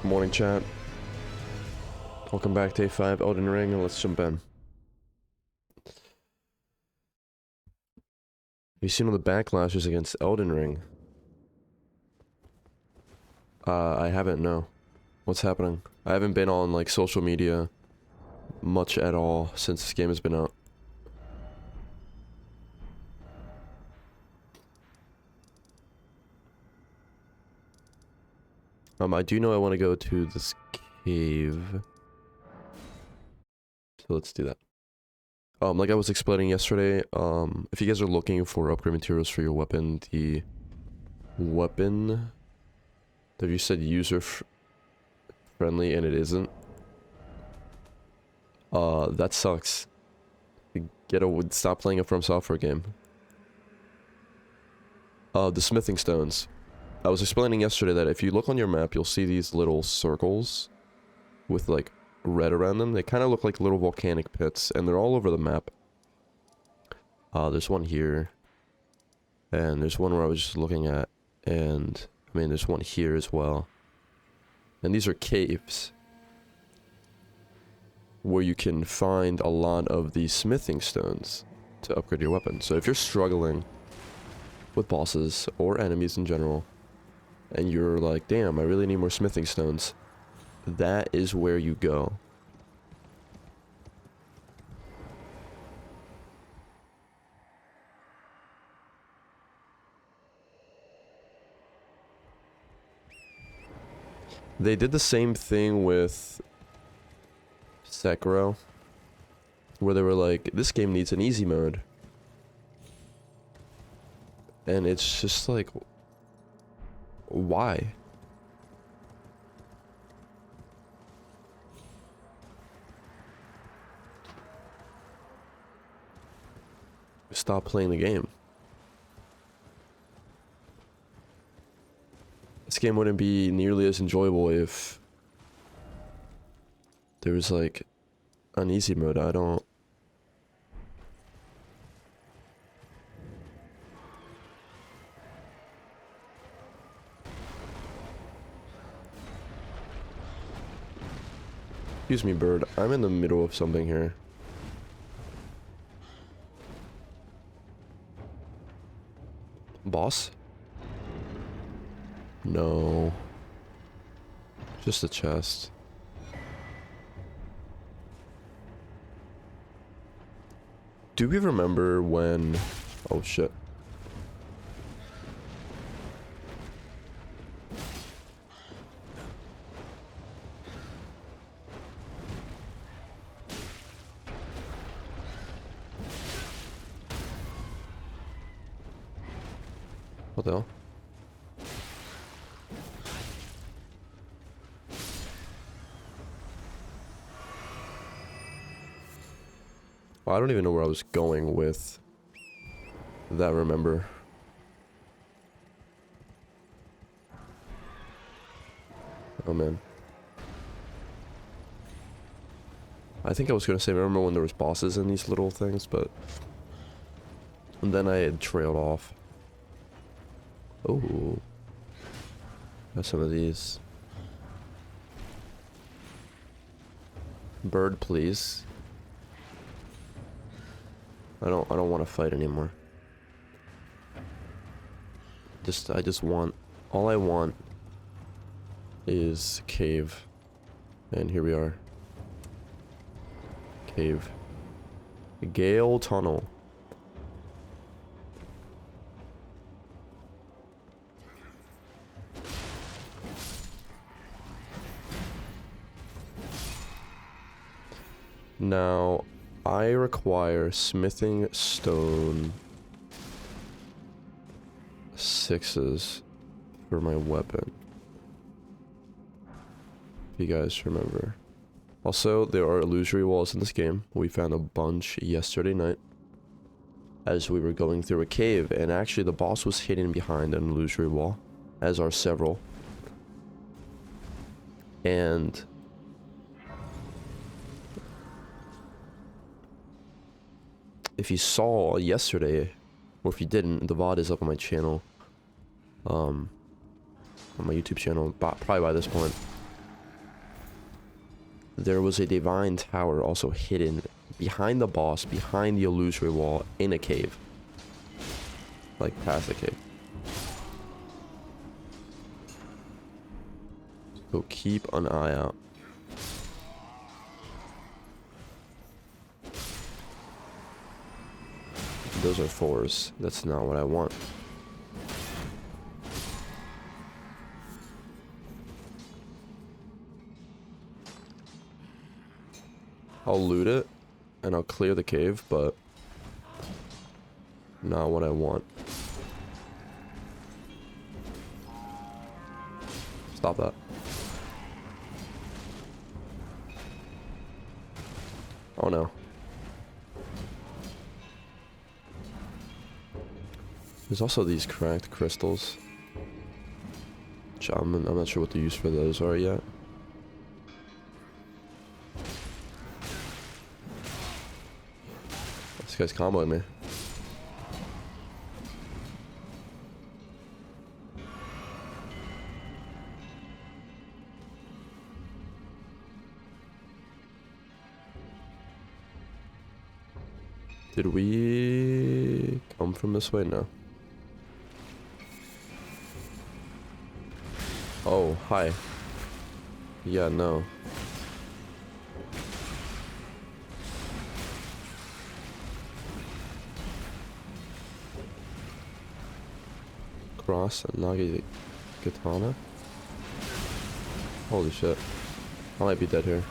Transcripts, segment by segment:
Good morning, chat. Welcome back to day 5 Elden Ring, and let's jump in. Have you seen all the backlashes against Elden Ring? I haven't, no. What's happening? I haven't been on, like, social media much at all since this game has been out. I do know I want to go to this cave. So let's do that. Like I was explaining yesterday, if you guys are looking for upgrade materials for your weapon, the weapon that you said user friendly and it isn't, that sucks. Stop playing a From Software game. The smithing stones. I was explaining yesterday that if you look on your map, you'll see these little circles with like red around them. They kind of look like little volcanic pits, and they're all over the map. There's one here, and there's one where I was just looking at, and I mean there's one here as well. And these are caves where you can find a lot of these smithing stones to upgrade your weapon. So if you're struggling with bosses or enemies in general, and you're like, damn, I really need more smithing stones, that is where you go. They did the same thing with Sekiro, where they were like, this game needs an easy mode. And it's just like, why? Stop playing the game. This game wouldn't be nearly as enjoyable if there was like an easy mode. I don't... Excuse me, bird. I'm in the middle of something here. Boss? No. Just a chest. Do we remember when... Oh shit. What the hell? Well, I don't even know where I was going with that, remember. Oh man. I think I was gonna say, remember when there was bosses in these little things, but... And then I had trailed off. Oh. Got some of these. Bird, please. I don't want to fight anymore. I just want... All I want is cave. And here we are. Cave. Gale Tunnel. Now, I require smithing stone 6s for my weapon. If you guys remember. Also, there are illusory walls in this game. We found a bunch yesterday night as we were going through a cave, and actually the boss was hidden behind an illusory wall, as are several. And if you saw yesterday, or if you didn't, the VOD is up on my channel. On my YouTube channel, probably by this point. there was a divine tower also hidden behind the boss, behind the illusory wall, in a cave. Like, past the cave. So keep an eye out. Those are 4s. That's not what I want. I'll loot it, and I'll clear the cave, but not what I want. Stop that. Oh no. There's also these cracked crystals. Which I'm not sure what the use for those are yet. This guy's comboing me. Did we come from this way? No. Oh, hi. Yeah, no. Cross and Nagi Katana? Holy shit. I might be dead here.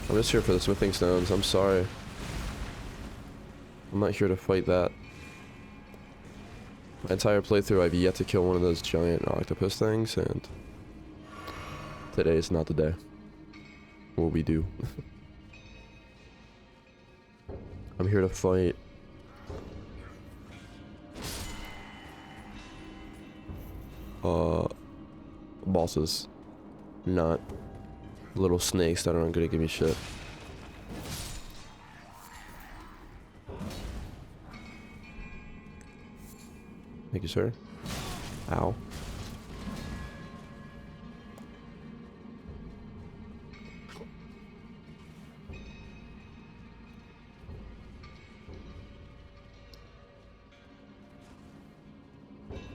I'm just here for the smithing stones. I'm sorry. I'm not here to fight that. My entire playthrough, I've yet to kill one of those giant octopus things, and today is not the day. What we do. I'm here to fight bosses, not little snakes that aren't gonna give me shit. Thank you, sir. Ow.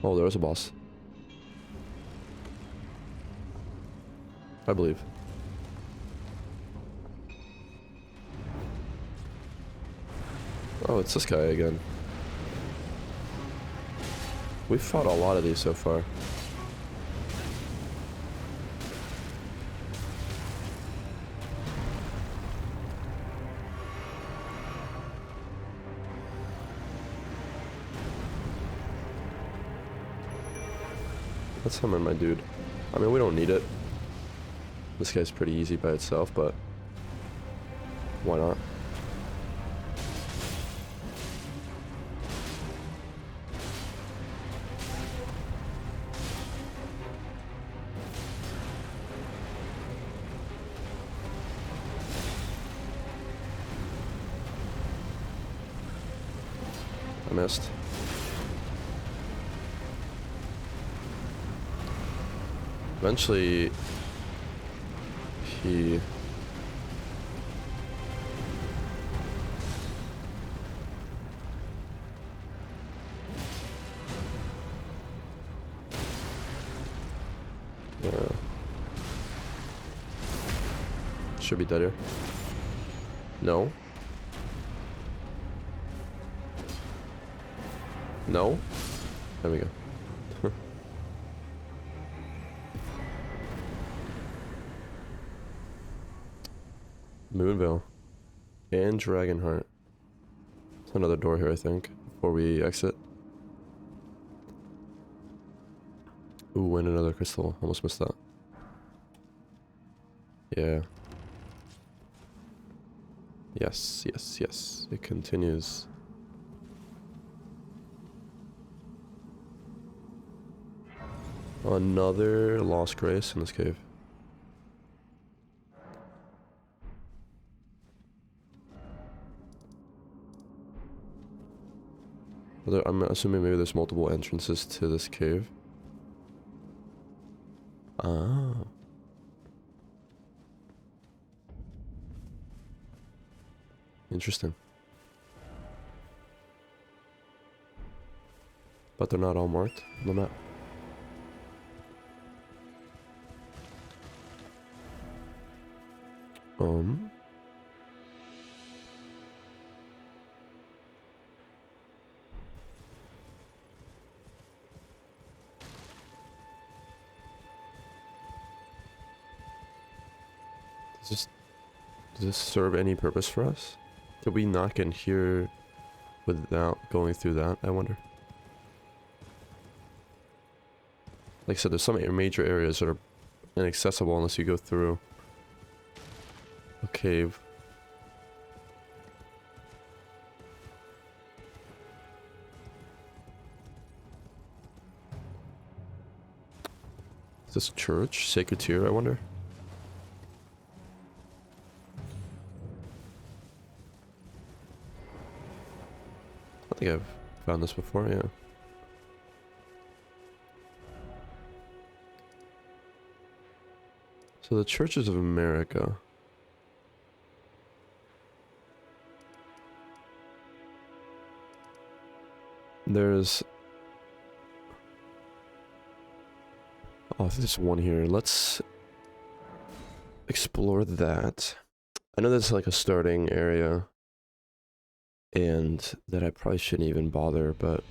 Oh, there's a boss. I believe. Oh, it's this guy again. We've fought a lot of these so far. Let's summon my dude. I mean, we don't need it. This guy's pretty easy by itself, but why not? I missed. Eventually, he... should be dead here. No. No? There we go. Moonville. And Dragonheart. There's another door here, I think, before we exit. Ooh, and another crystal. Almost missed that. Yeah. Yes, yes, yes. It continues. Another lost grace in this cave. I'm assuming maybe there's multiple entrances to this cave. Ah. Interesting. But they're not all marked on the map. Does this serve any purpose for us? Could we not get in here without going through that, I wonder? Like I said, there's some major areas that are inaccessible unless you go through a cave. Is this church? Sacred Tear, I wonder? I think I've found this before, yeah. So the Churches of America. There's... Oh, there's one here. Let's explore that. I know that's like a starting area. And that I probably shouldn't even bother, but...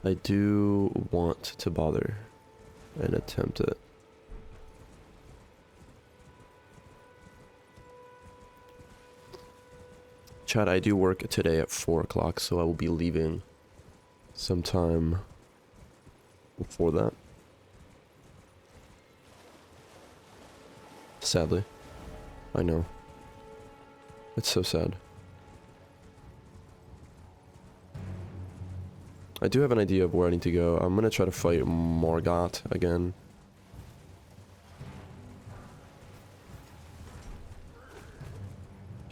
I do want to bother and attempt it. Chat, I do work today at 4 o'clock, so I will be leaving sometime before that. Sadly. I know. It's so sad. I do have an idea of where I need to go. I'm gonna try to fight Morgott again.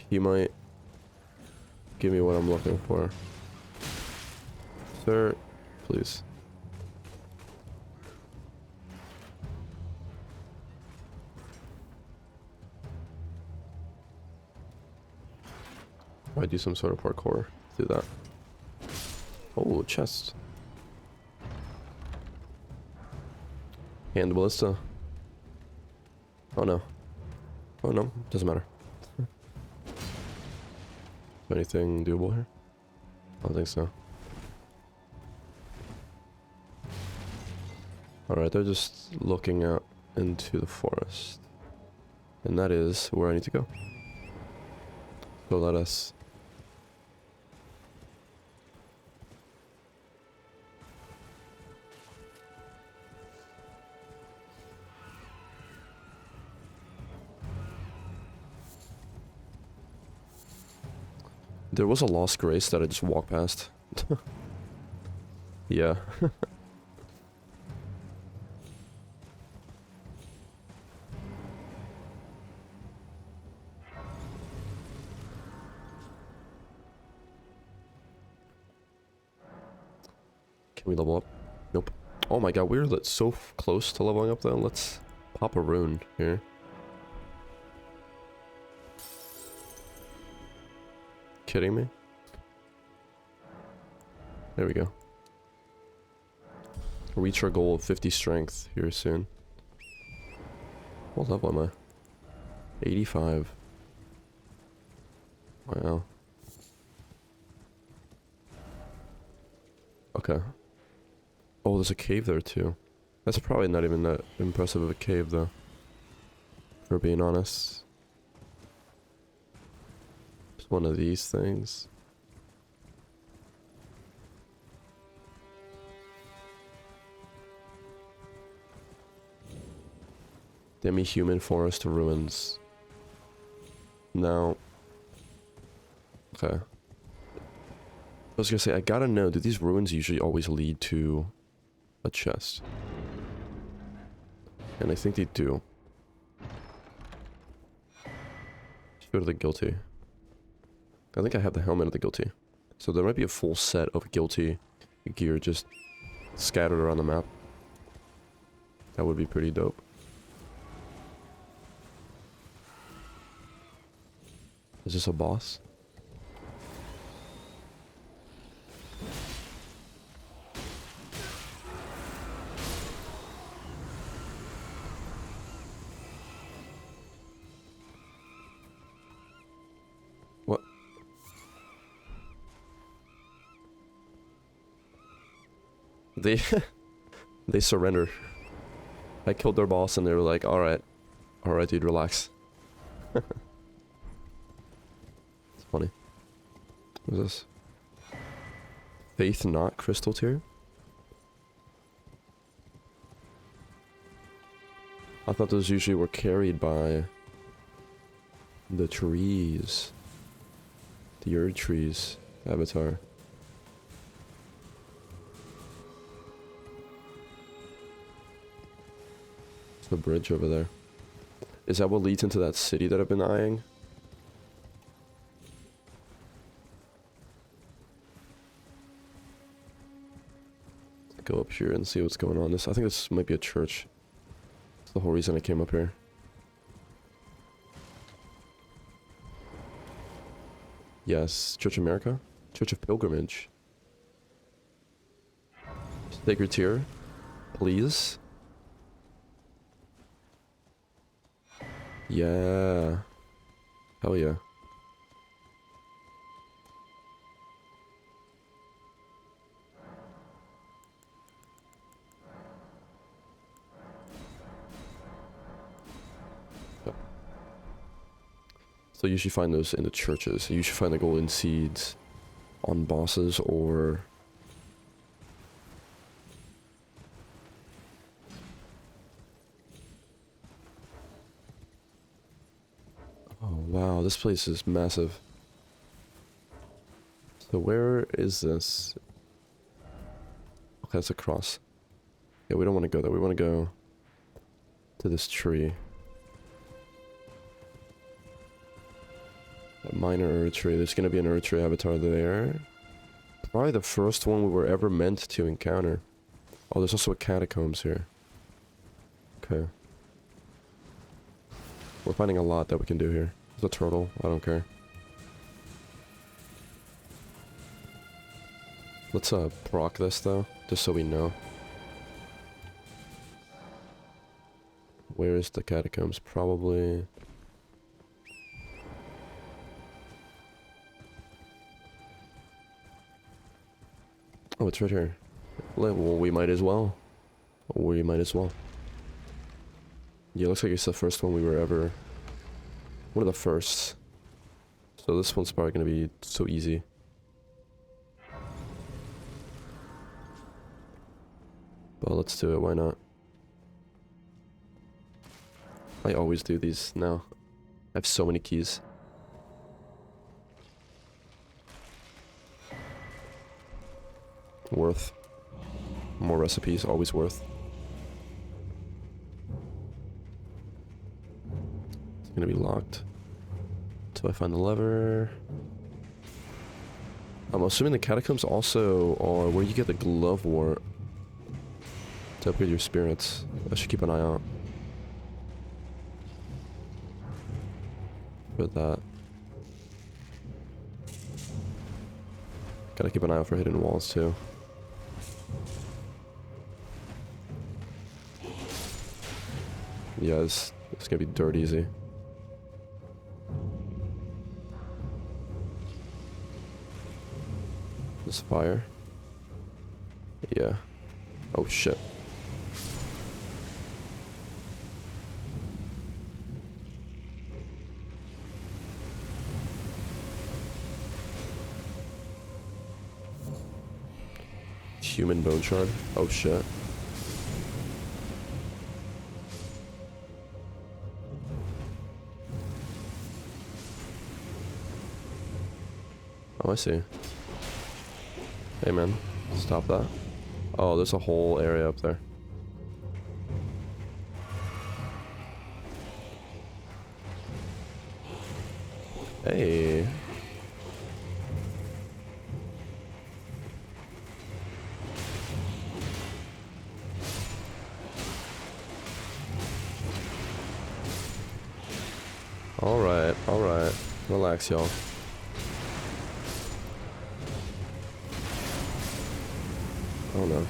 He might give me what I'm looking for. Sir, please. I do some sort of parkour. Do that. Oh, chest. Hand ballista. Oh no. Oh no, doesn't matter. Anything doable here? I don't think so. Alright, they're just looking out into the forest. And that is where I need to go. So let us... There was a Lost Grace that I just walked past. Yeah. Can we level up? Nope. Oh my god, we're so close to leveling up though. Let's pop a rune here. Kidding me? There we go. Reach our goal of 50 strength here soon. What level am I? 85. Wow. Okay. Oh, there's a cave there too. That's probably not even that impressive of a cave though. For being honest. It's one of these things. Demi-human forest ruins. Now. Okay. I was gonna say, I gotta know, do these ruins usually always lead to a chest? And I think they do. Let's go to the guilty. I think I have the helmet of the guilty. So there might be a full set of guilty gear just scattered around the map. That would be pretty dope. Is this a boss? What? They they surrender. I killed their boss and they were like, alright, dude, relax. It's funny. What is this? Faith not crystal tier? I thought those usually were carried by the trees. The Erd trees avatar. The bridge over there. Is that what leads into that city that I've been eyeing? Let's go up here and see what's going on. I think this might be a church. That's the whole reason I came up here. Yes, Church of America? Church of Pilgrimage. Sacred tier, please. Yeah. Hell yeah. So you usually find those in the churches. You usually find the golden seeds on bosses or... Oh wow, this place is massive. So where is this? Okay, that's a cross. Yeah, we don't want to go there. We want to go to this tree. That minor Erd tree. There's going to be an Erd tree avatar there. Probably the first one we were ever meant to encounter. Oh, there's also a catacombs here. Okay. We're finding a lot that we can do here. There's a turtle. I don't care. Let's proc this though, just so we know. Where is the catacombs? Probably... Oh, it's right here. Well, we might as well. We might as well. Yeah, looks like it's the first one we were ever... One of the firsts. So this one's probably going to be so easy. But let's do it, why not? I always do these now. I have so many keys. Worth. More recipes, always worth. It's gonna be locked. So I find the lever. I'm assuming the catacombs also are where you get the glove wart to upgrade your spirits. I should keep an eye out for that. Gotta keep an eye out for hidden walls too. Yeah, it's gonna be dirt easy. This fire. Yeah. Oh shit. Human bone shard. Oh shit. Oh, I see. Hey man, stop that. Oh, there's a whole area up there. Hey. relax, y'all. Oh no.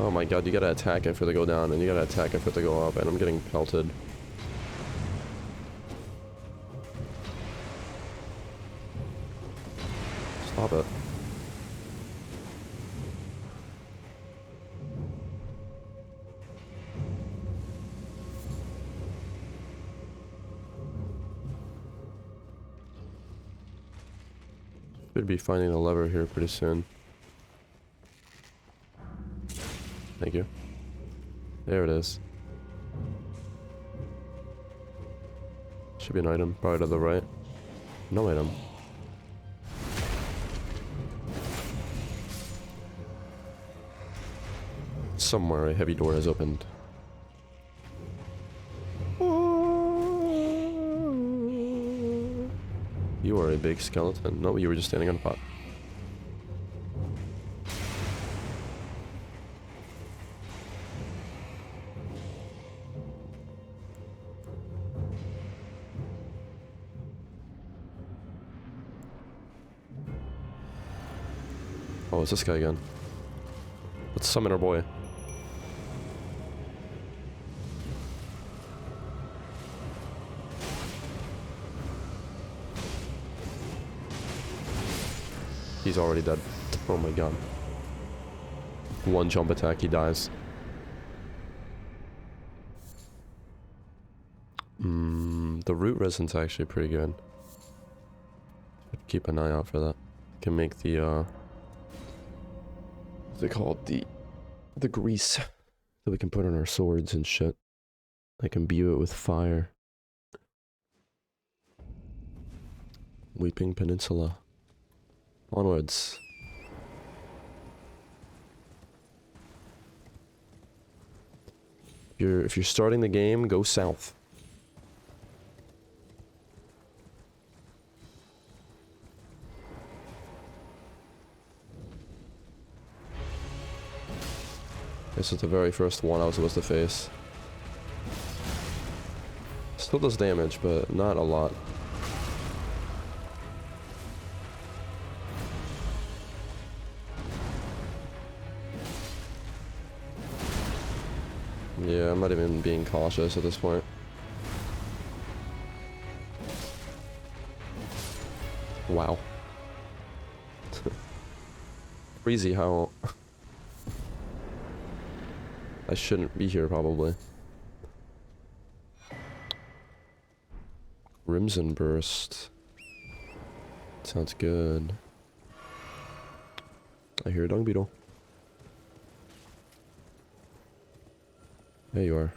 Oh my god, you gotta attack it for it to go down, and you gotta attack it for it to go up, and I'm getting pelted. Stop it. Should be finding a lever here pretty soon. Thank you. There it is. Should be an item, probably to the right. No item. Somewhere a heavy door has opened. You are a big skeleton. No, you were just standing on a pot. Oh, it's this guy again. Let's summon our boy. He's already dead. Oh my god. One jump attack, he dies. The root resin's actually pretty good. Keep an eye out for that. Can make the what's it called? The grease that we can put on our swords and shit. I can imbue it with fire. Weeping Peninsula. Onwards. If you're starting the game, go south. This is the very first one I was supposed to face. Still does damage, but not a lot. Yeah, I'm not even being cautious at this point. Wow. Crazy how... I shouldn't be here, probably. Crimson Burst. Sounds good. I hear a dung beetle. There you are.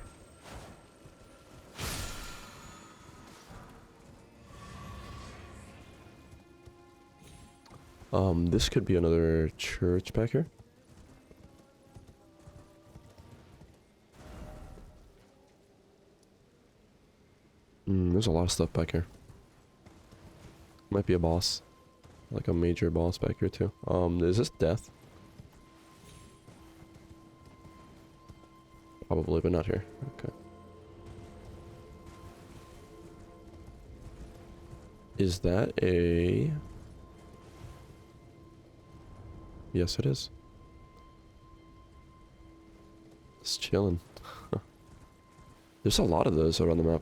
This could be another church back here. There's a lot of stuff back here. Might be a boss. Like a major boss back here too. Is this death? Probably, but not here. Okay. Is that a... Yes, it is. It's chilling. There's a lot of those around the map.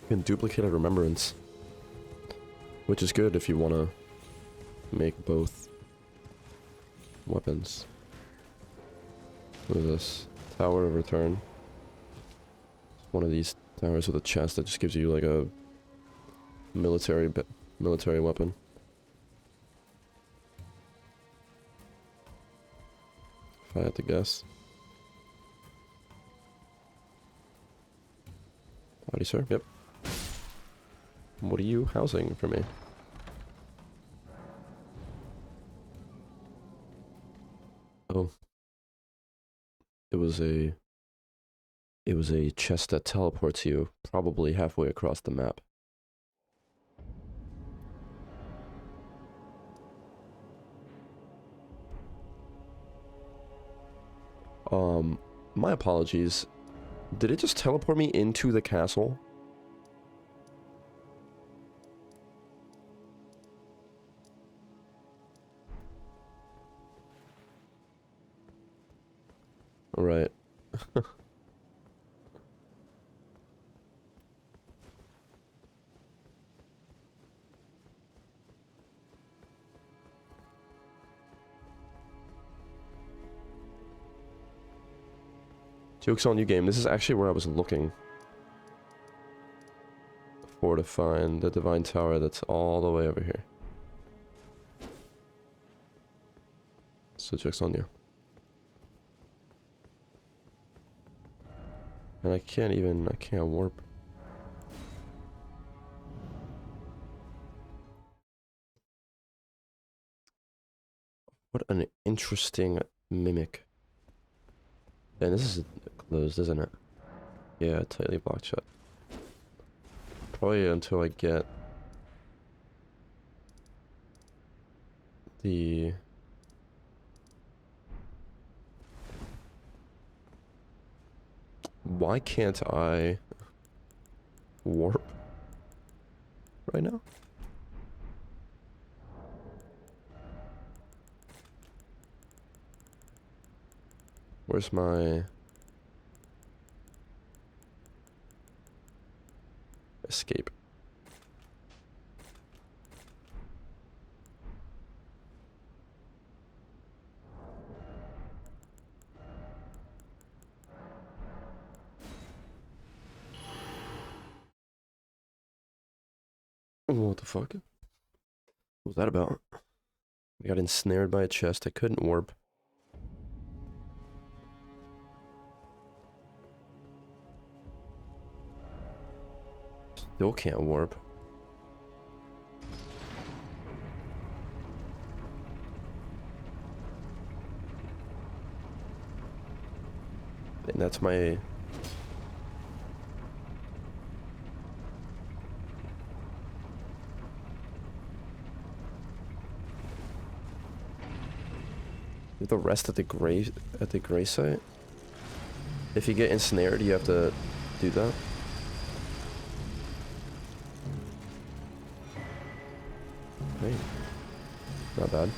You can duplicate a remembrance, which is good if you want to make both weapons. What is this? Tower of Return. One of these towers with a chest that just gives you like a military weapon. If I had to guess. Ready, sir? Yep. What are you housing for me? Oh. It was a chest that teleports you probably halfway across the map. My apologies. Did it just teleport me into the castle? Alright. Joke's on you, game. This is actually where I was looking for to find the divine tower that's all the way over here. So joke's on you. And I can't warp. What an interesting mimic. And this is closed, isn't it? Yeah, tightly blocked shut. Probably until I get the... Why can't I warp right now? Where's my escape? What the fuck? What was that about? I got ensnared by a chest. I couldn't warp. Still can't warp. And that's my... The rest at the gray site? If you get ensnared, you have to do that. Hey. Not bad.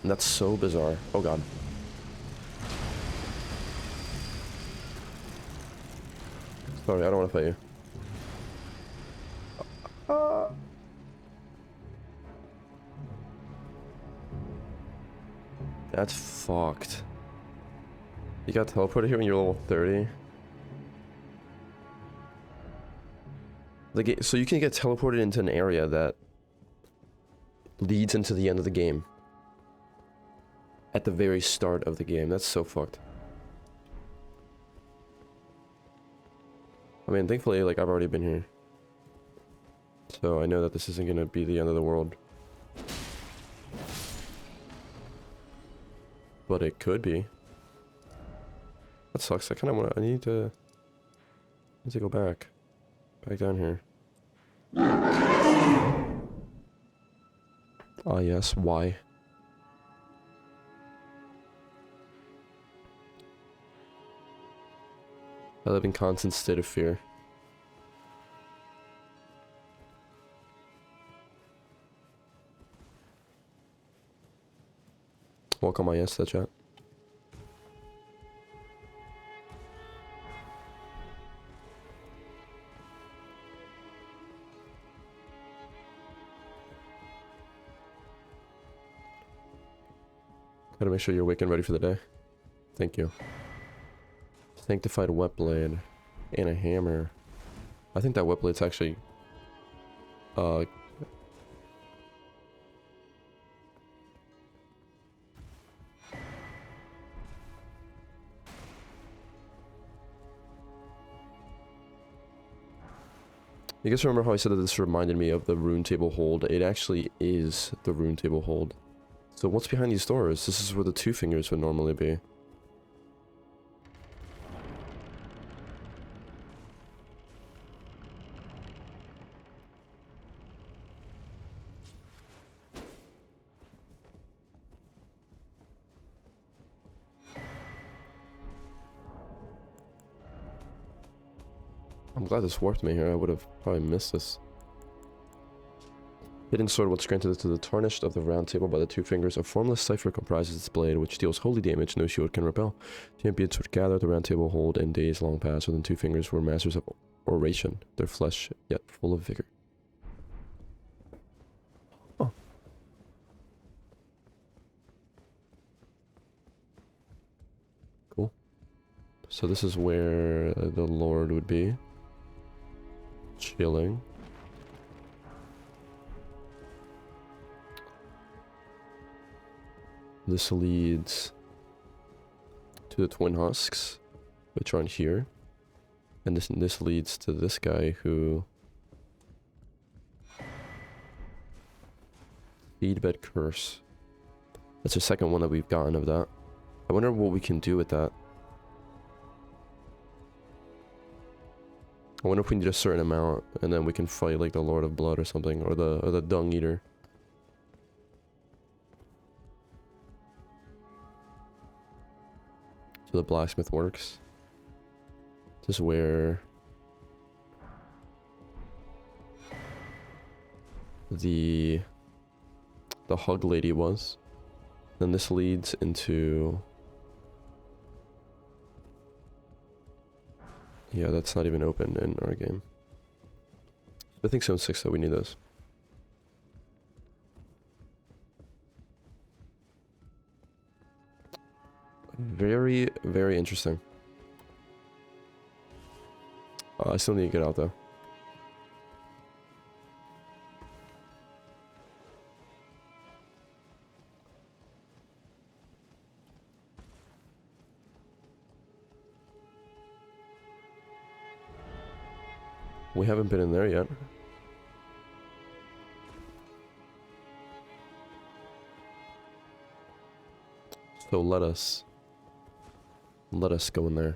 And that's so bizarre. Oh god. Sorry, I don't want to fight you. That's fucked. You got teleported here when you're level 30? Like, so you can get teleported into an area that leads into the end of the game. At the very start of the game. That's so fucked. I mean, thankfully, like, I've already been here. So I know that this isn't gonna be the end of the world. But it could be. That sucks. I need to go back down here. Ah, yes. Why? I live in constant state of fear. Welcome, my yes, that chat. Gotta make sure you're awake and ready for the day. Thank you. Sanctified wet blade and a hammer. I think that wet blade's actually You guys remember how I said that this reminded me of the rune table hold? It actually is the rune table hold. So what's behind these doors? This is where the two fingers would normally be. I'm glad this warped me here. I would have probably missed this. Hidden sword, what's granted to the tarnished of the round table by the two fingers. A formless cipher comprises its blade, which deals holy damage no shield can repel. Champions would gather the round table hold in days long past. Within two fingers were masters of oration, their flesh yet full of vigor. Oh. Cool. So this is where the Lord would be. Chilling. This leads to the twin husks, which aren't here. And this leads to this guy who... Seedbed Curse. That's the second one that we've gotten of that. I wonder what we can do with that. I wonder if we need a certain amount, and then we can fight like the Lord of Blood or something, or the Dung Eater. So the blacksmith works. This is where the hug lady was. Then this leads into... Yeah, that's not even open in our game. I think Zone 6 though, we need those. Very, very interesting. I still need to get out though. We haven't been in there yet. So let us go in there.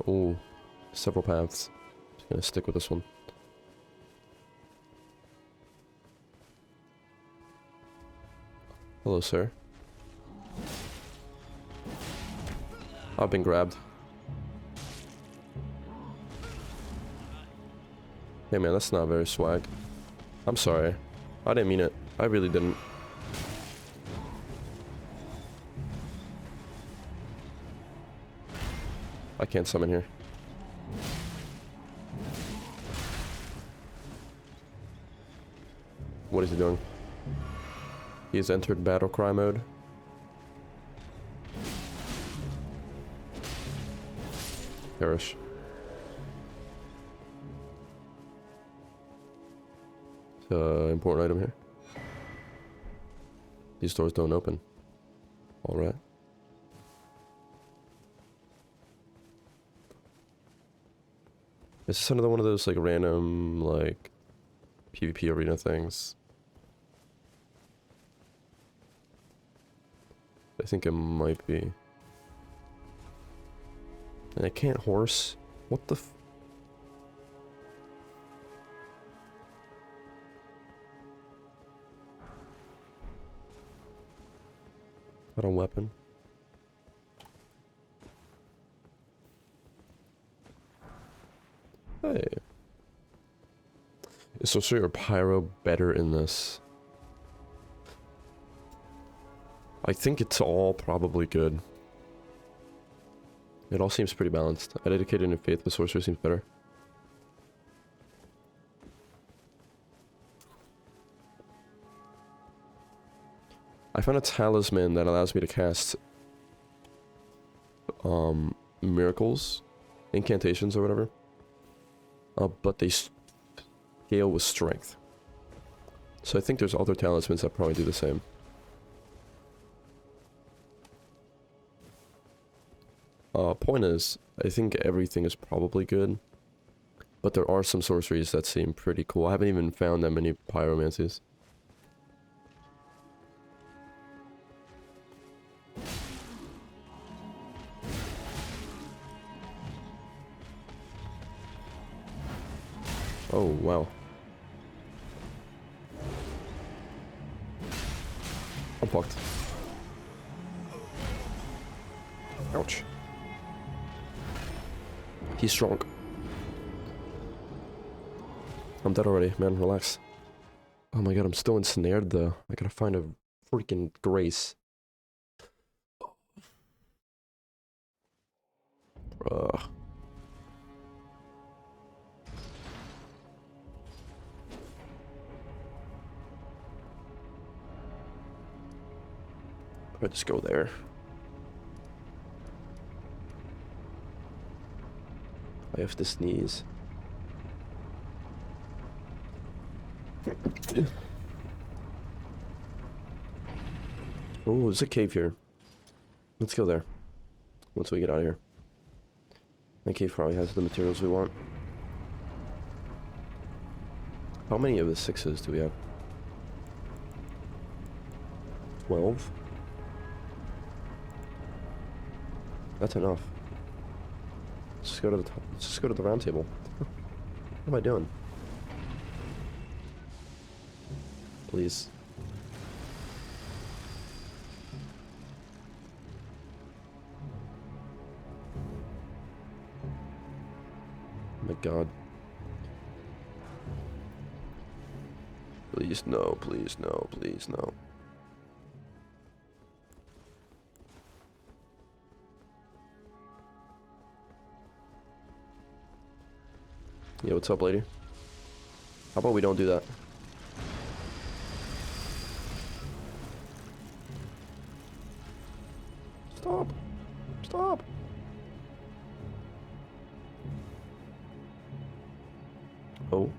Oh, several paths. Just gonna stick with this one. Hello, sir. I've been grabbed. Hey man, that's not very swag. I'm sorry. I didn't mean it. I really didn't. I can't summon here. What is he doing? He has entered battle cry mode. Perish. Important item here. These doors don't open. Alright. Is this another one of those like random like PvP arena things? I think it might be. And I can't horse. What the f... Not a weapon. Hey. Is Sorcery or Pyro better in this? I think it's all probably good. It all seems pretty balanced. I dedicated in faith, but Sorcery seems better. I found a talisman that allows me to cast miracles, incantations or whatever. But they scale with strength. So I think there's other talismans that probably do the same. Point is, I think everything is probably good. But there are some sorceries that seem pretty cool. I haven't even found that many pyromancies. Oh, wow. I'm fucked. Ouch. He's strong. I'm dead already, man. Relax. Oh my god, I'm still ensnared though. I gotta find a freaking grace. Ugh. I'll just go there. I have to sneeze. Oh, there's a cave here. Let's go there. Once we get out of here. That cave probably has the materials we want. How many of the 6s do we have? 12? That's enough. Let's just go to the top. Let's just go to the round table. What am I doing? Please. Oh my god. Please no, please no, please no. Yo, what's up, lady? How about we don't do that? Stop! Stop! Oh.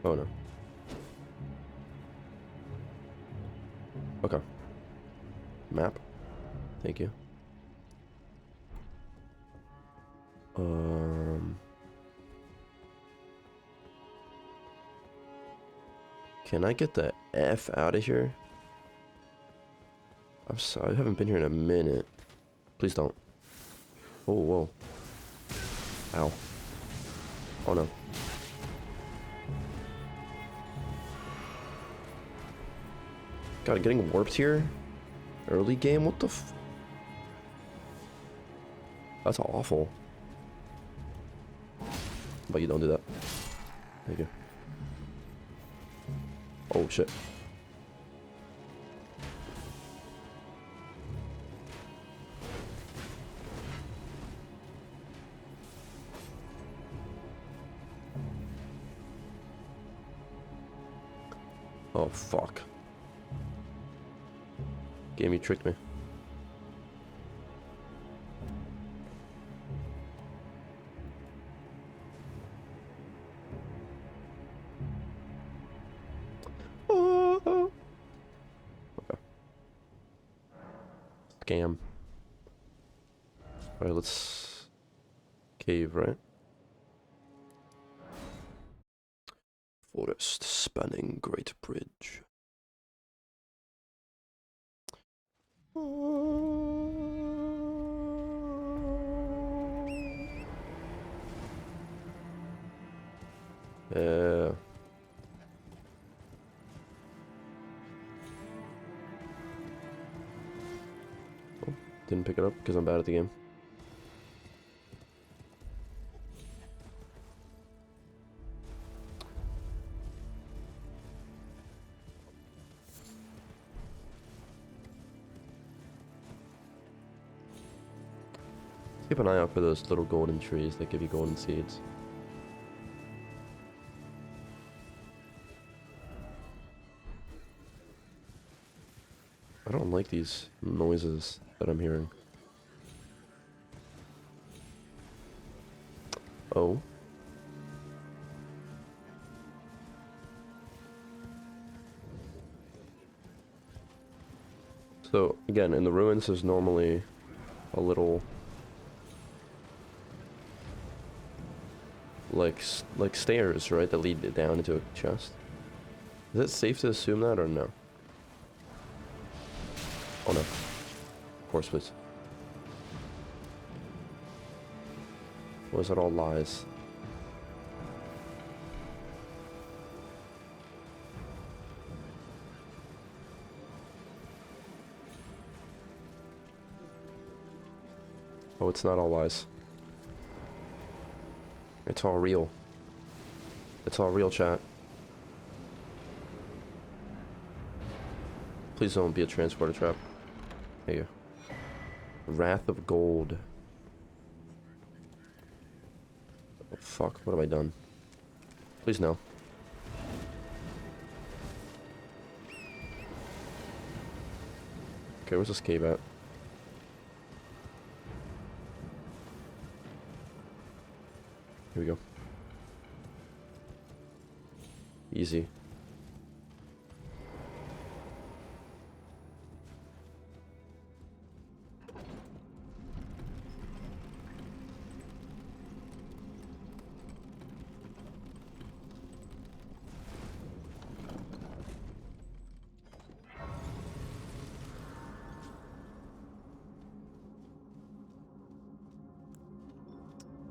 Oh no. Okay. Map. Thank you. Can I get the F out of here? I'm sorry, I haven't been here in a minute. Please don't. Oh, whoa. Ow. Oh no. God, getting warped here? Early game? What the f... That's awful. But you don't do that. Thank you. Oh shit. Oh fuck. Game, you tricked me. Oh. Okay. Scam. Alright, let's... Cave, right? Forest spanning Great Bridge. Yeah. Oh, didn't pick it up because I'm bad at the game. Keep an eye out for those little golden trees that give you golden seeds. I don't like these noises that I'm hearing. Oh. So, again, in the ruins there's normally a little like stairs, right, that lead down into a chest. Is it safe to assume that or no? Oh no. Of course, please. Or is it all lies? Oh, it's not all lies. It's all real. It's all real, chat. Please don't be a transporter trap. There you go. Wrath of Gold. Oh, fuck. What have I done? Please no. Okay, where's this cave at? Here we go. Easy.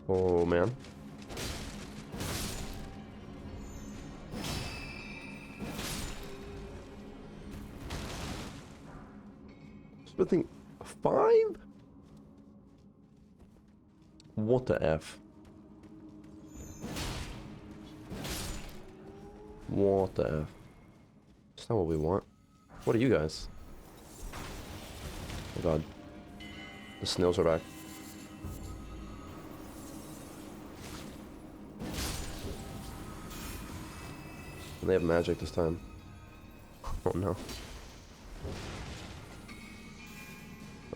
Oh, man. Smithing 5? What the F? What the F? That's not what we want. What are you guys? Oh god. The snails are back. And they have magic this time. Oh no.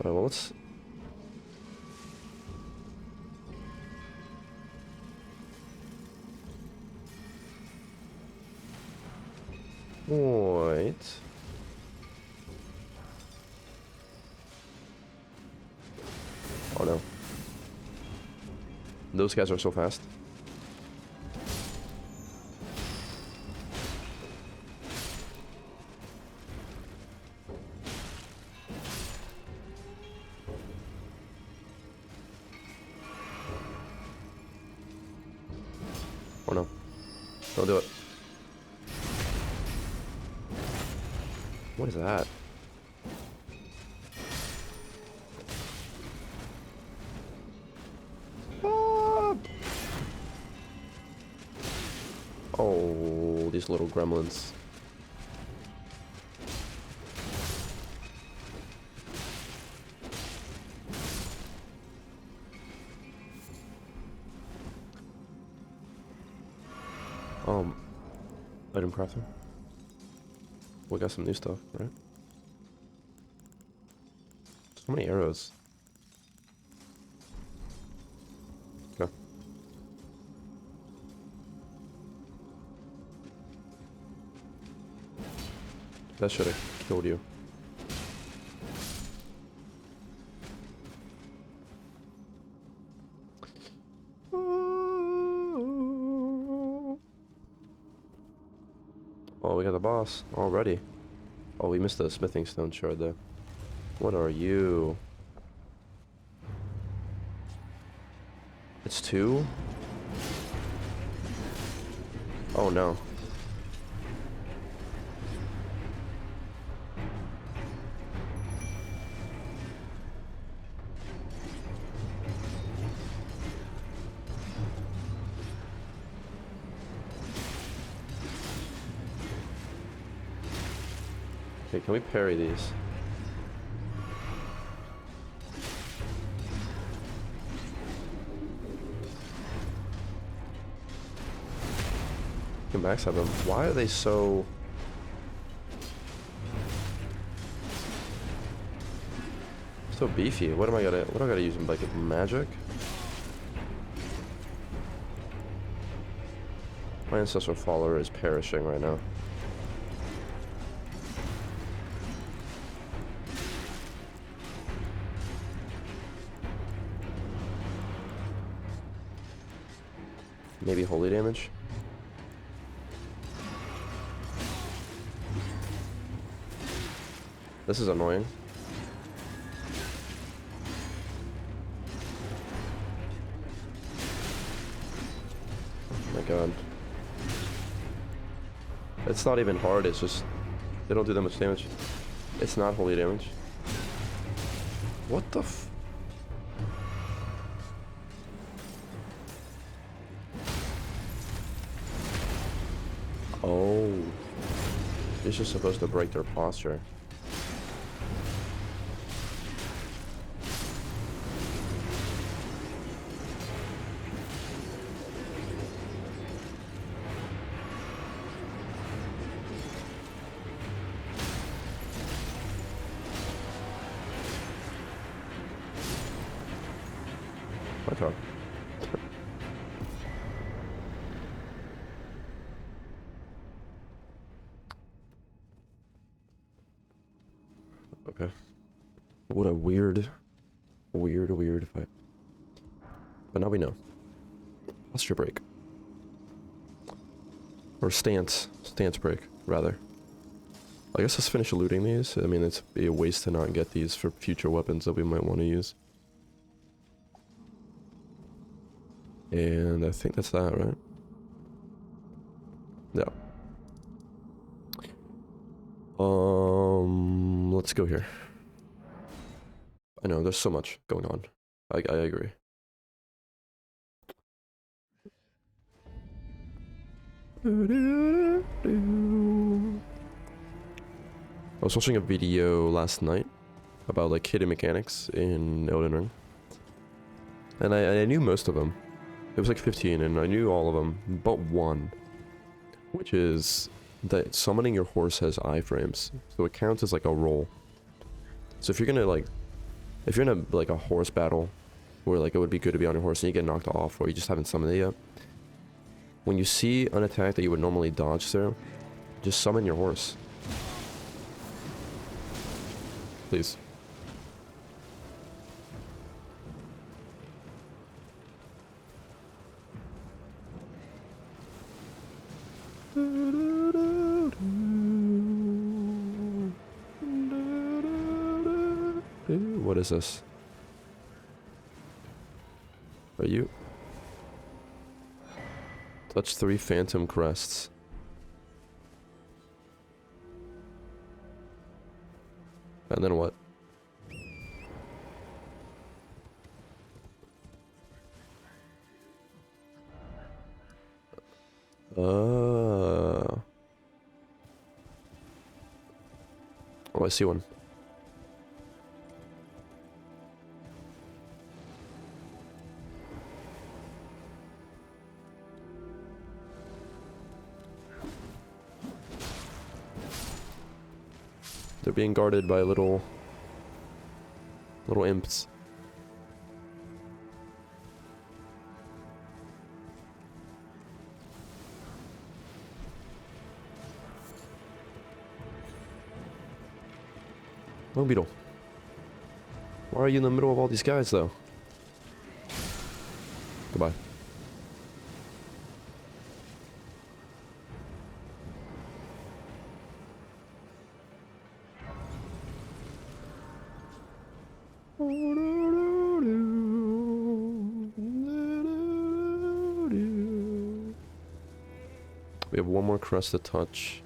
Alright, well let's... Wait... Oh no. Those guys are so fast. Oh no. Don't do it. What is that? Ah! Oh, these little gremlins. Item crafter. We got some new stuff, right? So many arrows. Okay. That should have killed you. Oh, we got the boss already. Oh, we missed the smithing stone shard there. What are you? It's 2? Oh no. Okay, can we parry these? You can backstab them. Why are they so... so beefy? What do I gotta use? Like magic? My ancestral follower is perishing right now. Maybe holy damage. This is annoying. Oh my god. It's not even hard, it's just... They don't do that much damage. It's not holy damage. What the f... Oh. It's just supposed to break their posture. My turn. Okay. What a weird fight. But now we know. Posture break. Or stance break, rather. I guess let's finish looting these. I mean, it's be a waste to not get these for future weapons that we might want to use. And I think that's that, right? Yeah. Let's go here. I know, there's so much going on. I agree. I was watching a video last night about like hidden mechanics in Elden Ring. And I knew most of them. It was like 15 and I knew all of them, but one. Which is that summoning your horse has iframes. So it counts as like a roll. So if you're gonna like, if you're in a like a horse battle where like it would be good to be on your horse and you get knocked off or you just haven't summoned it yet. When you see an attack that you would normally dodge through, just summon your horse. Please. What is this? Are you? Touch 3 phantom crests. And then what? Oh, I see one. They're being guarded by little imps. Long beetle. Why are you in the middle of all these guys though? Goodbye. We have one more crest to touch.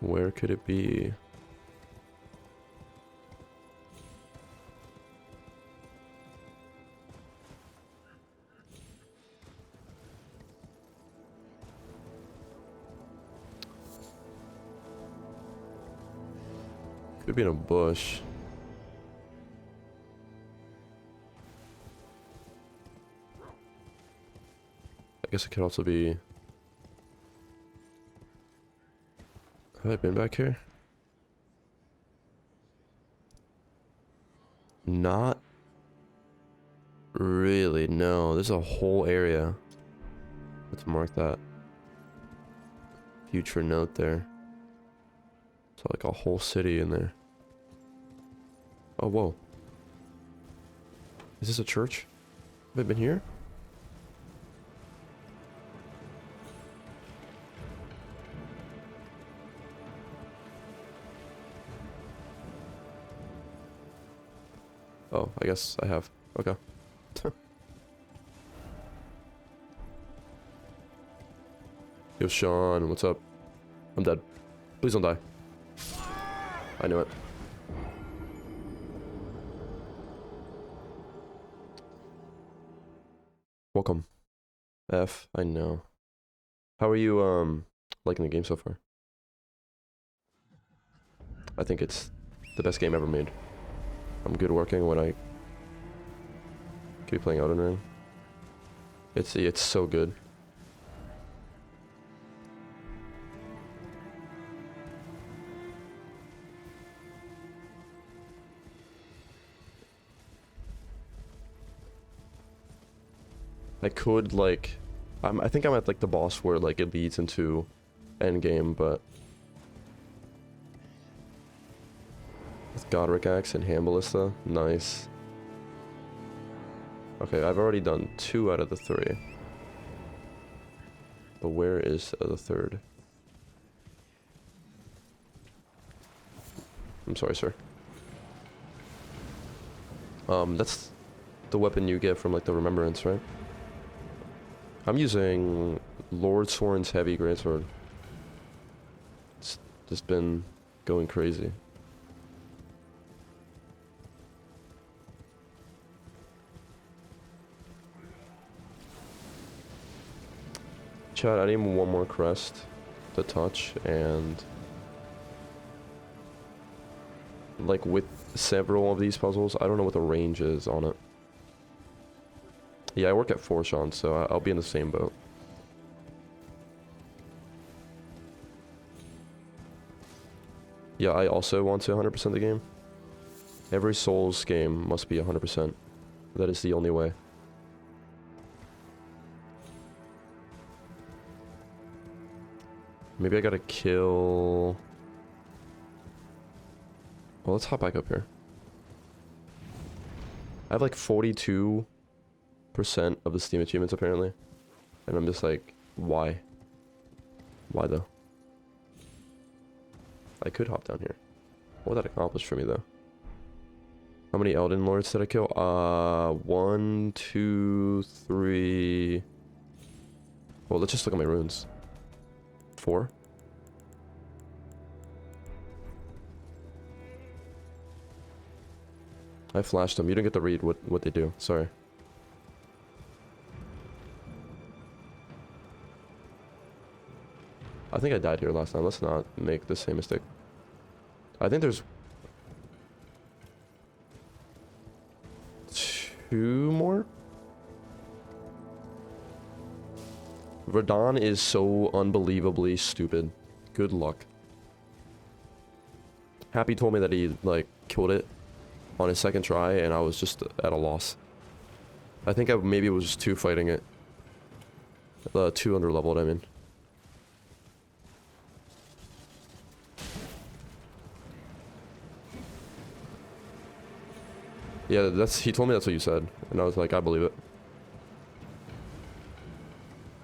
Where could it be? Could be in a bush. I guess it could also be... Have I been back here? Not really, no. There's a whole area. Let's mark that. Future note there. So like a whole city in there. Oh, whoa. Is this a church? I been here? Oh, I guess I have. Okay. Yo, Sean, what's up? I'm dead. Please don't die. I knew it. Welcome. F, I know. How are you, liking the game so far? I think it's the best game ever made. I'm good working when I keep playing Elden Ring. It's so good. I could like, I think I'm at like the boss where like it leads into endgame, but with Godric Axe and Hand Ballista, nice. Okay, I've already done 2 out of the 3. But where is the 3rd? I'm sorry, sir. That's the weapon you get from like the Remembrance, right? I'm using Lord Soren's Heavy Greatsword. It's just been going crazy. Chat, I need one more crest to touch, and like with several of these puzzles, I don't know what the range is on it. Yeah, I work at 4, Sean, so I'll be in the same boat. Yeah, I also want to 100% the game. Every Souls game must be 100%. That is the only way. Maybe I gotta kill... Well, let's hop back up here. I have like 42% of the Steam achievements apparently. And I'm just like, why? Why though? I could hop down here. What would that accomplish for me though? How many Elden Lords did I kill? 1, 2, 3... Well, let's just look at my runes. 4? I flashed them. You didn't get to read what they do. Sorry. I think I died here last time. Let's not make the same mistake. I think there's 2 more? Radon is so unbelievably stupid. Good luck. Happy told me that he, like, killed it on his 2nd try, and I was just at a loss. I think I maybe was just 2 fighting it. 2 underleveled, I mean. Yeah, he told me that's what you said, and I was like, I believe it.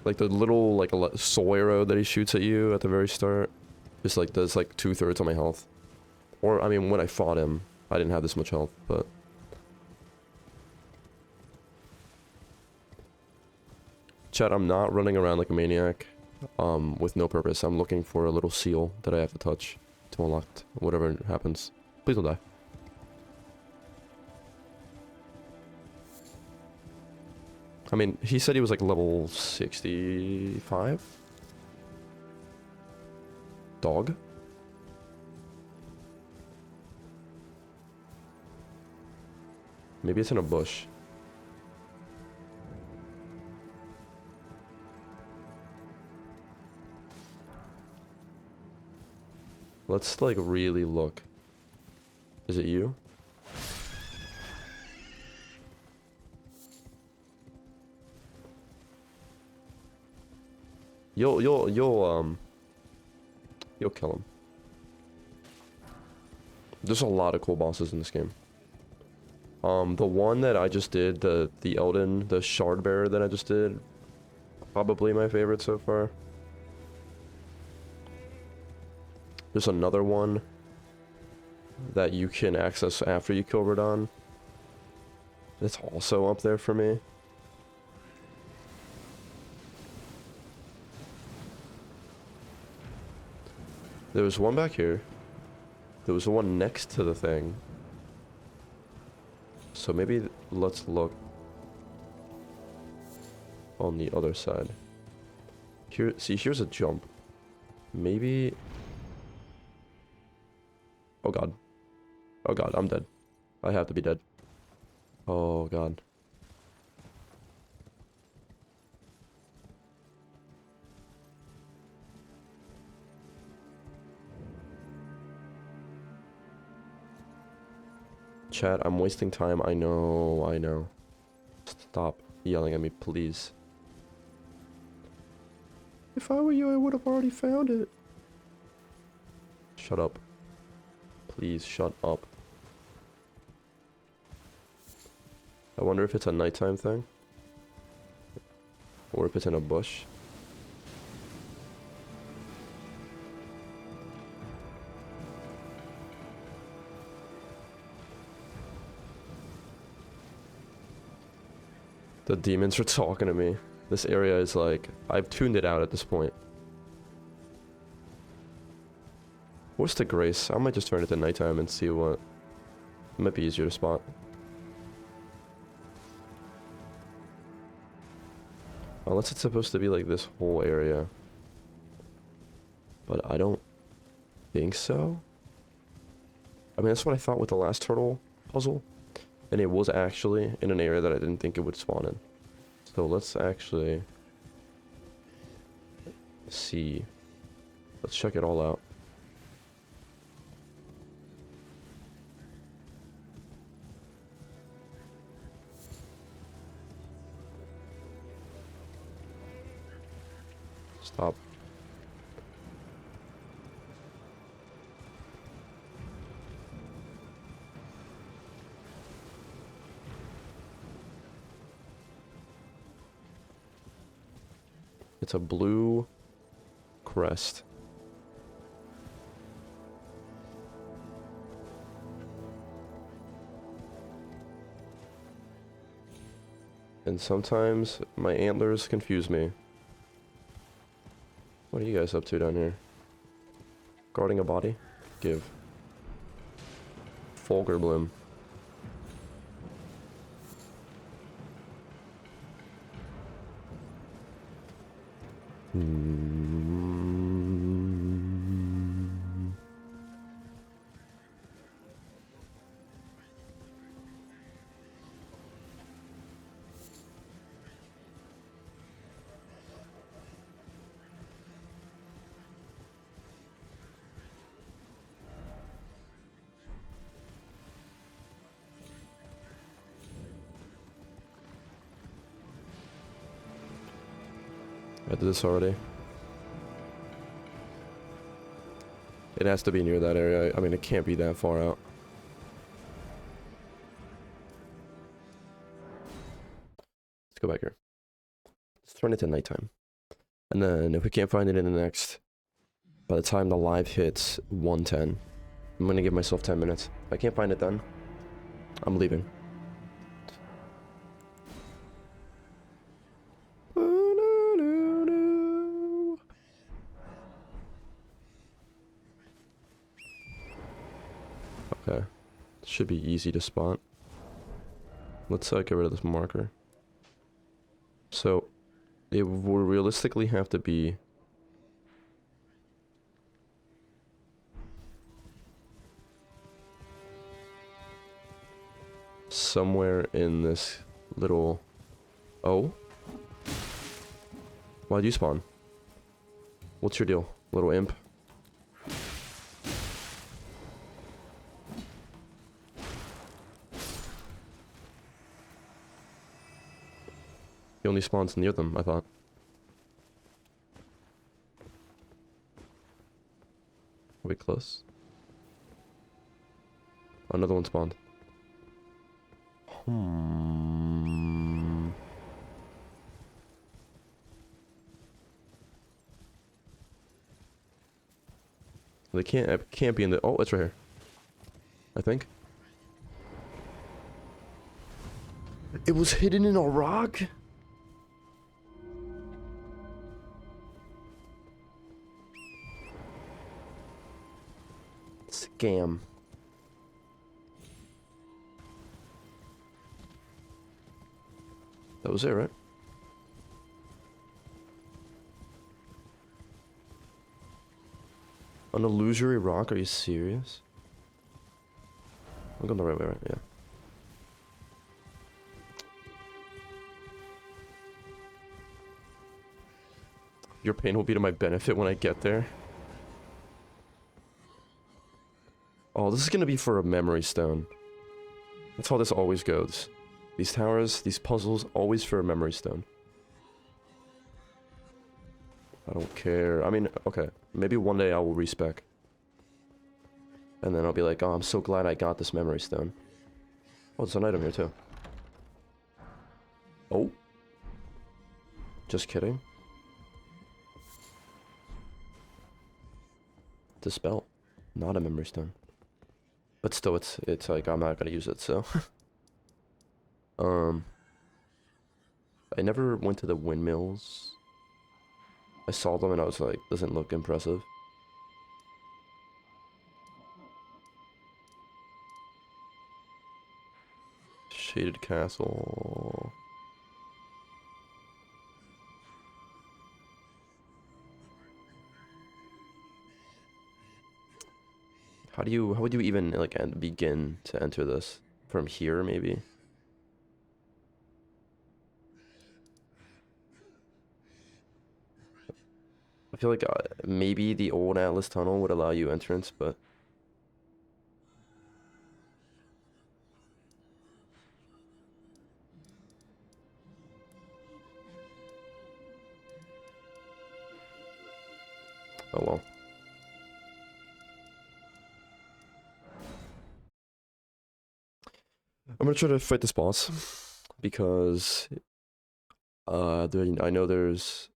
Like the little, like, soul arrow that he shoots at you at the very start, just like does like 2/3 of my health. Or, I mean, when I fought him, I didn't have this much health, but... Chat, I'm not running around like a maniac, with no purpose. I'm looking for a little seal that I have to touch to unlock whatever happens. Please don't die. I mean, he said he was like level 65? Dog? Maybe it's in a bush. Let's like really look. Is it you? You'll kill him. There's a lot of cool bosses in this game. The one that I just did, the Elden, the Shard Bearer that I just did, probably my favorite so far. There's another one that you can access after you kill Radon. It's also up there for me. There was one back here. There was one next to the thing. So maybe let's look on the other side. Here, see, here's a jump. Maybe... Oh god. Oh god, I'm dead. I have to be dead. Oh god. Chat, I'm wasting time. I know, I know. Stop yelling at me, please. If I were you, I would have already found it. Shut up. Please, shut up. I wonder if it's a nighttime thing. Or if it's in a bush. The demons are talking to me. This area is like... I've tuned it out at this point. What's the grace? I might just turn it to nighttime and see what... It might be easier to spot. Unless it's supposed to be like this whole area. But I don't think so. I mean, that's what I thought with the last turtle puzzle. And it was actually in an area that I didn't think it would spawn in. So let's actually see. Let's check it all out. Stop. It's a blue crest. And sometimes my antlers confuse me. What are you guys up to down here? Guarding a body? Give. Fulgur Bloom. I did this already. It has to be near that area. I mean, it can't be that far out. Let's go back here. Let's turn it to nighttime. And then if we can't find it in the next... By the time the live hits 110, I'm gonna give myself 10 minutes. If I can't find it then, I'm leaving. Okay. Should be easy to spot. Let's get rid of this marker. So, it will realistically have to be... somewhere in this little... Oh? Why'd you spawn? What's your deal, little imp? He only spawns near them, I thought. Are we close? Another one spawned. They can't. It can't be in the. Oh, it's right here. I think. It was hidden in a rock? Scam. That was it, right? An illusory rock? Are you serious? I'm going the right way, right? Yeah. Your pain will be to my benefit when I get there. Oh, this is gonna be for a memory stone. That's how this always goes. These towers, these puzzles, always for a memory stone. I don't care. I mean, okay. Maybe one day I will respec. And then I'll be like, oh, I'm so glad I got this memory stone. Oh, there's an item here too. Oh. Just kidding. Dispel. Not a memory stone. But still, it's like, I'm not gonna use it, so. I never went to the windmills. I saw them and I was like, doesn't look impressive. Shaded castle. How would you even, like, begin to enter this? From here, maybe? I feel like maybe the old Atlas Tunnel would allow you entrance, but... Oh well. I'm gonna try to fight this boss, because... I know there's...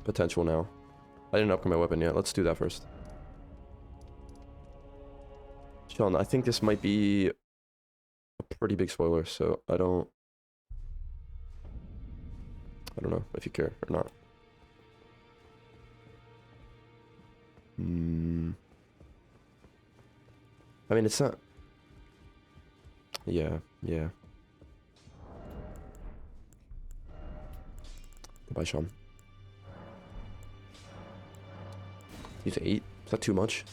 potential now. I didn't upgrade my weapon yet. Let's do that first. Sean, I think this might be a pretty big spoiler, so I don't know if you care or not. I mean, it's not... Yeah. Goodbye, Sean. He's 8? Is that too much?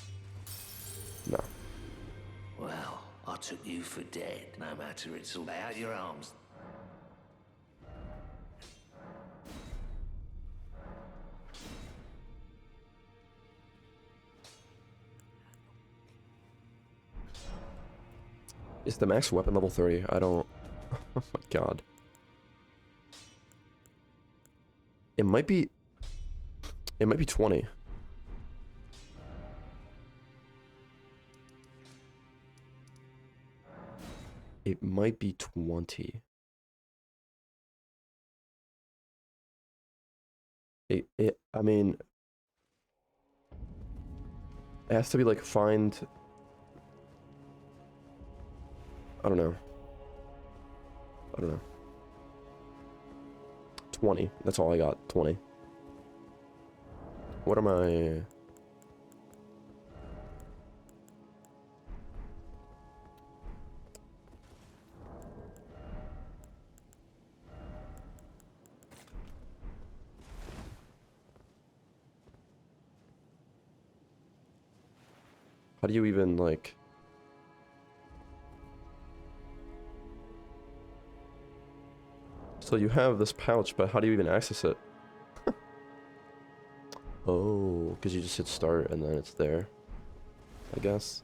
No. Well, I took you for dead. No matter, it's all out your arms. Is the max weapon level 30? I don't... Oh my god. It might be 20. It might be 20. I mean... It has to be like, find... I don't know. 20. That's all I got. 20. What am I... How do you even, like... So you have this pouch, but how do you even access it? Oh, because you just hit start and then it's there, I guess.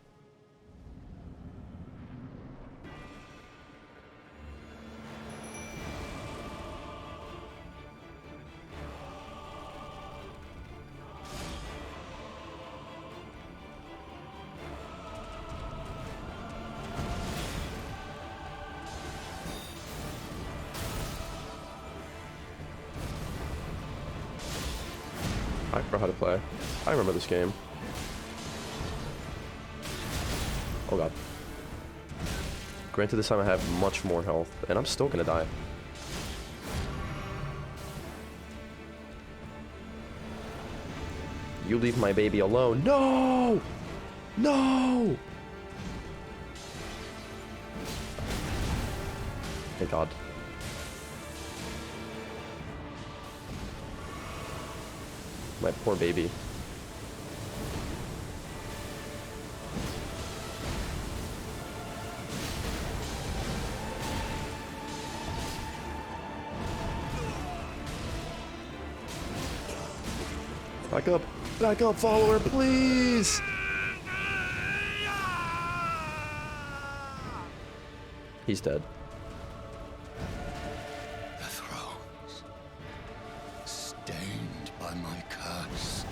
how to play. I remember this game. Oh god. Granted, this time I have much more health, and I'm still gonna die. You leave my baby alone. No! No! Thank god. My poor baby. Back up, follower, please! He's dead. The thrones, stained by my curse,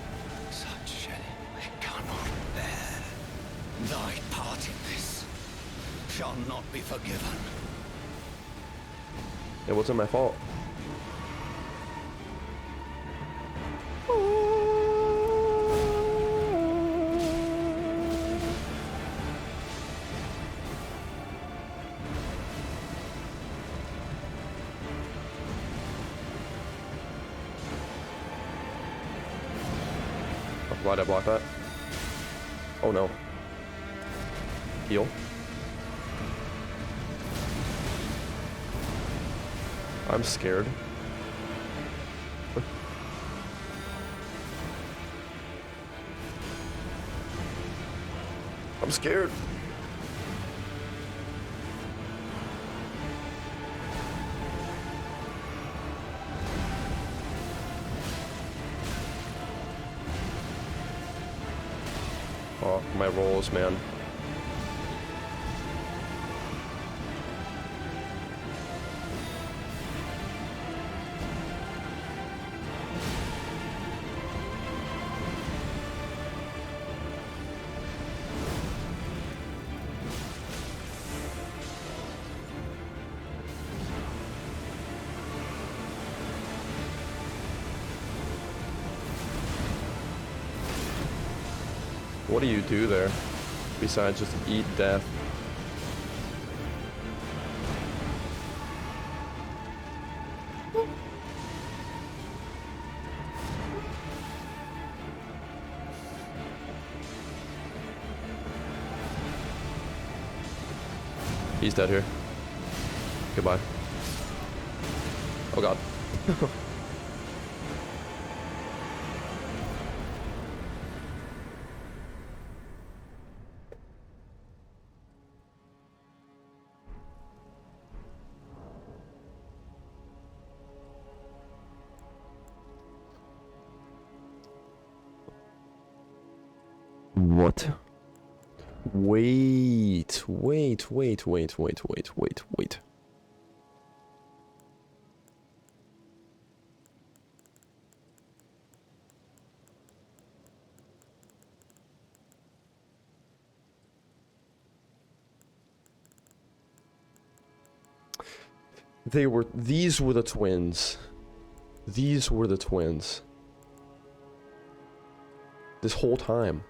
such shedding I cannot bear. Thy part in this shall not be forgiven. It wasn't my fault. Why'd I block that? Oh no. Heal. I'm scared. I'm scared. Oh, my rolls, man. What do you do there, besides just eat death? He's dead here. Goodbye. Oh god. What? Wait. These were the twins. These were the twins. This whole time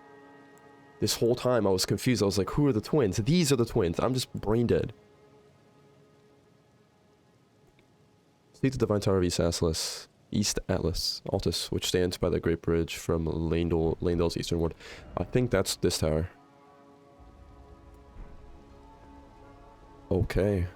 I was confused. I was like, who are the twins? These are the twins. I'm just brain dead. Seek the Divine Tower of East Atlas, Altus, which stands by the Great Bridge from Landell's eastern ward. I think that's this tower. Okay.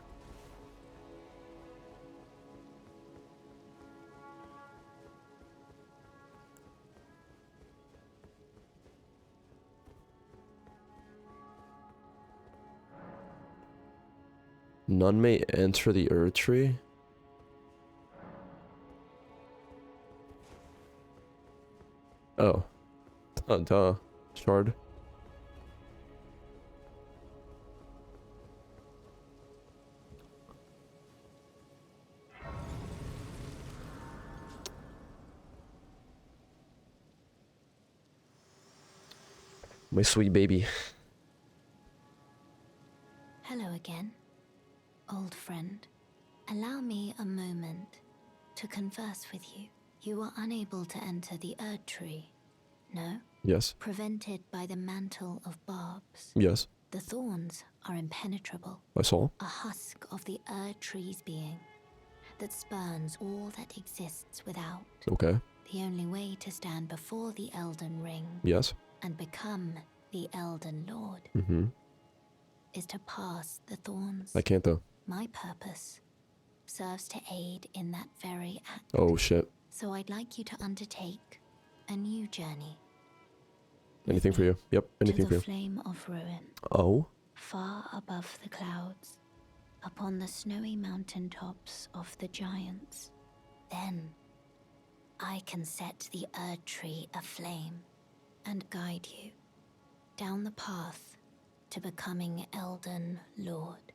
None may enter the Erd Tree. Oh. Duh. Shard. My sweet baby. Hello again, old friend. Allow me a moment to converse with you. You were unable to enter the Erd Tree No? Yes. Prevented by the mantle of barbs. Yes. The thorns are impenetrable. I saw. A husk of the tree's being that spurns all that exists without. Okay. The only way to stand before the Elden Ring Yes. and become the Elden Lord Mm-hmm. is to pass the thorns. I can't though. My purpose serves to aid in that very act. Oh shit. So I'd like you to undertake a new journey. Anything for you? Yep. Anything to for the you. flame of ruin, Oh. far above the clouds, upon the snowy mountain tops of the giants. Then I can set the Erd Tree aflame and guide you down the path to becoming Elden Lord.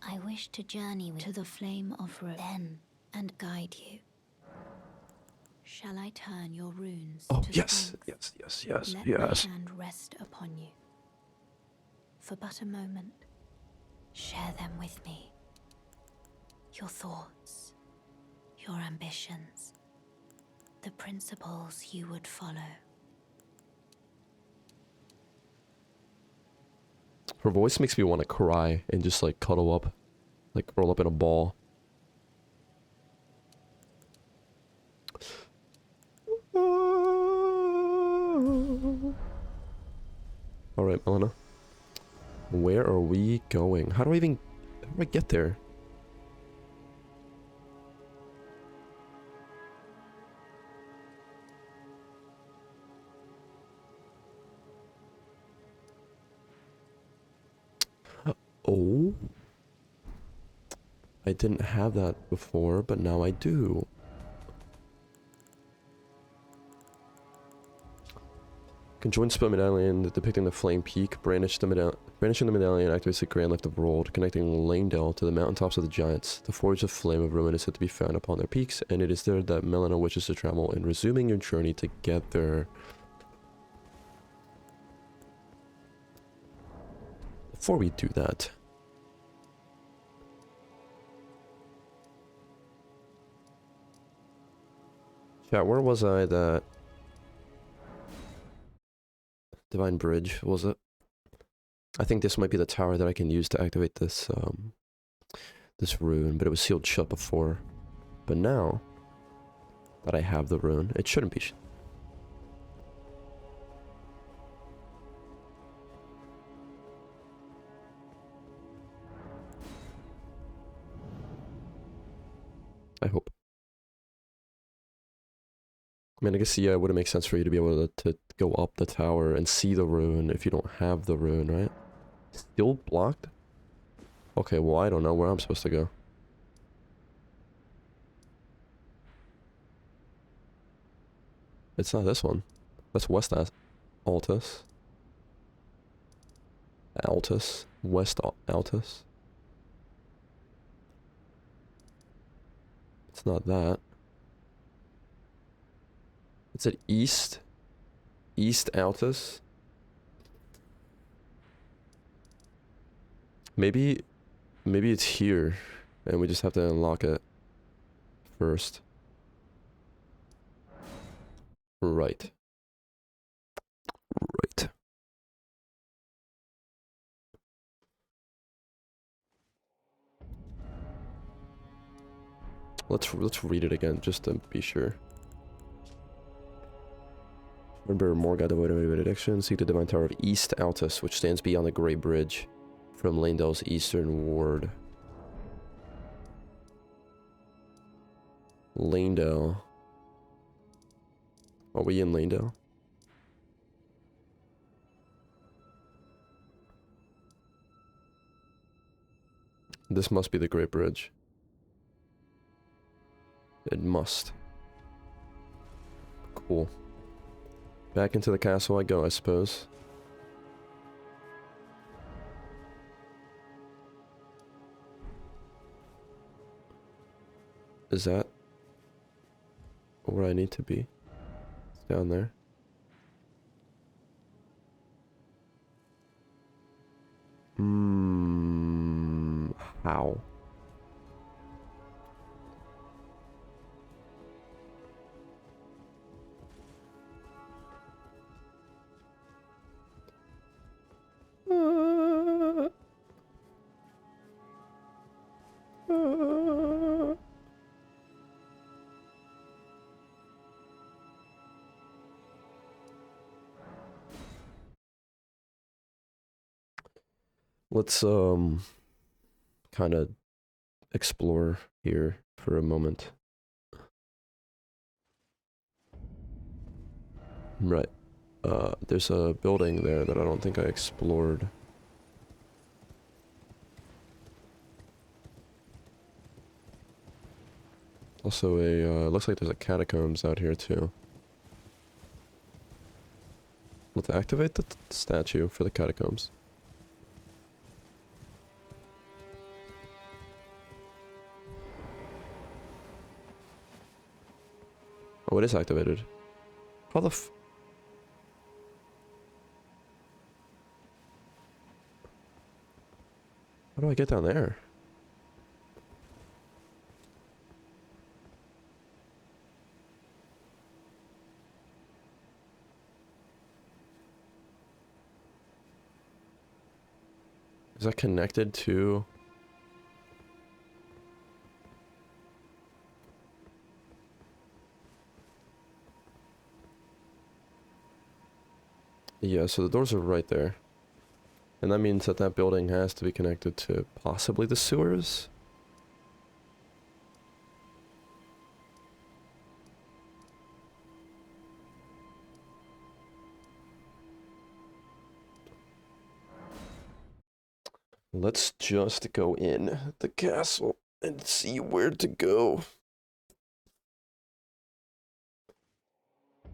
I wish to journey to the flame of ruin then and guide you. Shall I turn your runes Oh to yes. strength? Yes. Yes. Yes. Let Yes. my hand rest upon you. For but a moment, share them with me. Your thoughts, your ambitions, the principles you would follow. Her voice makes me want to cry and just like cuddle up, like roll up in a ball. All right, Melina. Where are we going? How do I get there? Oh. I didn't have that before, but now I do. Conjoined spell medallion depicting the flame peak. Brandishing the medallion activates the grand lift of world, connecting Lanedale to the mountaintops of the giants. The forge of flame of ruin is said to be found upon their peaks, and it is there that Melina wishes to travel in resuming your journey together. Before we do that, chat, where was I that Divine Bridge, was it? I think this might be the tower that I can use to activate this this rune, but it was sealed shut before. But now that I have the rune, it shouldn't be. I hope. I mean, I guess, yeah, it wouldn't make sense for you to be able to go up the tower and see the rune if you don't have the rune, right? Still blocked? Okay, well, I don't know where I'm supposed to go. It's not this one. That's West Altus. Altus. West Altus. It's not that. It's at East. East Altus. Maybe it's here, and we just have to unlock it first. Right. Right. Let's read it again just to be sure. Remember, Morga devoid of any benediction. Seek the divine tower of East Altus, which stands beyond the Great Bridge from Lanedale's eastern ward. Lanedale. Are we in Lanedale? This must be the Great Bridge. It must. Cool. Back into the castle I go, I suppose. Is that where I need to be? It's down there. How? Let's kind of explore here for a moment. Right. There's a building there that I don't think I explored. Also looks like there's a catacombs out here too. Let's activate the statue for the catacombs. Oh, it is activated. How the f- How do I get down there? Is that connected to... Yeah, so the doors are right there. And that means that that building has to be connected to possibly the sewers? Let's just go in the castle and see where to go.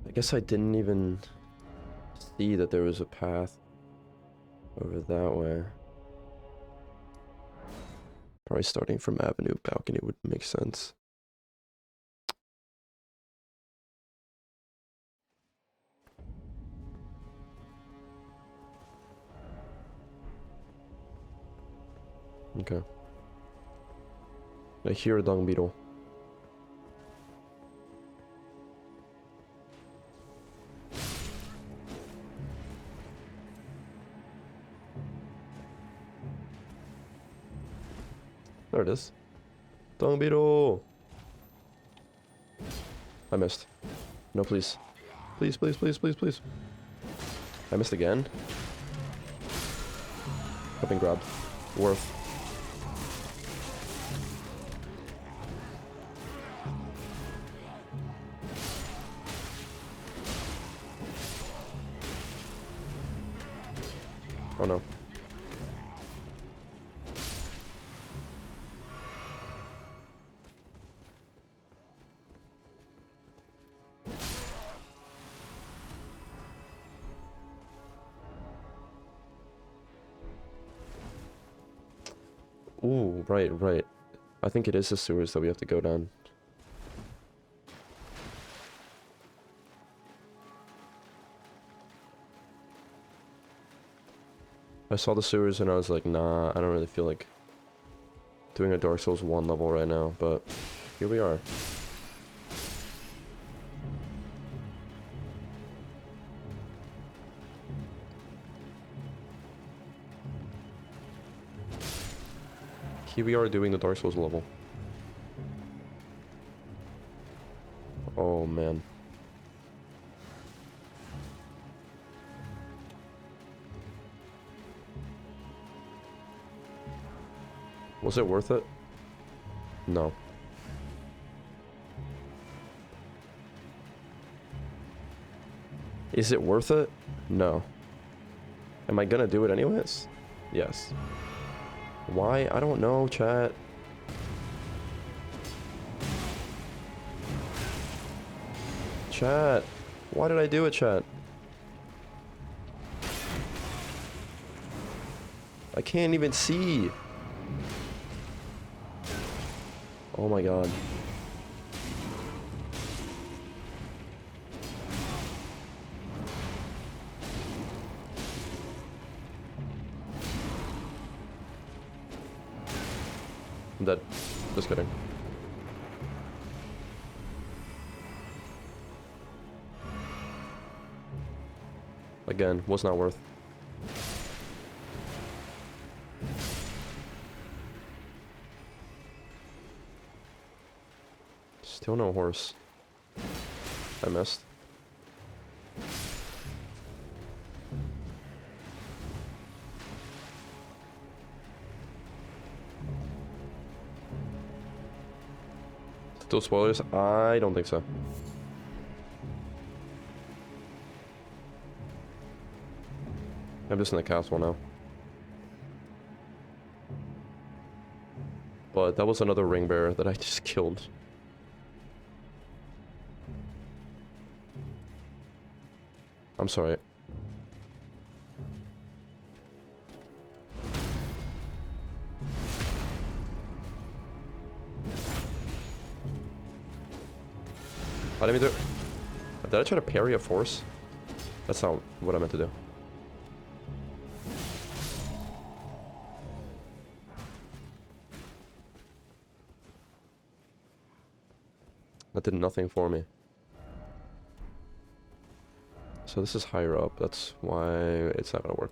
I guess I didn't even see that there was a path over that way. Probably starting from Avenue Balcony would make sense. Okay. I hear a dung beetle. There it is. Dung beetle! I missed. No, please. Please, please, please, please, please. I missed again. Hoping grabbed. Worth. Oh no. Ooh, right, right. I think it is the sewers that we have to go down. I saw the sewers and I was like, nah, I don't really feel like doing a Dark Souls 1 level right now, but here we are. Here we are doing the Dark Souls level. Oh man. Was it worth it? No. Is it worth it? No. Am I gonna do it anyways? Yes. Why? I don't know, chat. Chat. Why did I do it, chat? I can't even see. Oh my god. I'm dead. Just kidding. Again, was not worth. Still no horse. I missed. Still spoilers? I don't think so. I'm just in the castle now. But that was another ring bearer that I just killed. I'm sorry. I didn't mean to... Did I try to parry a force? That's not what I meant to do. That did nothing for me. So this is higher up. That's why it's not gonna work.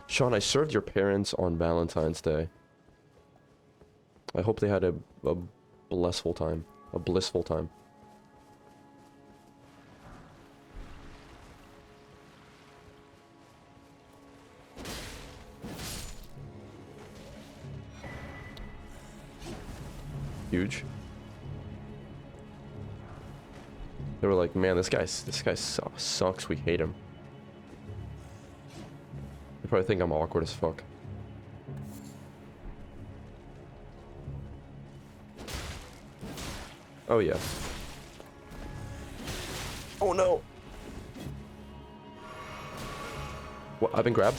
Sean, I served your parents on Valentine's Day. I hope they had a blissful time. A blissful time. Huge. They were like, man, this guy sucks. We hate him. They probably think I'm awkward as fuck. Oh yeah. Oh no. What? I've been grabbed.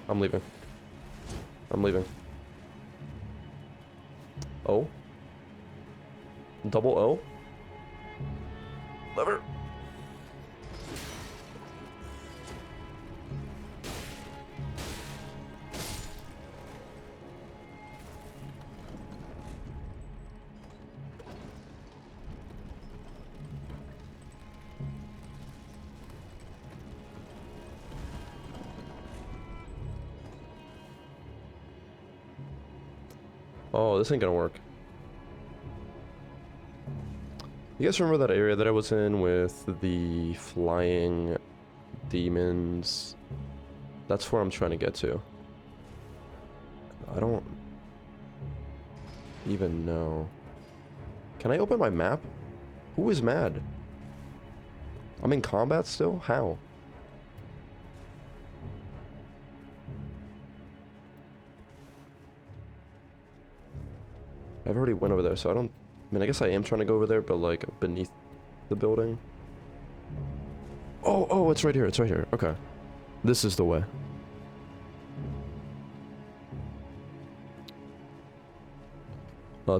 I'm leaving. I'm leaving. O? Double O? Lever. Oh, this ain't gonna work. You guys remember that area that I was in with the flying demons? That's where I'm trying to get to. I don't even know. Can I open my map? Who is mad? I'm in combat still? How? I've already went over there, so I don't... I mean, I guess I am trying to go over there, but, like, beneath the building. Oh, it's right here, it's right here. Okay. This is the way.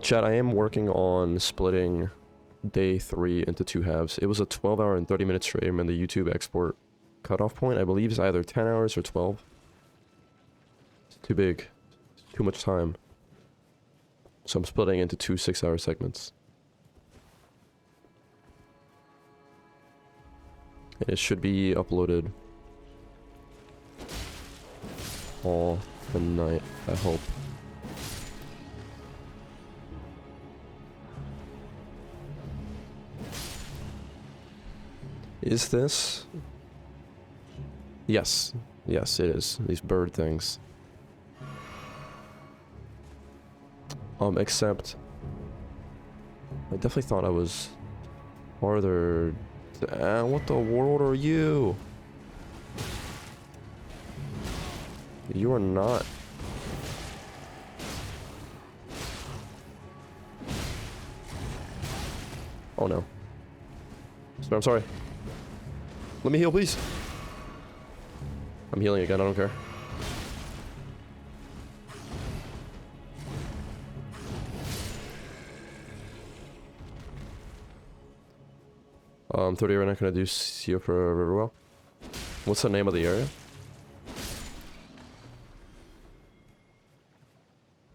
Chat, I am working on splitting day 3 into 2 halves. It was a 12-hour and 30-minute stream, and the YouTube export cutoff point, I believe, is either 10 hours or 12. It's too big. It's too much time. So I'm splitting into 2 6-hour segments. And it should be uploaded all the night, I hope. Is this? Yes. Yes, it is. These bird things. Except I definitely thought I was farther. What the world are you? You are not. Oh no. I'm sorry. Let me heal, please. I'm healing again, I don't care. 30, we're not gonna do Sea for Riverwell. What's the name of the area?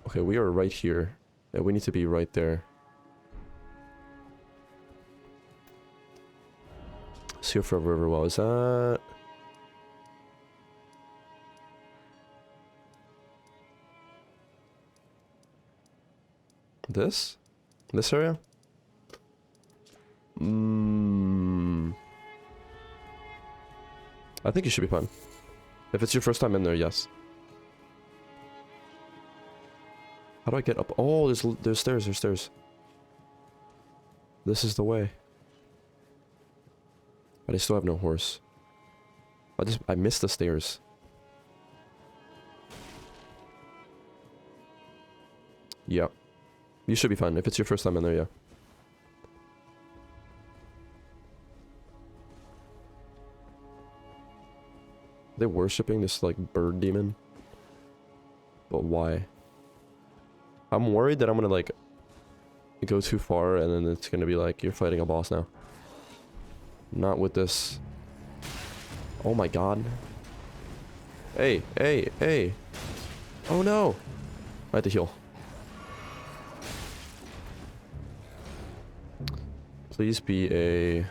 Okay, we are right here. Yeah, we need to be right there. Sea for Riverwell, is that... This? This area? I think you should be fine. If it's your first time in there, yes. How do I get up? Oh, there's stairs, there's stairs. This is the way. But I still have no horse. I missed the stairs. Yeah. You should be fine. If it's your first time in there, yeah. Are they worshipping this, like, bird demon? But why? I'm worried that I'm gonna, like, go too far and then it's gonna be like, you're fighting a boss now. Not with this. Oh my god. Hey, hey, hey. Oh no. I have to heal. Please be a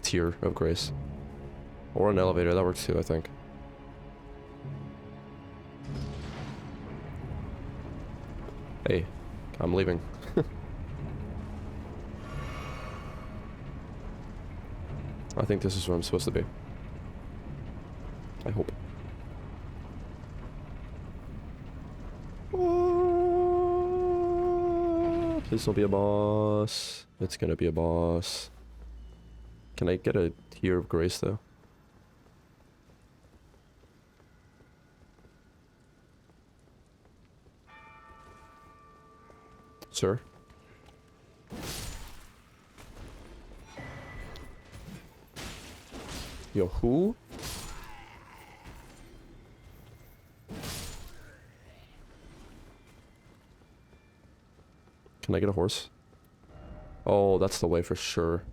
tier of grace. Or an elevator, that works too, I think. Hey, I'm leaving. I think this is where I'm supposed to be. I hope. Please don't be a boss. It's gonna be a boss. Can I get a tier of grace though? Sir? Yo, who? Can I get a horse? Oh, that's the way for sure.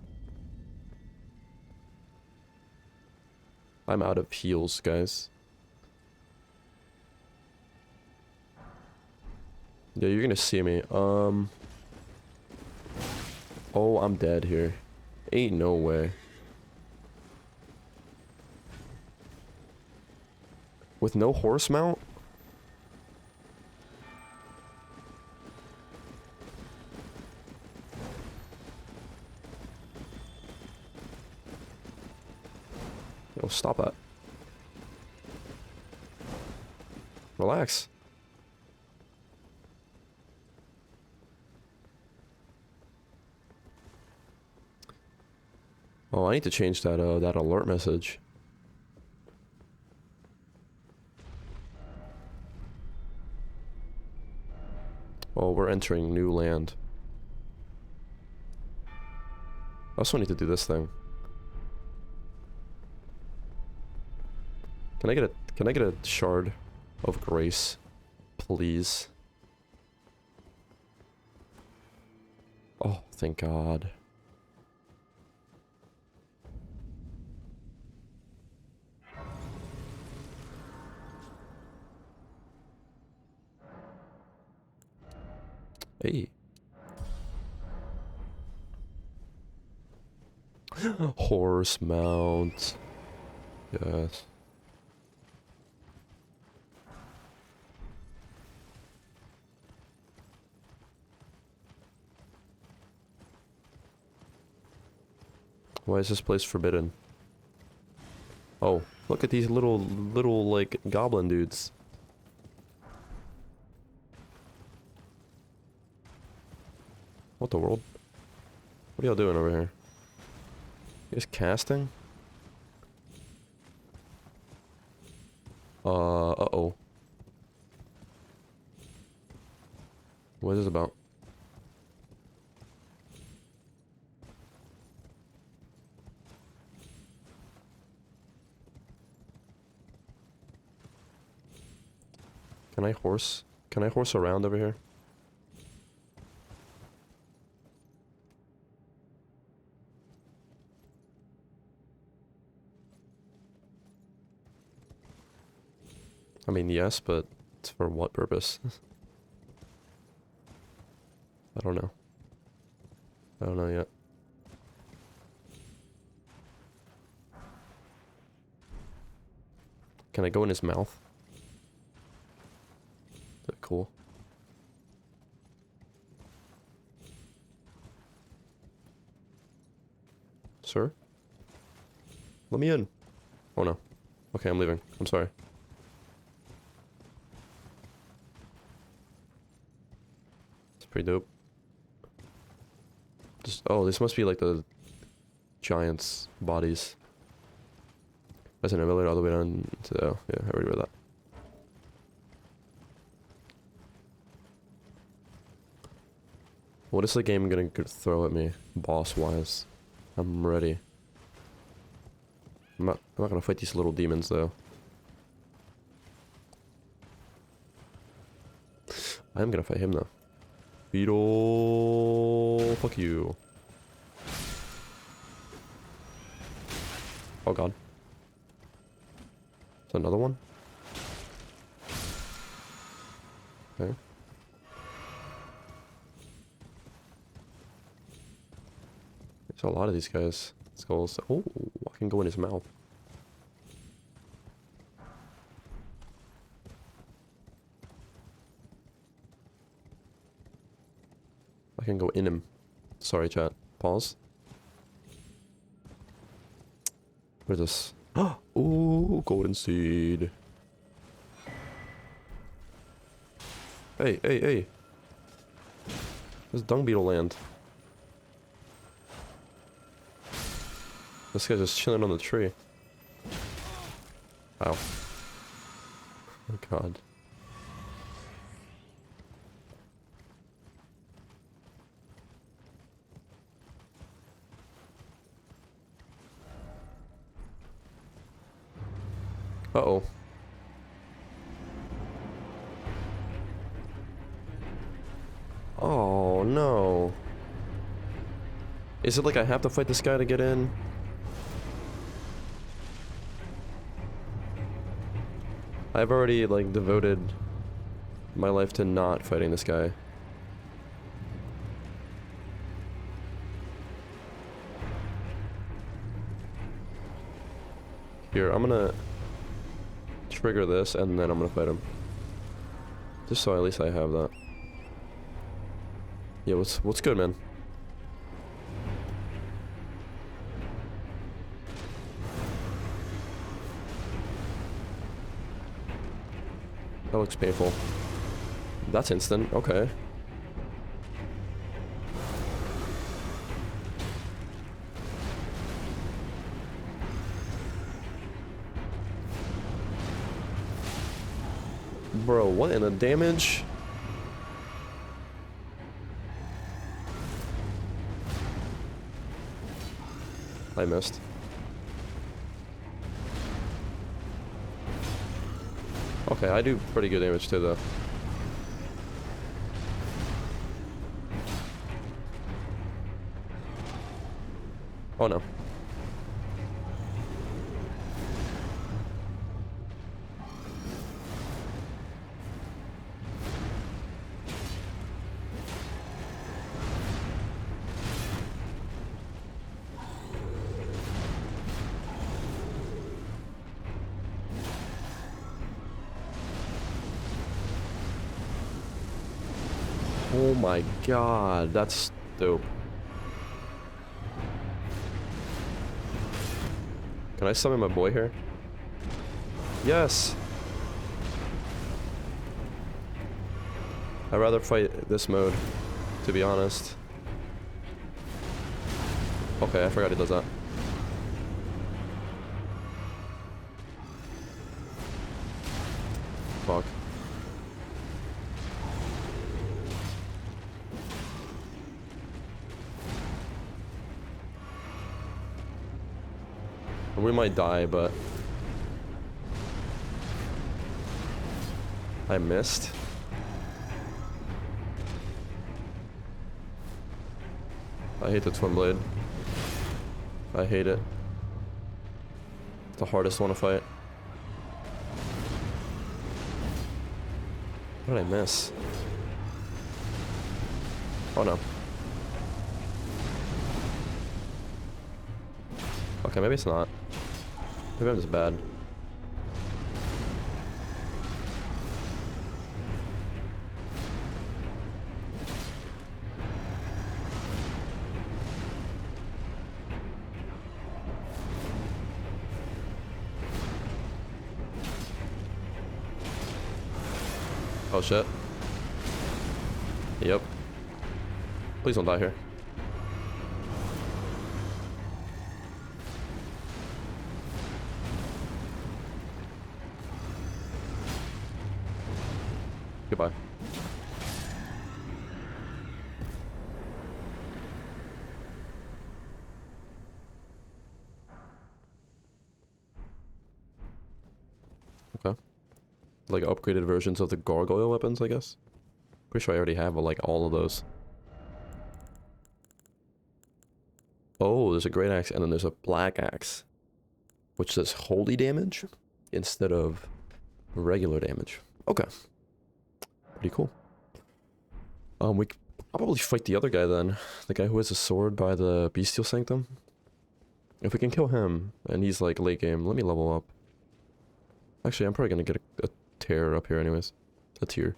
I'm out of heals, guys. Yeah, you're gonna see me. Oh, I'm dead here. Ain't no way. With no horse mount? Yo, stop that. Relax. Oh, I need to change that that alert message. Oh, we're entering new land. I also need to do this thing. Can I get a shard of grace, please? Oh, thank God. Hey. Horse mount. Yes. Why is this place forbidden? Oh, look at these little like goblin dudes. What the world? What are y'all doing over here? You guys casting? Uh-oh. What is this about? Can I horse? Can I horse around over here? I mean, yes, but for what purpose? I don't know. I don't know yet. Can I go in his mouth? Is that cool? Sir? Let me in. Oh no. Okay, I'm leaving. I'm sorry. It's pretty dope. Just, oh, this must be like the giants' bodies. That's an elevator all the way down to, oh, yeah, I already read that. What is the game gonna throw at me, boss-wise? I'm ready. I'm not gonna fight these little demons, though. I am gonna fight him, though. Beetle... Fuck you. Oh god. Is that another one? Okay. There's a lot of these guys. Skulls. Oh, I can go in his mouth. I can go in him. Sorry, chat. Pause. What is this? Oh, golden seed. Hey, hey, hey. This is dung beetle land. This guy's just chilling on the tree. Ow. Oh god. Uh-oh. Oh, no. Is it like I have to fight this guy to get in? I've already, like, devoted my life to not fighting this guy. Here, I'm gonna trigger this, and then I'm gonna fight him. Just so at least I have that. Yeah, what's good, man? That looks painful. That's instant. Okay. Bro, what in the damage? I missed. Okay, I do pretty good damage too, though. Oh no. Oh my god, that's dope. Can I summon my boy here? Yes! I'd rather fight this mode, to be honest. Okay, I forgot he does that. Fuck. We might die, but I missed. I hate the twin blade. I hate it. It's the hardest one to fight. What did I miss? Oh no. Okay, maybe it's not. Maybe I'm just bad. Oh shit. Yep. Please don't die here. Goodbye. Okay. Like upgraded versions of the gargoyle weapons, I guess. Pretty sure I already have like all of those. Oh, there's a great axe and then there's a black axe, which does holy damage instead of regular damage. Okay. Pretty cool. We could probably fight the other guy then. The guy who has a sword by the Bestial Sanctum. If we can kill him, and he's like late game, let me level up. Actually, I'm probably gonna get a tear up here anyways. A tier.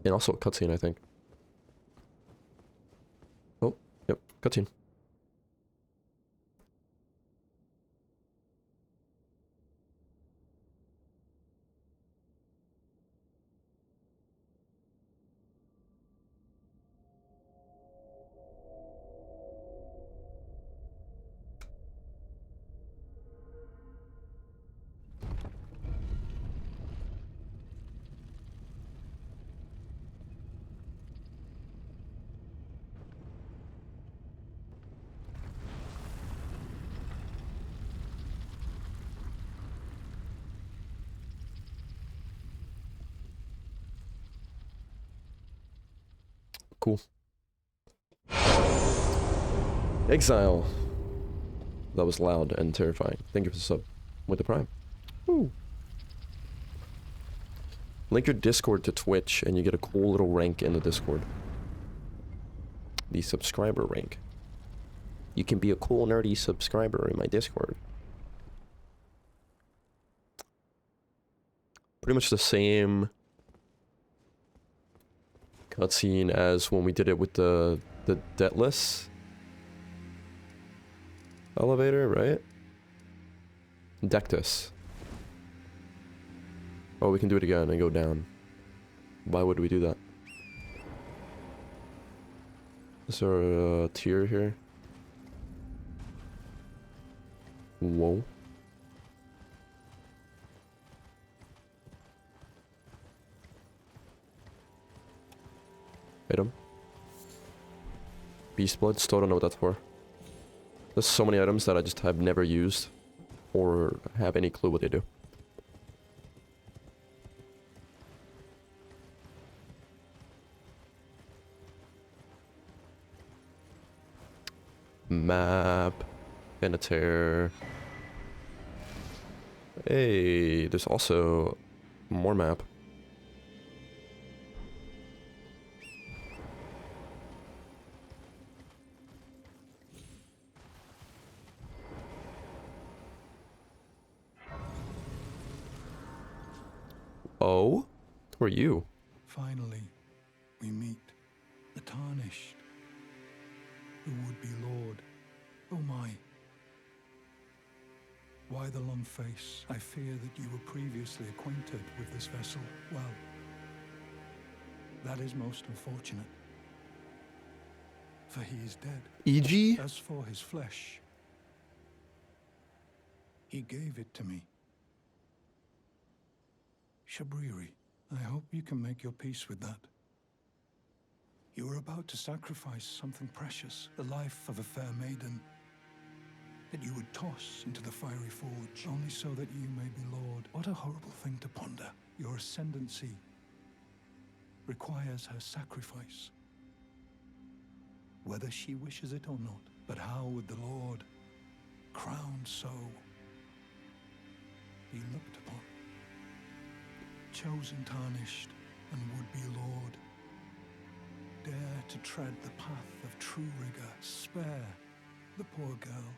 And also a cutscene, I think. Oh, yep, cutscene. Cool. Exile. That was loud and terrifying. Thank you for the sub. With the prime. Woo. Link your Discord to Twitch and you get a cool little rank in the Discord. The subscriber rank. You can be a cool nerdy subscriber in my Discord. Pretty much the same cutscene as when we did it with the Debtless elevator, right? Dectus. Oh, we can do it again and go down. Why would we do that? Is there a tier here? Whoa. Item. Beast blood, still don't know what that's for. There's so many items that I just have never used or have any clue what they do. Map and a tear. Hey, there's also more map. Oh? Who are you? Finally, we meet the Tarnished, who would be Lord. Oh my. Why the long face? I fear that you were previously acquainted with this vessel. Well, that is most unfortunate. For he is dead. E.G.? As for his flesh, he gave it to me. Shabriri, I hope you can make your peace with that. You were about to sacrifice something precious, the life of a fair maiden, that you would toss into the fiery forge, only so that you may be Lord. What a horrible thing to ponder. Your ascendancy requires her sacrifice, whether she wishes it or not. But how would the Lord, crowned so, be looked upon? Chosen, tarnished, and would-be Lord, dare to tread the path of true rigor. Spare the poor girl,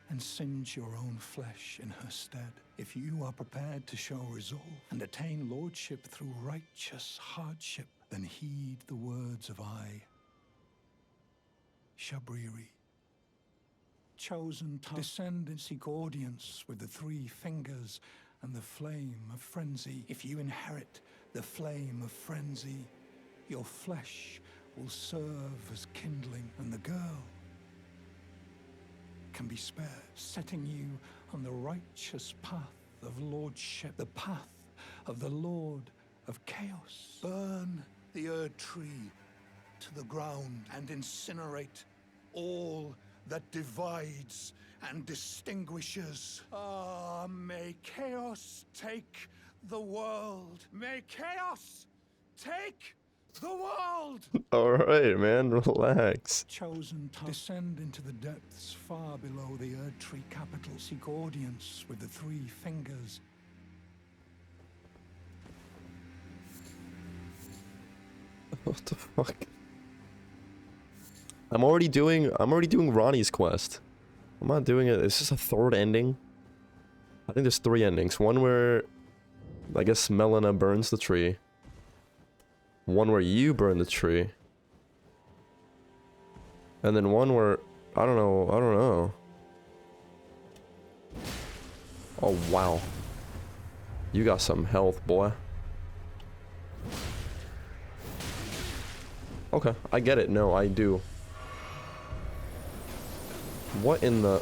and singe your own flesh in her stead. If you are prepared to show resolve and attain lordship through righteous hardship, then heed the words of I, Shabriri. Chosen to descend and seek audience with the three fingers and the flame of frenzy. If you inherit the flame of frenzy, your flesh will serve as kindling, and the girl can be spared, setting you on the righteous path of lordship, the path of the Lord of Chaos. Burn the Erd Tree to the ground and incinerate all that divides and distinguishes. Ah, may chaos take the world. May chaos take the world! Alright, man, relax. Chosen to descend into the depths far below the Erd Tree capital. Seek audience with the three fingers. What the fuck? I'm already doing Ronnie's quest. I'm not doing it. Is this a third ending? I think there's 3 endings. One where I guess Melina burns the tree. One where you burn the tree. And then one where I don't know. Oh wow. You got some health, boy. Okay, I get it. No, I do. What in the...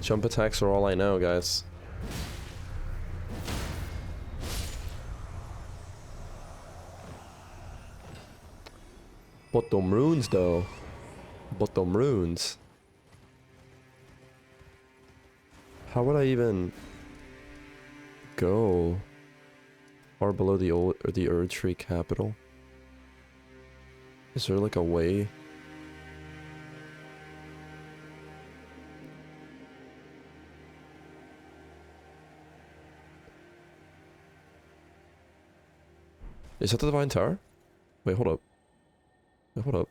Jump attacks are all I know, guys. But them runes, though. But them runes. How would I even go far below the Erd Tree capital? Is there like a way? Is that the Divine Tower? Wait, hold up. Wait, hold up.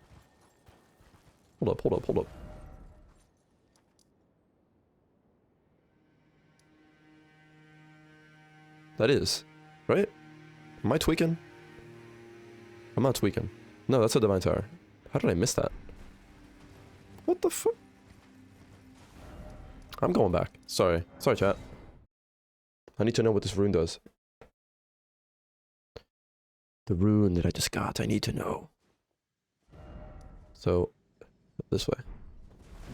Hold up. That is, right? Am I tweaking? I'm not tweaking. No, that's a Divine Tower. How did I miss that? What the fuck? I'm going back. Sorry, chat. I need to know what this rune does. The rune that I just got, I need to know. So, this way.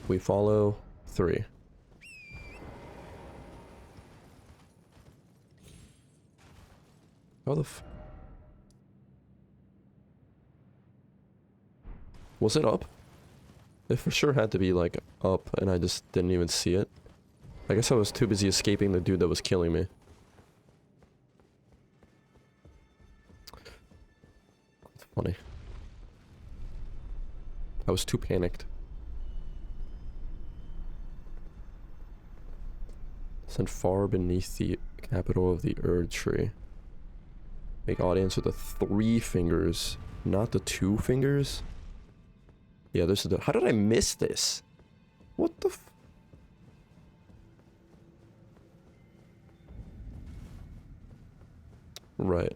We follow 3. How the f... Was it up? It for sure had to be, like, up, and I just didn't even see it. I guess I was too busy escaping the dude that was killing me. That's funny. I was too panicked. Sent far beneath the capital of the Erd Tree. Make audience with the 3 fingers, not the 2 fingers. Yeah, this is the... How did I miss this? What the f... Right.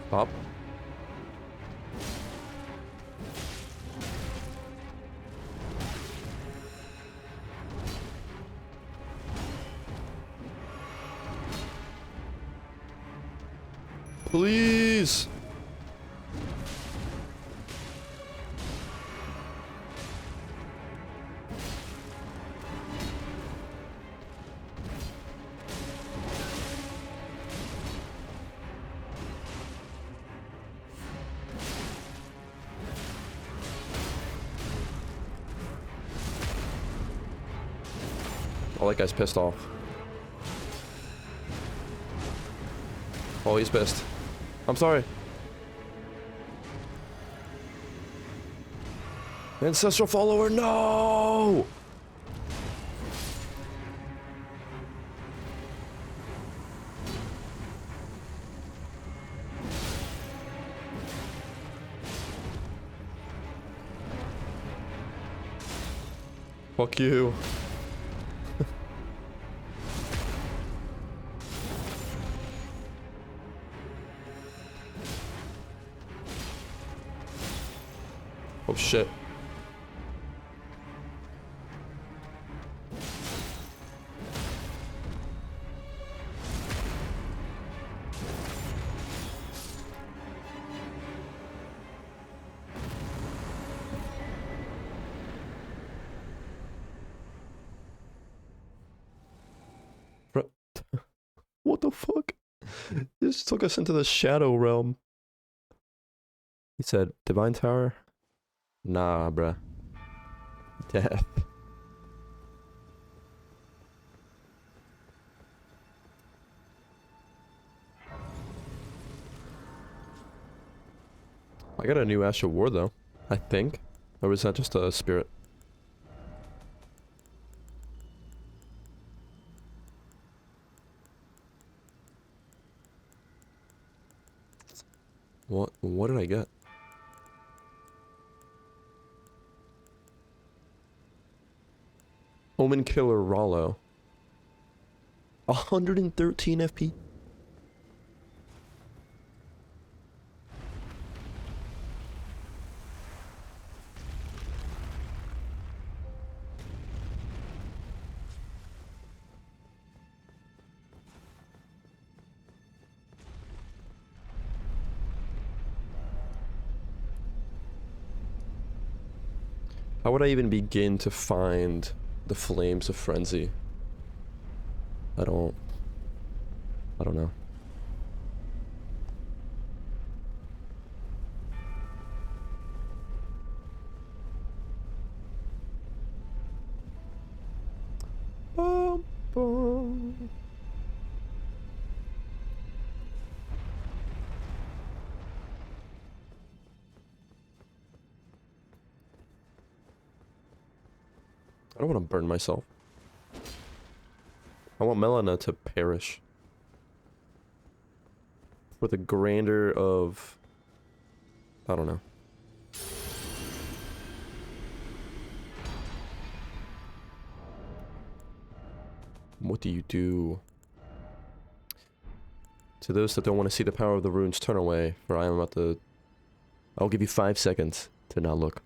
Pop. Please. Oh, that guy's pissed off. Oh, he's pissed. I'm sorry. Ancestral follower, no! Fuck you. Oh shit. Bro, what the fuck? This took us into the shadow realm. He said, Divine Tower? Nah, bruh. Death. I got a new Astral Ward though, I think. Or was that just a spirit? What did I get? Omen Killer Rollo. 113 FP. How would I even begin to find the Flames of Frenzy? I don't know. Bum, bum. I don't want to burn myself. I want Melina to perish. For the grandeur of... I don't know. What do you do? To those that don't want to see the power of the runes, turn away, for I am about to... I'll give you 5 seconds to not look.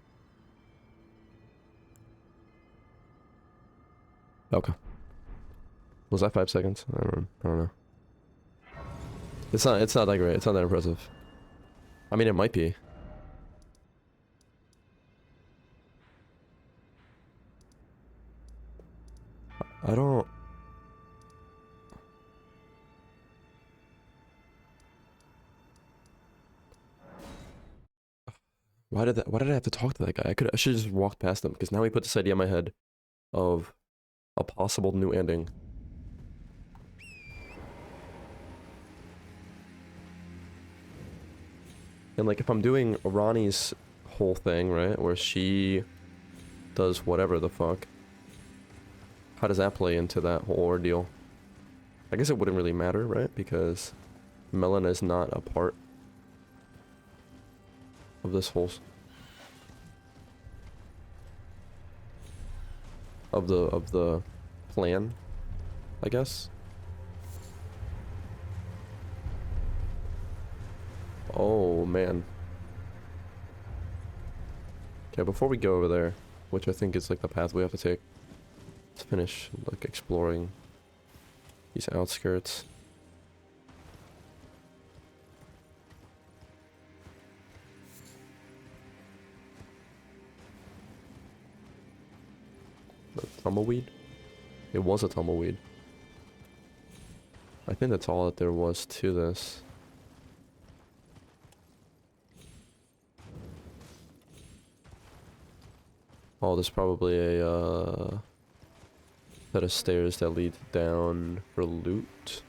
Okay. Was that 5 seconds? I don't know. It's not that great. It's not that impressive. I mean, it might be. I don't... why did I have to talk to that guy? I should have just walked past him, because now he put this idea in my head of a possible new ending. And like, if I'm doing Ronnie's whole thing, right, where she does whatever the fuck, how does that play into that whole ordeal? I guess it wouldn't really matter, right, because Melina is not a part of this whole... of the plan, I guess. Oh, man. Okay, before we go over there, which I think is like the path we have to take, let's finish like exploring these outskirts. The tumbleweed? It was a tumbleweed. I think that's all that there was to this. Oh, there's probably a set of stairs that lead down for loot.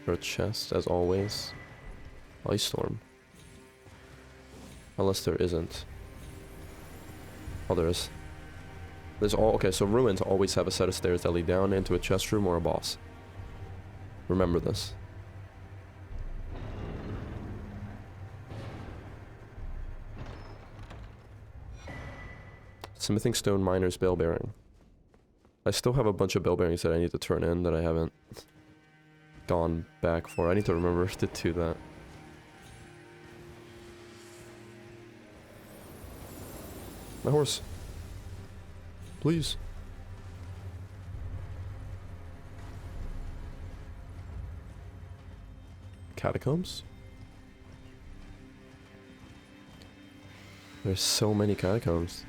Or a chest, as always. Ice storm. Unless there isn't. Oh, there is. There's all... Okay, so ruins always have a set of stairs that lead down into a chest room or a boss. Remember this. Smithing stone miner's bell bearing. I still have a bunch of bell bearings that I need to turn in that I haven't gone back for. I need to remember to do that. My horse. Please. Catacombs? There's so many catacombs.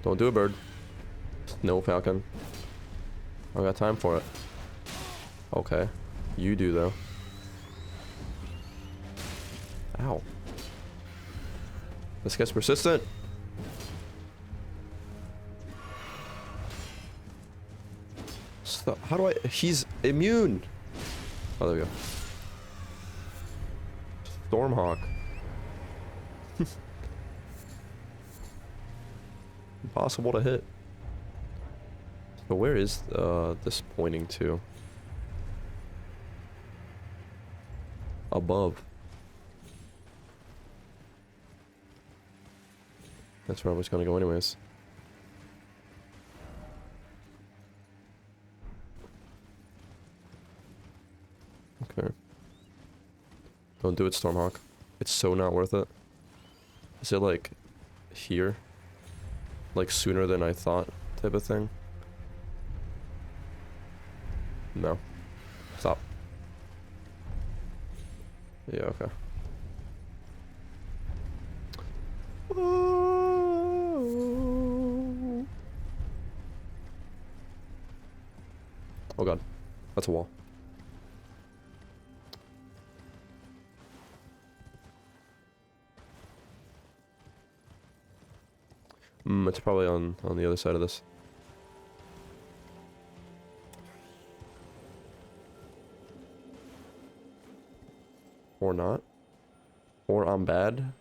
Don't do it, bird. No, falcon. I don't got time for it. Okay. You do, though. Ow. This guy's persistent. Stop. How do I... He's immune. Oh, there we go. Stormhawk. Impossible to hit. So where is this pointing to? Above. That's where I was gonna go anyways. Okay. Don't do it, Stormhawk. It's so not worth it. Is it like here? Like sooner than I thought type of thing? No. Stop. Yeah, okay. Oh god. That's a wall. It's probably on the other side of this. Or not. Or I'm bad.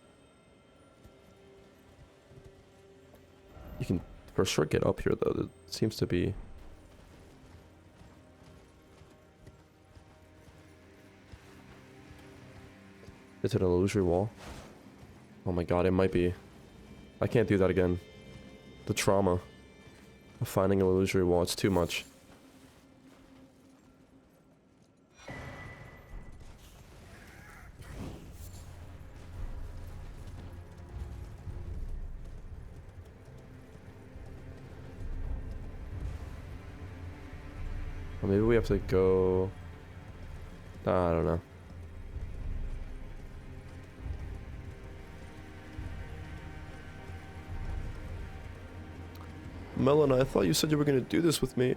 You can for sure get up here though. It seems to be... Is it an illusory wall? Oh my god, it might be. I can't do that again. The trauma of finding an illusory wall, it's too much. Or maybe we have to go... I don't know. Melon, I thought you said you were gonna do this with me.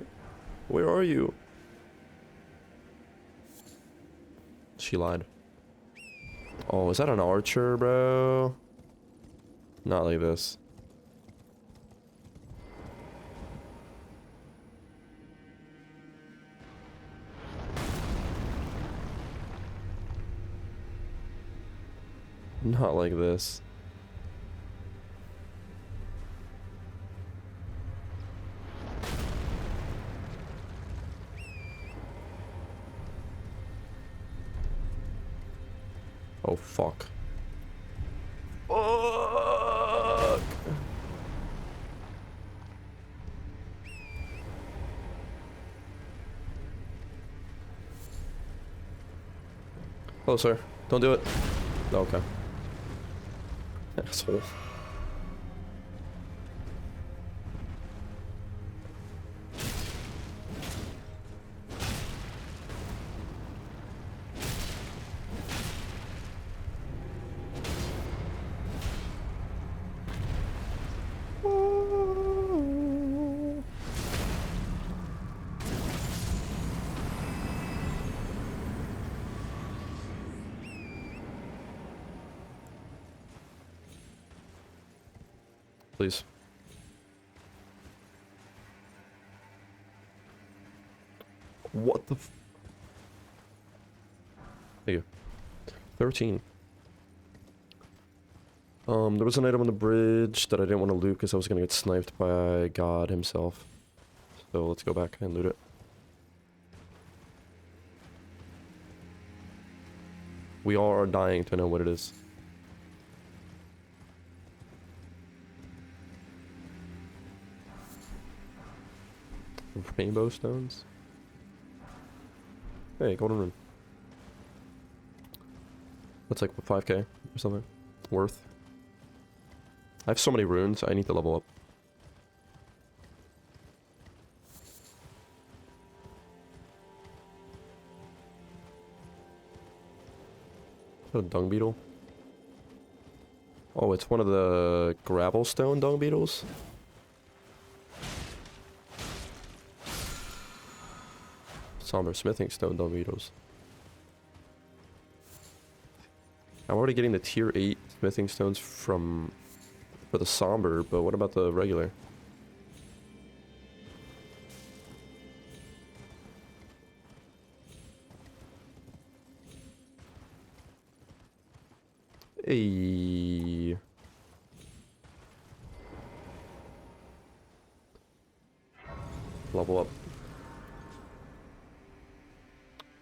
Where are you? She lied. Oh, is that an archer, bro? Not like this. Not like this. Oh, fuck. Fuck! Hello, sir. Don't do it. Oh, okay. Asshole. Please. What the f... Thank you. 13. There was an item on the bridge that I didn't want to loot because I was going to get sniped by God himself. So let's go back and loot it. We all are dying to know what it is. Rainbow stones? Hey, golden rune. That's like 5k or something. Worth. I have so many runes, I need to level up. Is that a dung beetle? Oh, it's one of the gravel stone dung beetles? Somber smithing stone dung beetles. I'm already getting the tier 8 smithing stones for the somber, but what about the regular? Hey. Level up.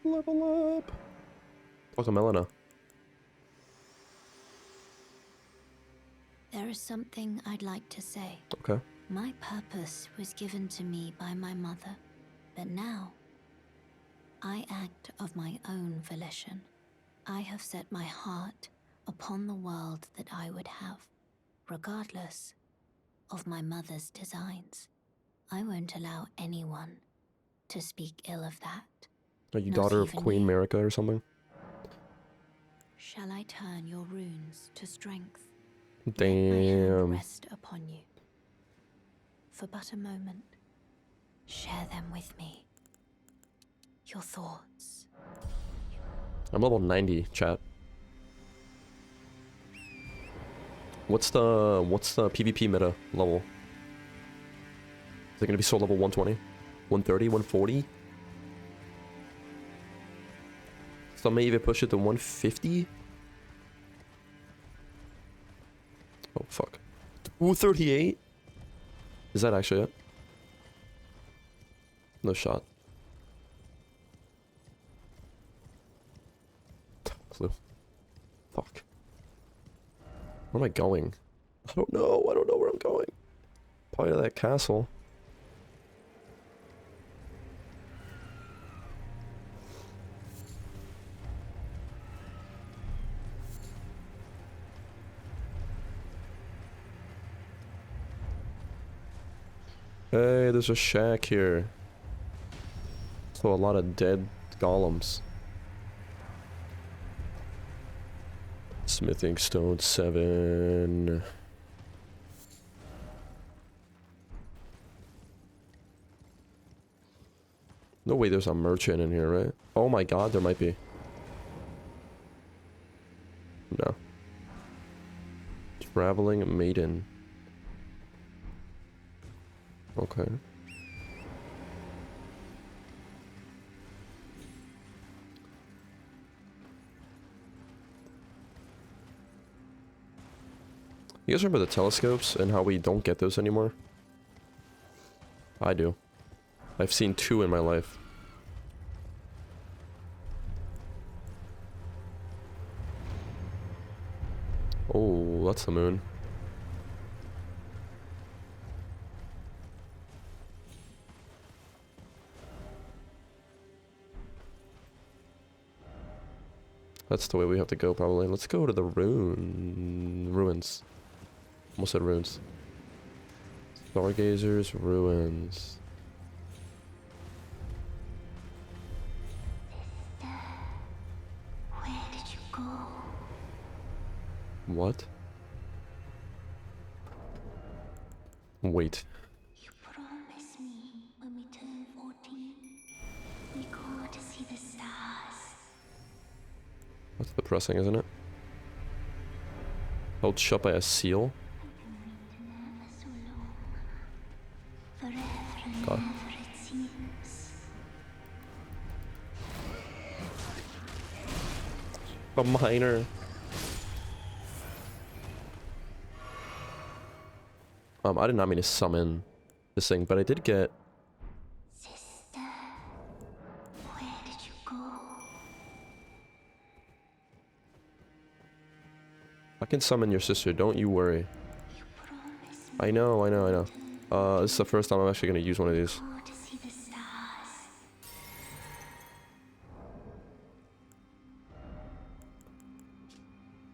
Level up. Talk to Melina. There is something I'd like to say. Okay. My purpose was given to me by my mother, but now I act of my own volition. I have set my heart upon the world that I would have, regardless of my mother's designs. I won't allow anyone to speak ill of that. Are you Not daughter of even Queen you. Marika or something? Shall I turn your runes to strength? Let my hand Damn. rest upon you. For but a moment, share them with me. Your thoughts. I'm level 90, chat. What's the PvP meta level? Is it gonna be soul level 120? 130? 140? Some may even push it to 150? Oh fuck. 238? Is that actually it? No shot. Clue. Fuck. Where am I going? I don't know. I don't know where I'm going. Probably to that castle. Hey, there's a shack here. So a lot of dead golems. Smithing stone 7. No way there's a merchant in here, right? Oh my god, there might be. No. Traveling maiden. Okay. You guys remember the telescopes and how we don't get those anymore? I do. I've seen 2 in my life. Oh, that's the moon. That's the way we have to go, probably. Let's go to the ruins. Almost said ruins. Stargazers, ruins. Where did you go? What? Wait. You promised me when we turn 14, we go to see the stars. That's depressing, isn't it? Held shut by a seal? So long. Forever and God. ever it seems. A miner. I did not mean to summon this thing, but I did get... Sister, where did you go? I can summon your sister, don't you worry. You promised me I know. This is the first time I'm actually gonna use one of these. to go to see the stars.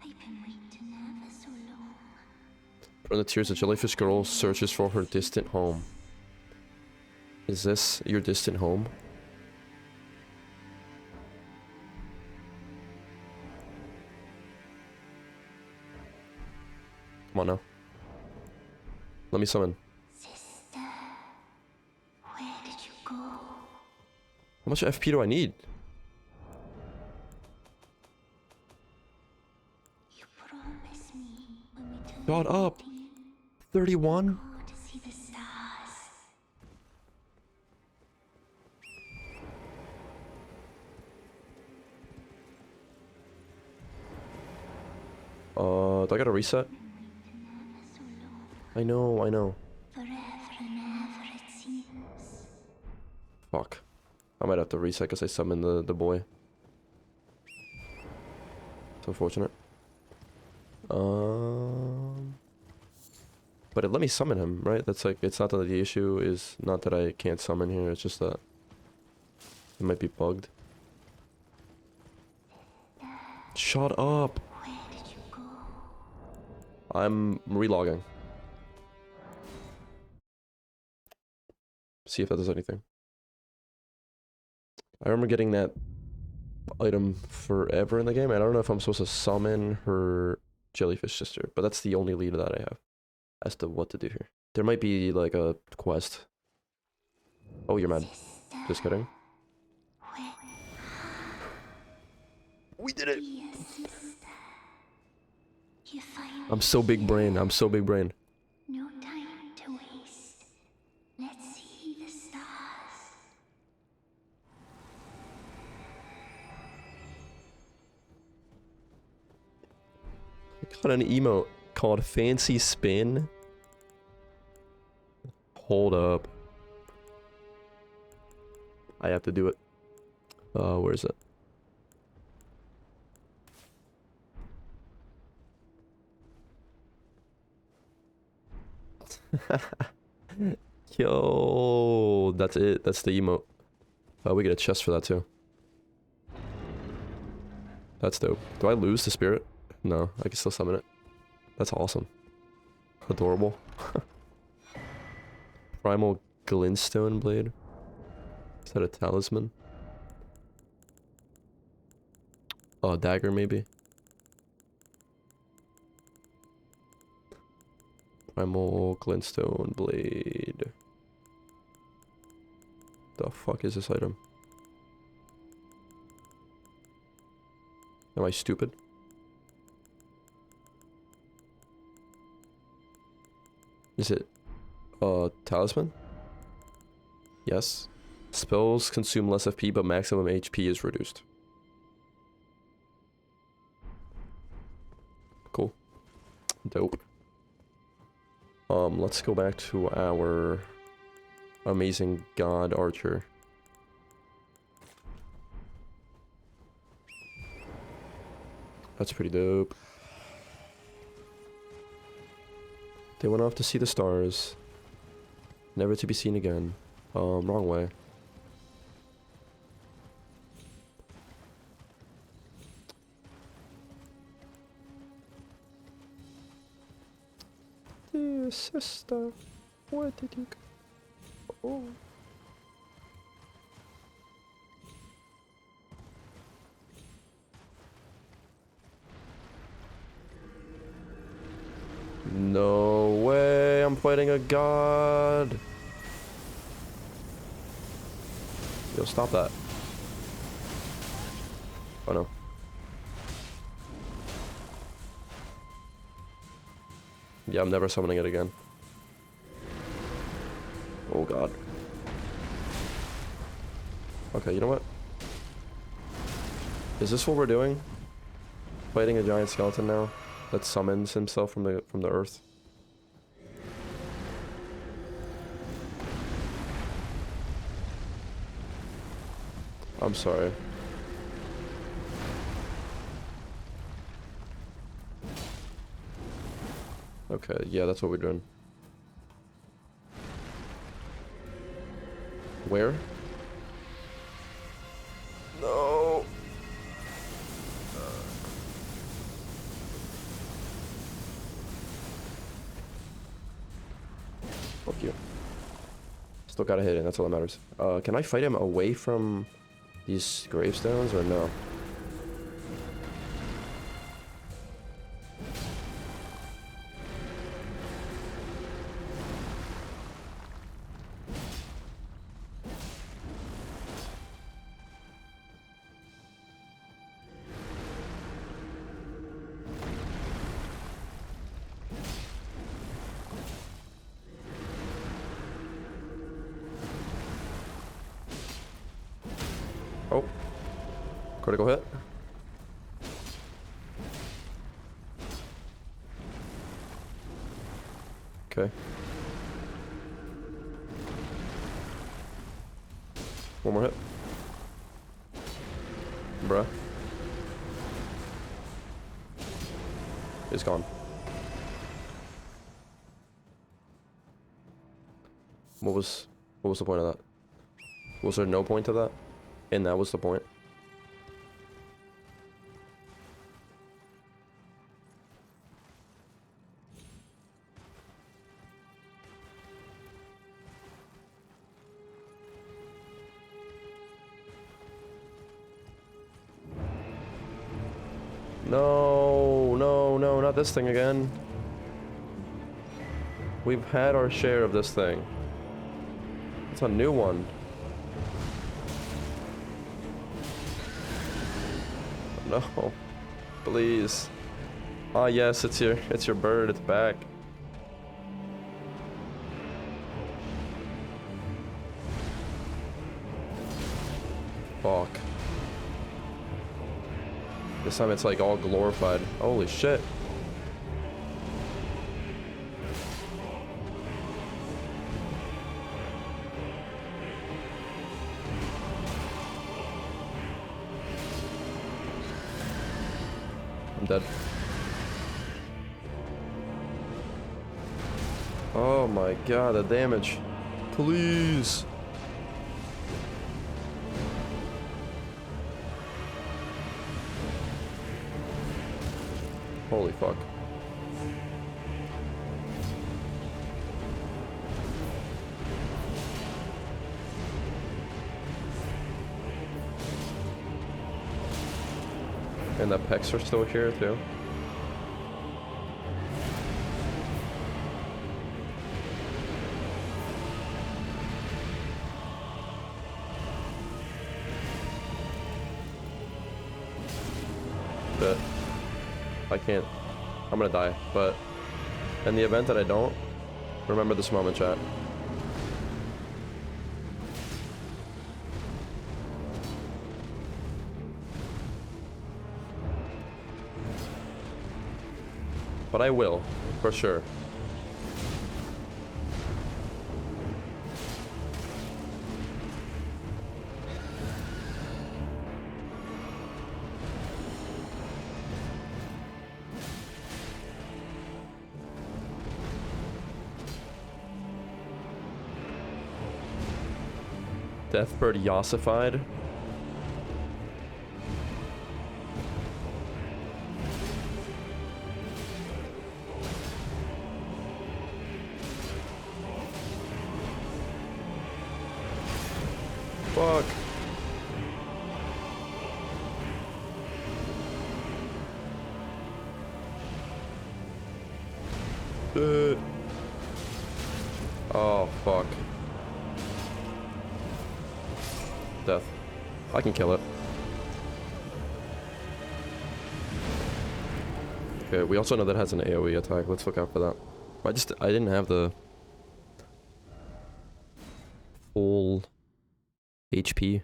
I've been waiting ever so long. From the tears, the jellyfish girl searches for her distant home. Is this your distant home? Come on now. Let me summon. Sister, where did you go? How much FP do I need? You promised me when we turn God up. 31? go to see the stars. Do I gotta reset? Ever so long, I know. forever and ever it seems. Fuck. I might have to reset because I summoned the boy. It's unfortunate. But it let me summon him, right? That's like, it's not that the issue is not that I can't summon here, it's just that it might be bugged. Shut up! Where did you go? I'm relogging. See if that does anything. I remember getting that item forever in the game. I don't know if I'm supposed to summon her jellyfish sister, but that's the only lead that I have as to what to do here. There might be like a quest. Oh, you're mad. Just kidding. Where? We did it! Dear sister, you find I'm so big brain. I'm so big brain. no time to waste. Let's see the stars. I got an emote called Fancy Spin. Hold up. I have to do it. Where is it? Yo, that's it. That's the emote. We get a chest for that too. That's dope. Do I lose the spirit? No, I can still summon it. That's awesome. Adorable. Primal glintstone blade. Is that a talisman? Oh, dagger maybe. Primal glintstone blade. The fuck is this item? Am I stupid? Is it talisman? Yes. Spells consume less FP, but maximum HP is reduced. Cool. Dope. Let's go back to our amazing god archer. That's pretty dope. They went off to see the stars. Never to be seen again. Wrong way. Dear sister, where did you go? Oh. No way, I'm fighting a god. Yo, stop that. Oh no. Yeah, I'm never summoning it again. Oh god. Okay, you know what? Is this what we're doing? Fighting a giant skeleton now that summons himself from the earth. I'm sorry. Okay, yeah, that's what we're doing. Where? No. Fuck you. Still gotta hit it, that's all that matters. Can I fight him away from these gravestones or no? Oh. Critical hit. Okay. One more hit. Bruh. It's gone. What was the point of that? Was there no point to that? And that was the point? No, no, no, not this thing again. We've had our share of this thing. It's a new one. No, please. Ah, yes, it's your bird. It's back. Fuck. This time it's like all glorified. Holy shit. I'm dead. Oh my god, the damage. Please. Holy fuck. And the pecs are still here too. But I can't. I'm gonna die. But in the event that I don't, remember this moment, chat. But I will, for sure. Deathbird Yossified. Fuck. Oh, fuck. Death. I can kill it. Okay, we also know that has an AoE attack. Let's look out for that. I didn't have the full HP.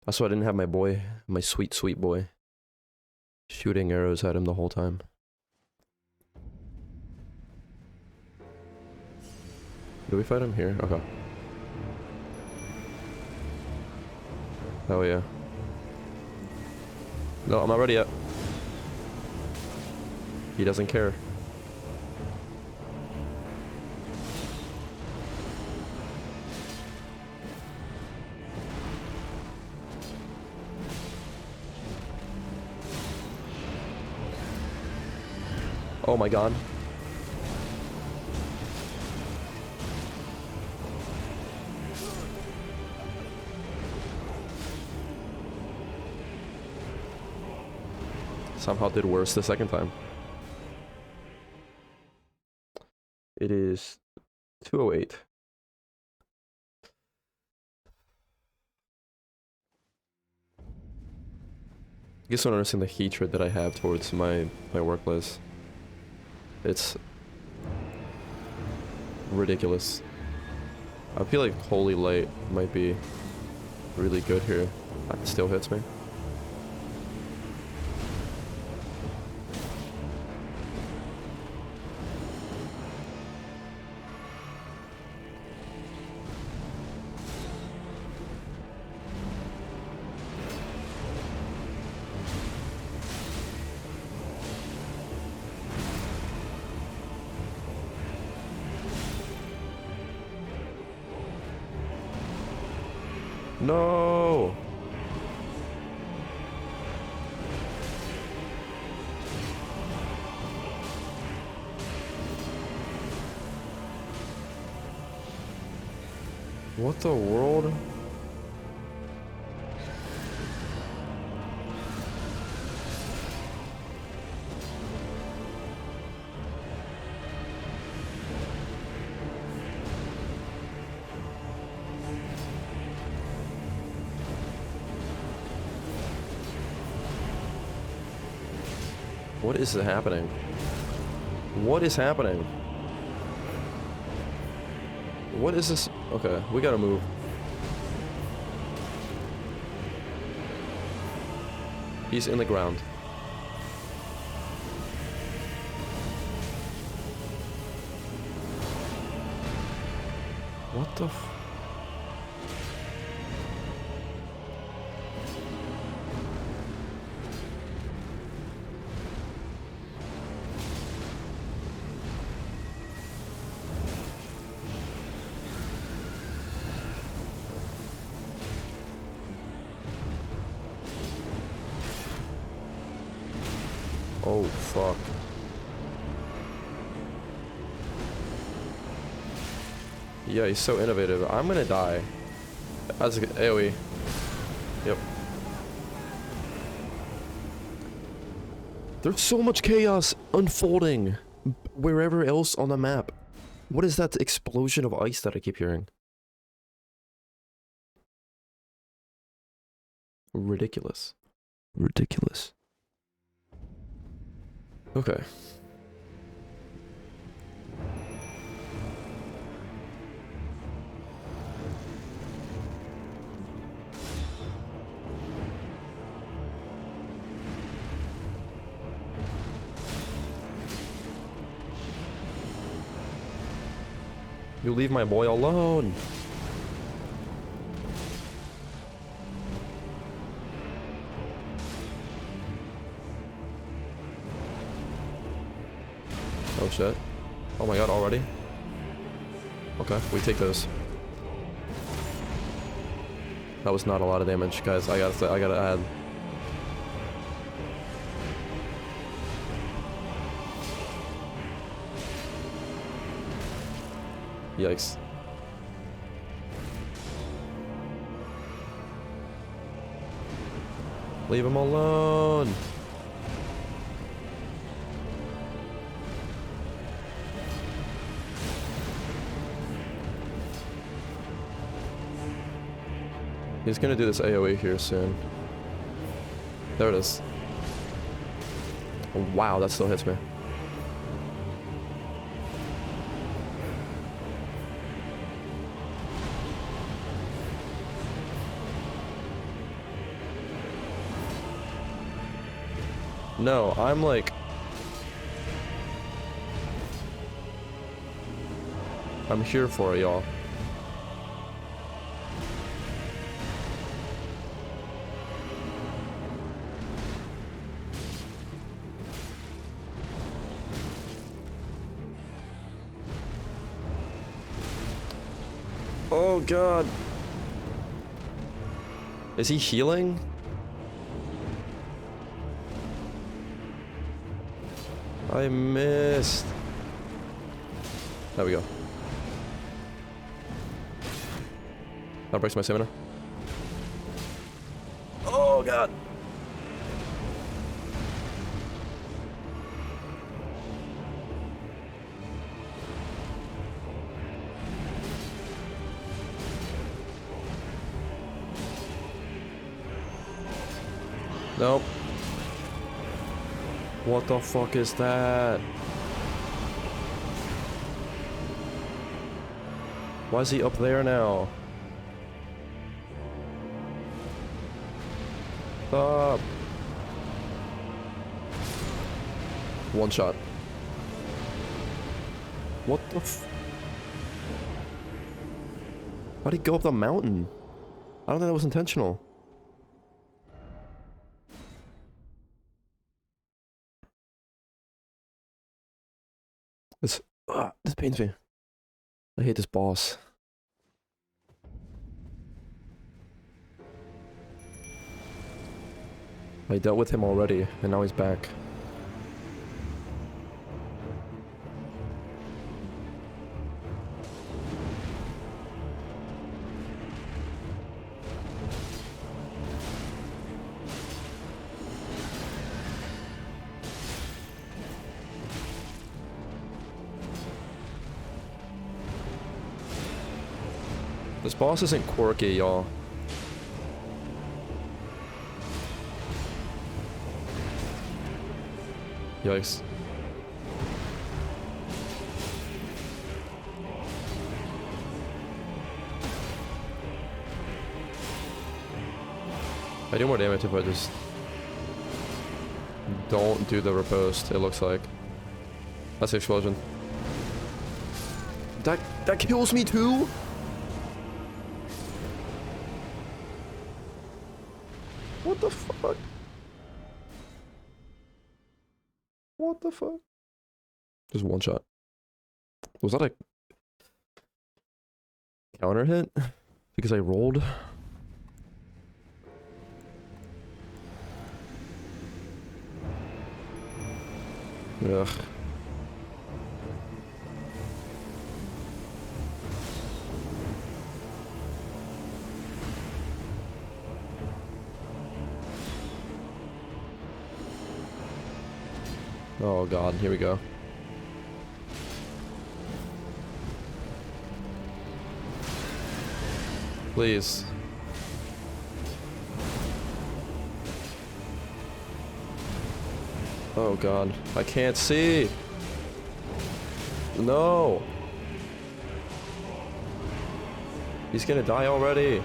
That's why I didn't have my boy, my sweet, sweet boy. shooting arrows at him the whole time. Do we fight him here? Okay. Oh yeah. No, I'm not ready yet. He doesn't care. Oh my god. Somehow did worse the second time. It is 2:08. I guess I don't understand the hatred that I have towards my workplace. It's ridiculous. I feel like Holy Light might be really good here. That still hits me. No! What the world? What is happening? What is happening? What is this? Okay, we gotta move. He's in the ground. What the f- Oh, fuck. Yeah, he's so innovative. I'm gonna die. That's a AoE. Yep. There's so much chaos unfolding wherever else on the map. What is that explosion of ice that I keep hearing? Ridiculous. Ridiculous. Okay. You leave my boy alone. Oh shit. Oh my god, already? Okay, we take those. That was not a lot of damage, guys. I gotta add. Yikes. Leave him alone. He's gonna do this AoE here soon. There it is. Oh, wow, that still hits me. No, I'm like... I'm here for it, y'all. Oh god. Is he healing? I missed. There we go. That breaks my stamina. Oh god. Nope. What the fuck is that? Why is he up there now? Stop. One shot. What the f... How'd he go up the mountain? I don't think that was intentional. This pains me. I hate this boss. I dealt with him already, and now he's back. This boss isn't quirky, y'all. Yikes. I do more damage if I just don't do the riposte, it looks like. That's the explosion. That kills me too? What the fuck? What the fuck? Just one shot. Was that a counter hit? Because I rolled? Ugh. Oh god, here we go. Please. Oh god, I can't see. No. He's gonna die already.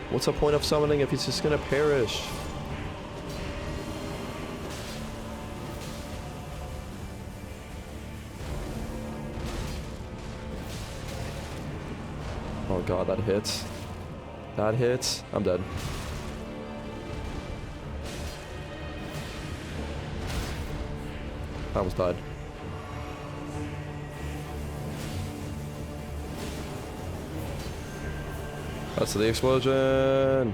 What's the point of summoning if he's just gonna perish? Oh god, that hits. That hits. I'm dead. I almost died. That's the explosion.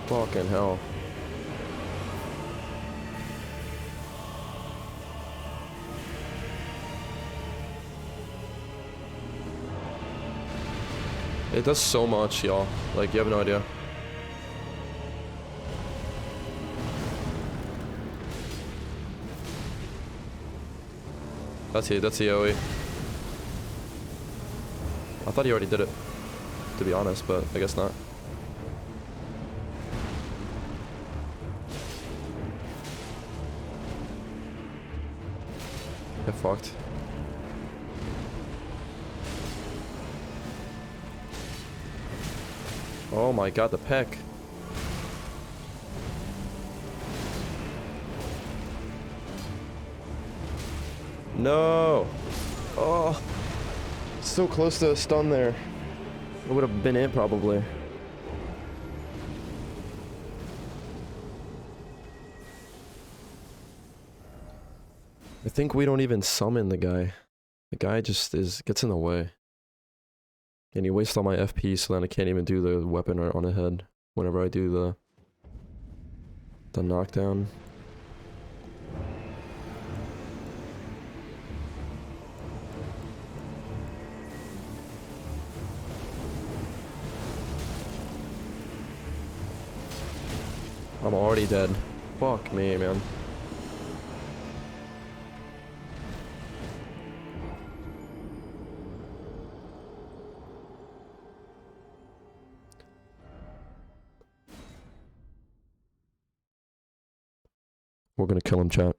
Fucking hell. It does so much, y'all. Like, you have no idea. That's the AoE. I thought he already did it, to be honest, but I guess not. Get fucked. Oh my god, the peck. No! Oh! So close to a stun there. It would have been it, probably. I think we don't even summon the guy. The guy just gets in the way. And he wastes all my FP, so then I can't even do the weapon on the head whenever I do the knockdown. I'm already dead. Fuck me, man. We're gonna kill him, chat.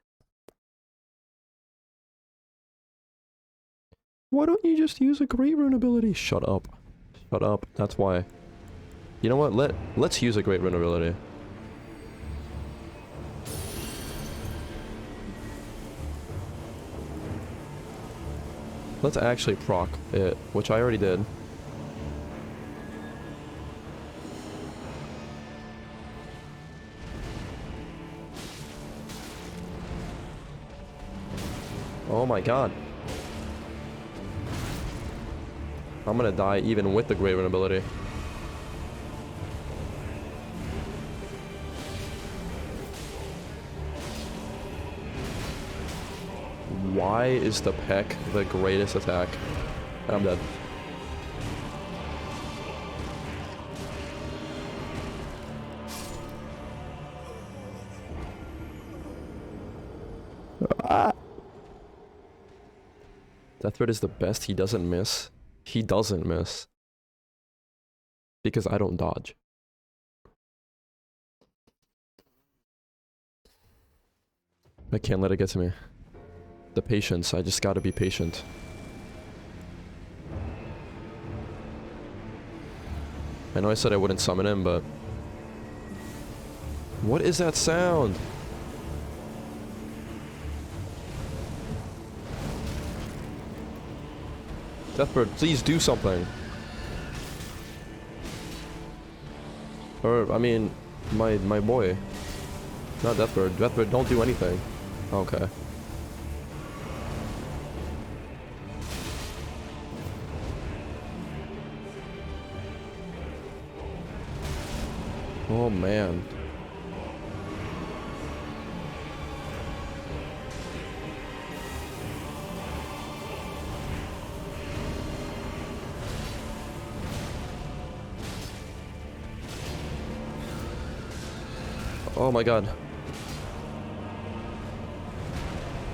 Why don't you just use a great rune ability? Shut up. Shut up. That's why. You know what? Let's use a great rune ability. Let's actually proc it, which I already did. Oh my god. I'm gonna die even with the great rune ability. Why is the peck the greatest attack? I'm dead. Death Threat is the best. He doesn't miss. He doesn't miss. Because I don't dodge. I can't let it get to me. The patience. I just gotta be patient. I know I said I wouldn't summon him, but... What is that sound? Deathbird, please do something. Or, I mean, my boy. Not Deathbird. Deathbird, don't do anything. Okay. Oh man. Oh my god.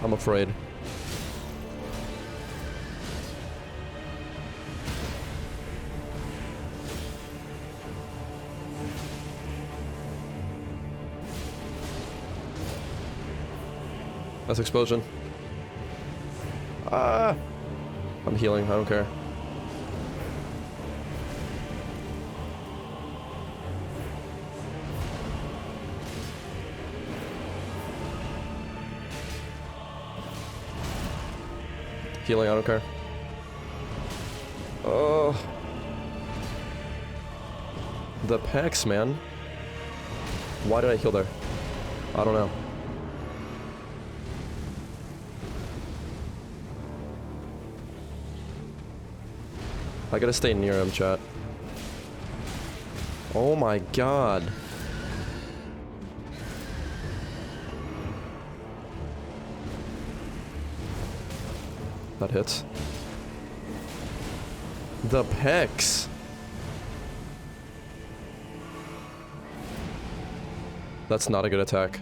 I'm afraid. That's explosion. Ah! I'm healing, I don't care. Healing, I don't care. Oh. The pecs, man. Why did I heal there? I don't know. I gotta stay near him, chat. Oh my god. That hits. The pecs. That's not a good attack.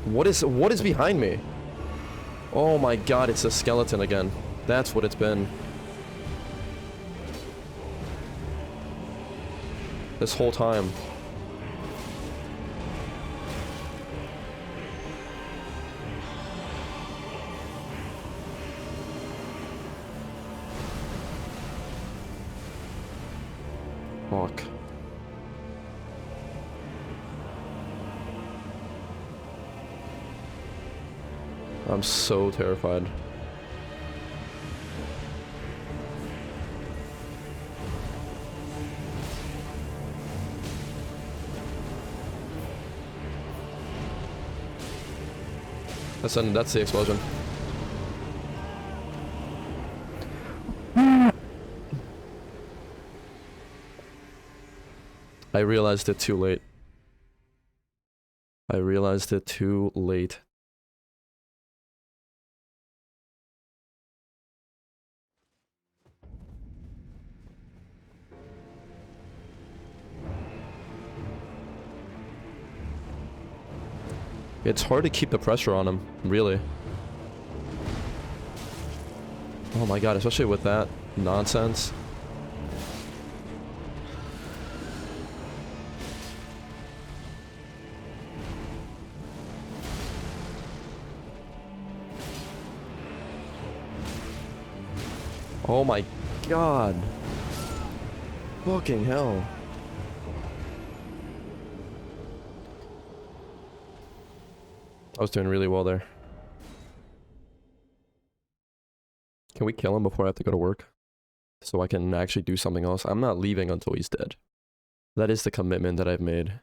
What is behind me? Oh my god, it's a skeleton again. That's what it's been. This whole time. Fuck. I'm so terrified. That's the explosion. I realized it too late. I realized it too late. It's hard to keep the pressure on him, really. Oh my god, especially with that nonsense. Oh my god. Fucking hell. I was doing really well there. Can we kill him before I have to go to work? So I can actually do something else? I'm not leaving until he's dead. That is the commitment that I've made.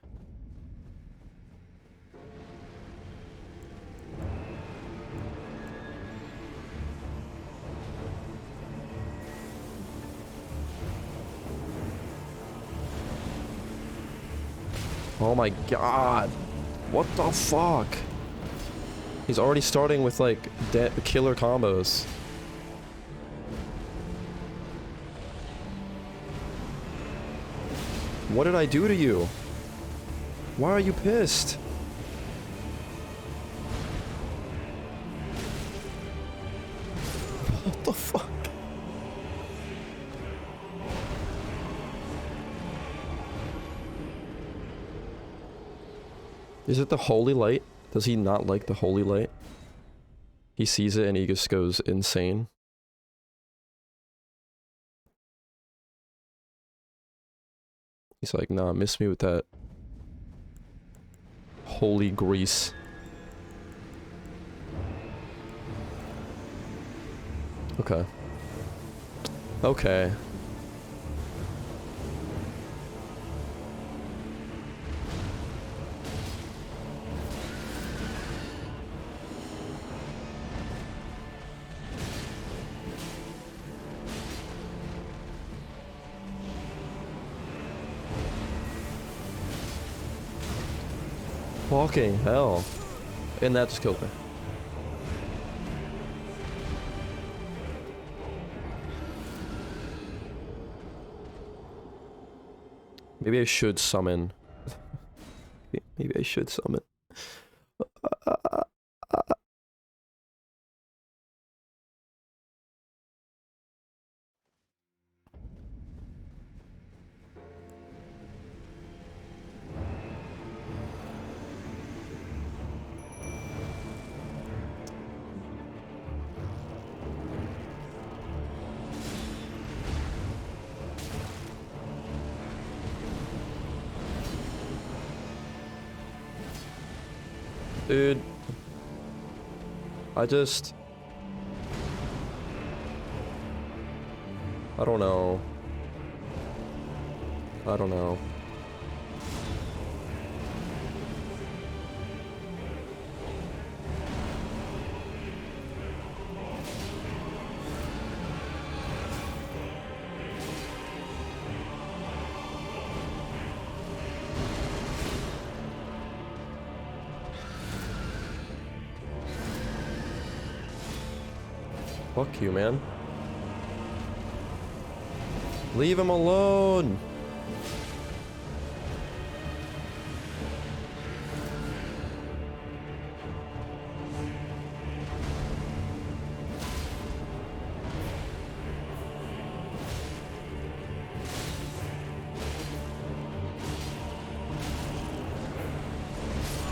Oh my god. What the fuck? He's already starting with like killer combos. What did I do to you? Why are you pissed? What the fuck? Is it the holy light? Does he not like the holy light? He sees it and he just goes insane. He's like, nah, miss me with that holy grease. Okay. Okay. Fucking hell. And that just killed me. Maybe I should summon. Maybe I should summon. Dude, I don't know. I don't know. Fuck you, man. Leave him alone.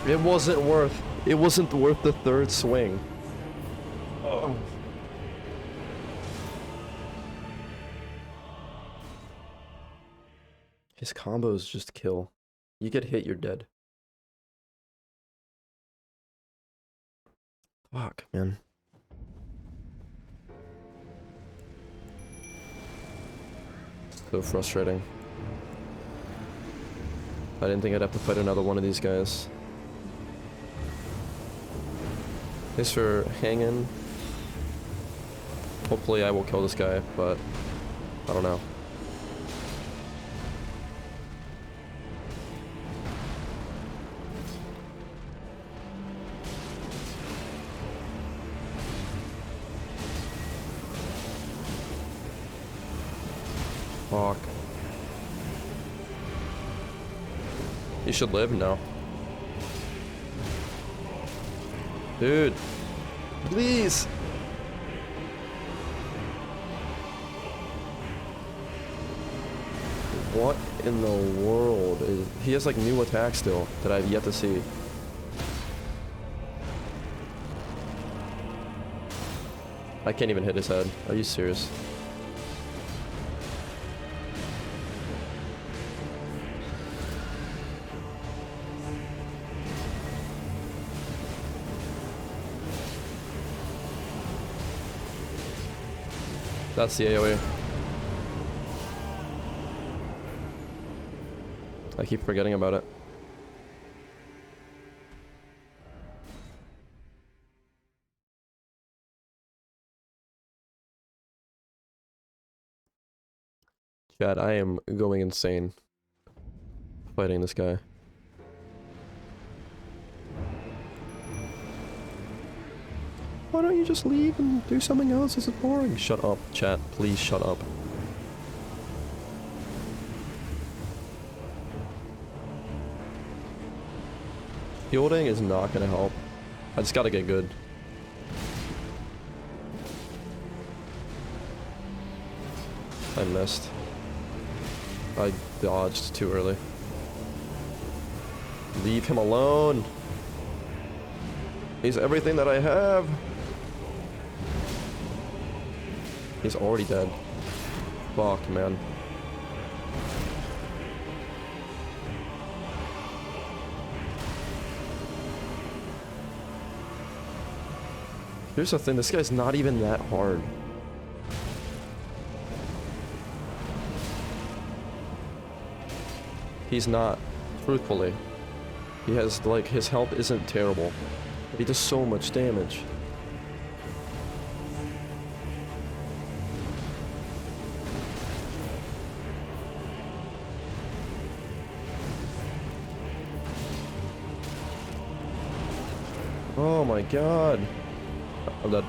It wasn't worth the third swing. Oh. His combos just kill. You get hit, you're dead. Fuck, man. So frustrating. I didn't think I'd have to fight another one of these guys. Thanks for hanging. Hopefully I will kill this guy, but I don't know. Fuck. You should live now. Dude. Please. What in the world is... He has like new attacks still that I've yet to see. I can't even hit his head. Are you serious? That's the AoE. I keep forgetting about it. Chad, I am going insane fighting this guy. Why don't you just leave and do something else? This is boring. Shut up, chat. Please shut up. Shielding is not gonna help. I just gotta get good. I missed. I dodged too early. Leave him alone. He's everything that I have. He's already dead. Fuck, man. Here's the thing, this guy's not even that hard. He's not, truthfully. He has, like, his health isn't terrible. But he does so much damage. Oh my god. I'm dead.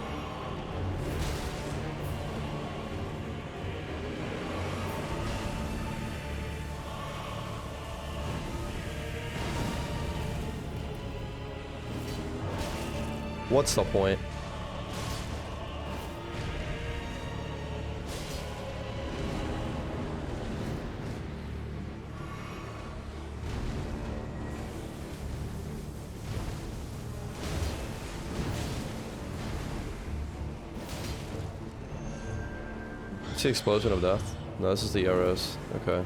What's the point? It's the explosion of death. No, this is the arrows. Okay.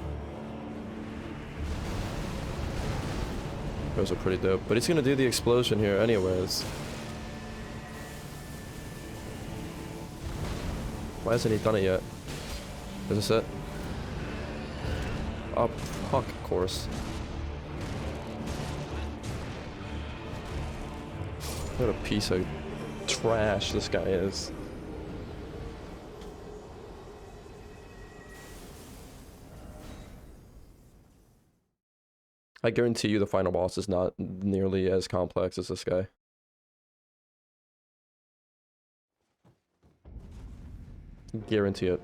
Those are pretty dope. But he's gonna do the explosion here anyways. Why hasn't he done it yet? Is this it? Oh, fuck, of course. What a piece of trash this guy is. I guarantee you the final boss is not nearly as complex as this guy. Guarantee it.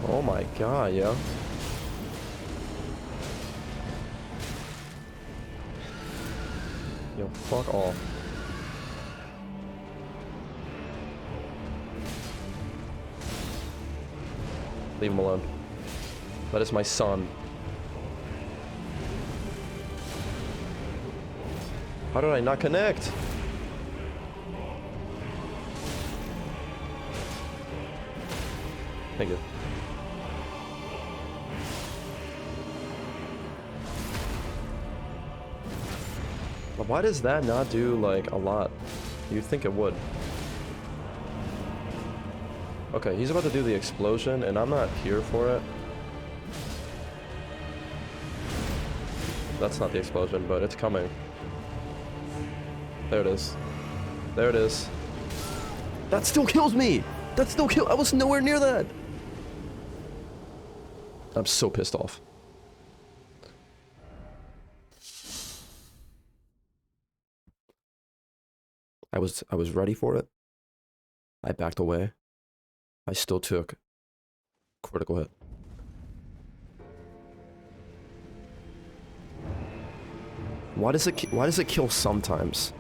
Oh my god, yeah. Yo, fuck off. Leave him alone. That is my son. How did I not connect? Thank you. But why does that not do, like, a lot? You'd think it would. Okay, he's about to do the explosion, and I'm not here for it. That's not the explosion, but it's coming. There it is. There it is. That still kills me! That still kill- I was nowhere near that! I'm so pissed off. I was ready for it. I backed away. I still took critical hit. Why does it kill sometimes?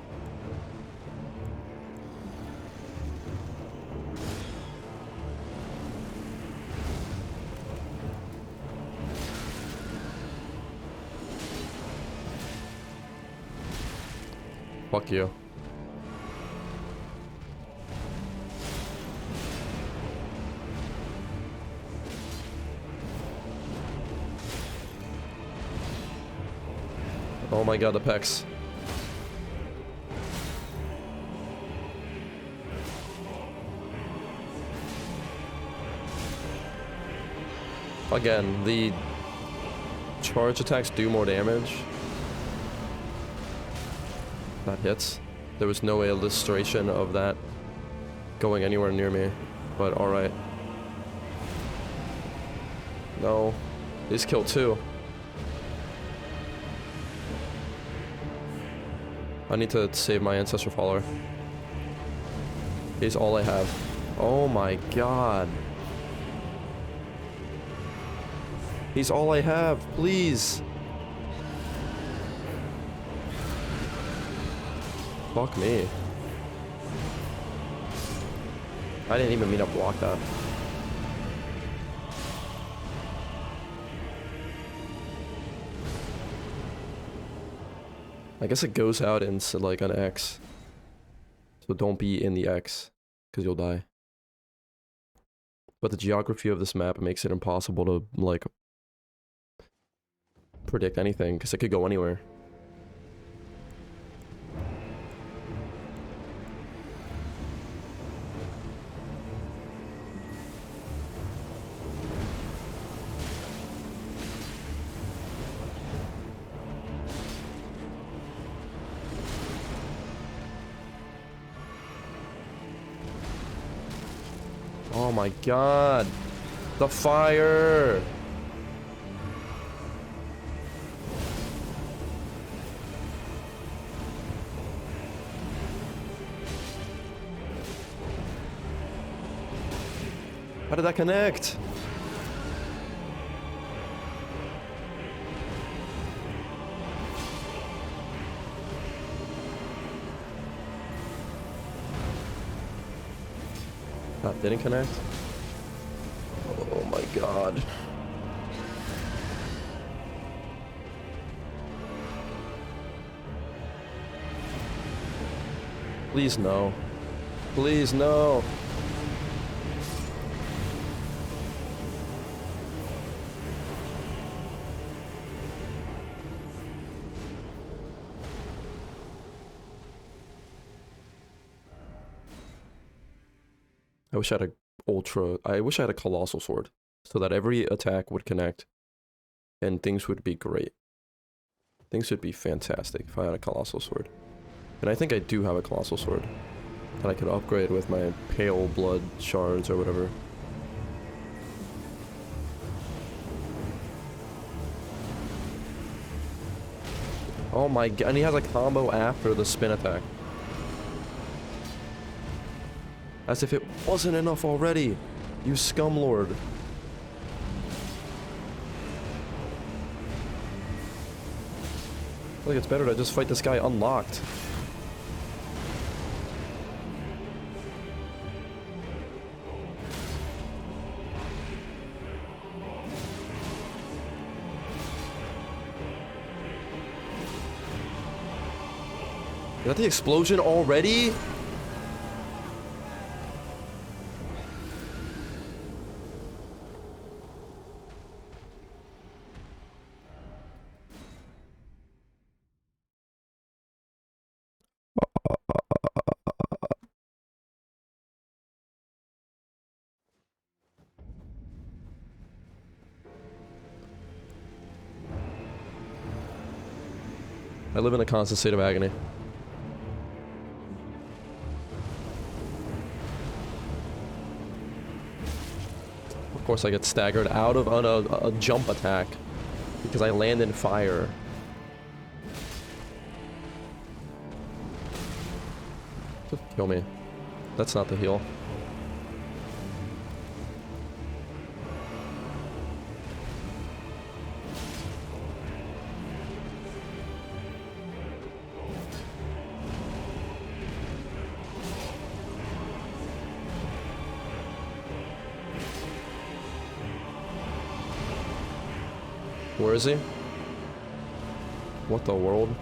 Fuck you. Oh my god, the pecs. Again, the charge attacks do more damage. That hits. There was no illustration of that going anywhere near me, but alright. No. He's killed too. I need to save my ancestor follower. He's all I have. Oh my god. He's all I have, please. Fuck me. I didn't even mean to block that. I guess it goes out into like an X. So don't be in the X, because you'll die. But the geography of this map makes it impossible to like predict anything, because it could go anywhere. Oh my god. The fire. How did that connect? That didn't connect? Oh my god. Please no. Please no. I wish I had I wish I had a colossal sword so that every attack would connect and things would be great. Things would be fantastic if I had a colossal sword. And I think I do have a colossal sword that I could upgrade with my pale blood shards or whatever. Oh my god, and he has a combo after the spin attack. As if it wasn't enough already, you scumlord. I think it's better to just fight this guy unlocked. Is that the explosion already? I live in a constant state of agony. Of course I get staggered out of on a jump attack because I land in fire. Just kill me. That's not the heal. Where is he? What the world?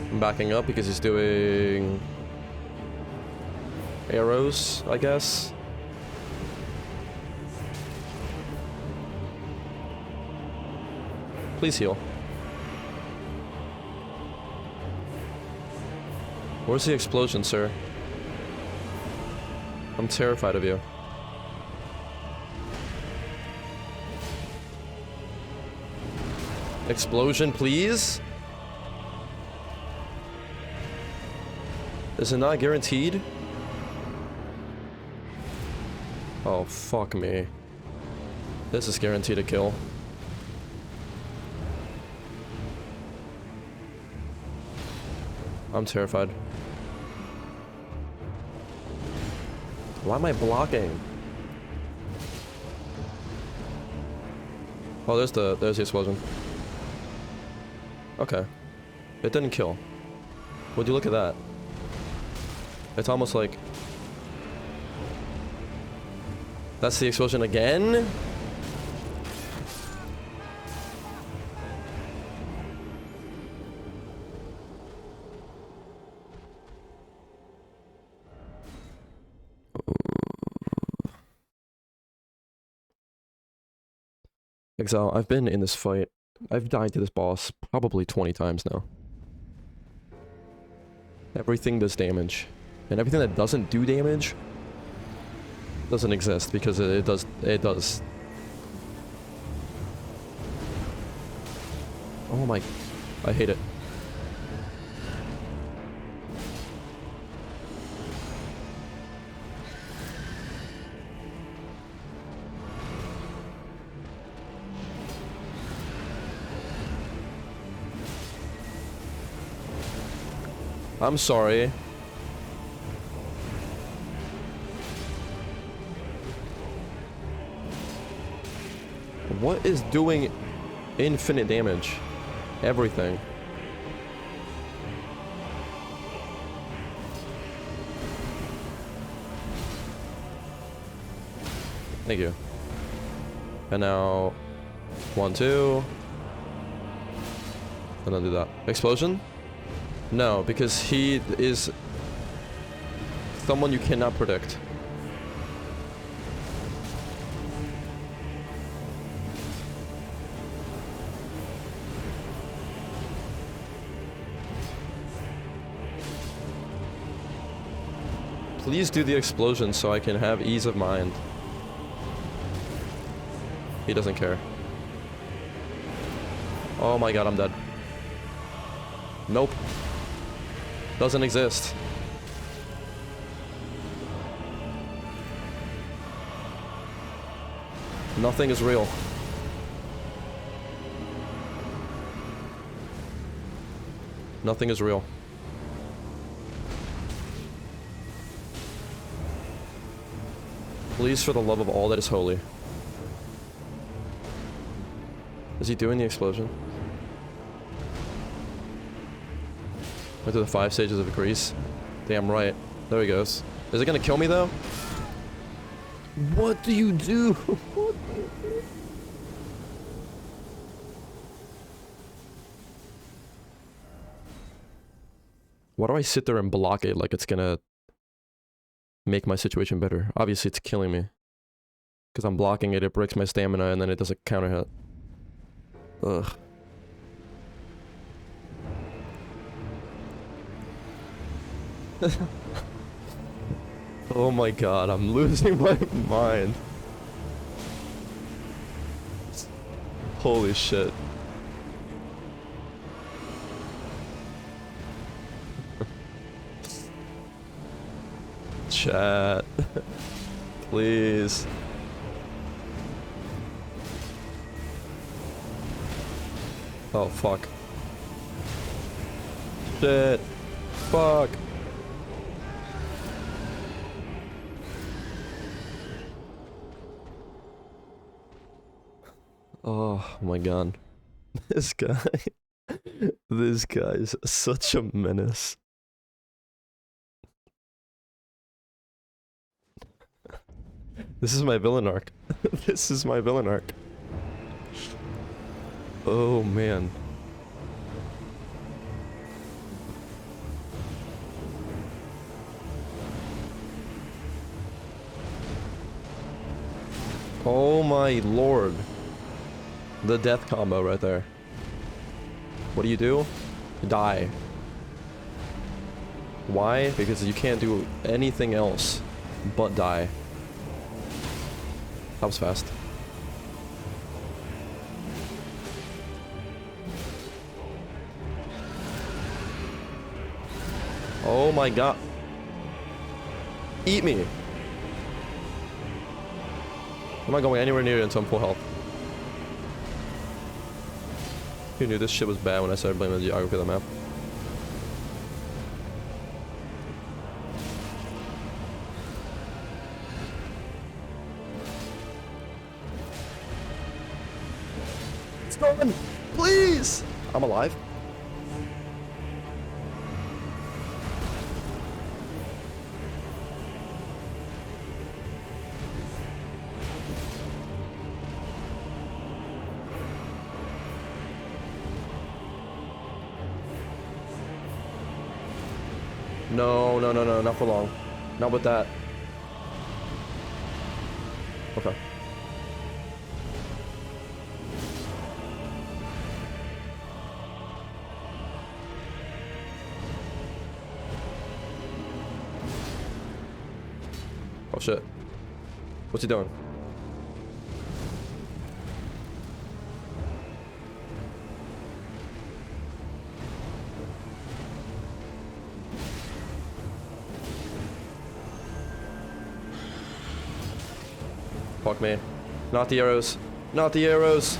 I'm backing up because he's doing arrows, I guess. Please heal. Where's the explosion, sir? I'm terrified of you. Explosion, please? Is it not guaranteed? Oh, fuck me. This is guaranteed a kill. I'm terrified. Why am I blocking? Oh, there's the explosion. Okay. It didn't kill. Would you look at that? It's almost like... That's the explosion again? Exile, I've been in this fight. I've died to this boss probably 20 times now. Everything does damage. And everything that doesn't do damage doesn't exist because it does. Oh my... I hate it. I'm sorry. What is doing infinite damage? Everything. Thank you. And now... 1, 2... And then do that. Explosion? No, because he is someone you cannot predict. Please do the explosion so I can have ease of mind. He doesn't care. Oh my god, I'm dead. Nope. Doesn't exist. Nothing is real. Nothing is real. Please, for the love of all that is holy. Is he doing the explosion? Went through the 5 stages of grease. Damn right. There he goes. Is it gonna kill me though? What do you do? Why do I sit there and block it like it's gonna make my situation better? Obviously it's killing me. Because I'm blocking it, it breaks my stamina, and then it does a counter hit. Ugh. Oh my god, I'm losing my mind. Holy shit. Chat. Please. Oh fuck. Shit. Fuck. Oh my god. This guy. This guy is such a menace. This is my villain arc. This is my villain arc. Oh man. Oh my lord. The death combo right there. What do? Die. Why? Because you can't do anything else but die. That was fast. Oh my god. Eat me. I'm not going anywhere near it until I'm full health. Who knew this shit was bad when I started blaming the geography of the map? It's going! Please! I'm alive. No, no, no, no, not for long. Not with that. Okay. Oh shit. What's he doing? Fuck me. Not the arrows. Not the arrows.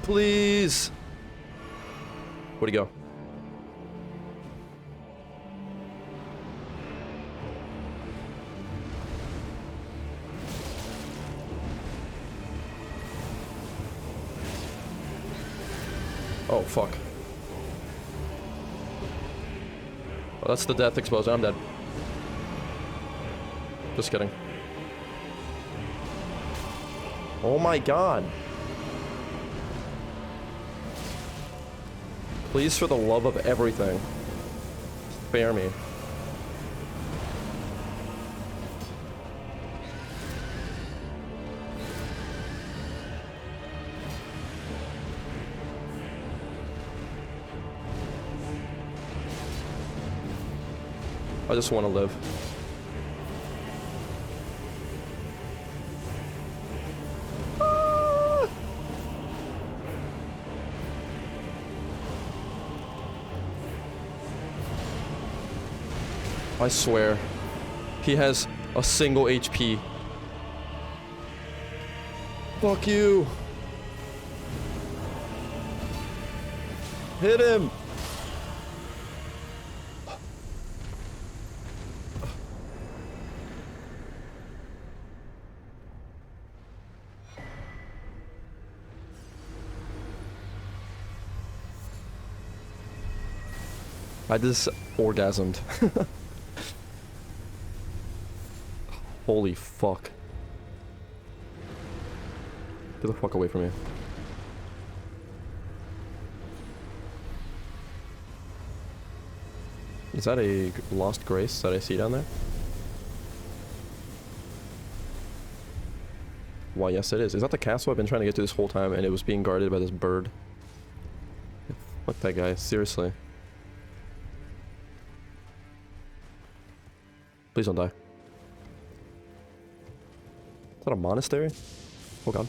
Please. Where'd he go? Oh, fuck. Oh, that's the death explosion. I'm dead. Just kidding. Oh my god. Please, for the love of everything, spare me. I just want to live. I swear, he has a single HP. Fuck you. Hit him. I just orgasmed. Holy fuck. Get the fuck away from me. Is that a lost grace that I see down there? Why, yes it is. Is that the castle I've been trying to get to this whole time and it was being guarded by this bird? Fuck that guy, seriously. Please don't die. Is that a monastery? Oh god.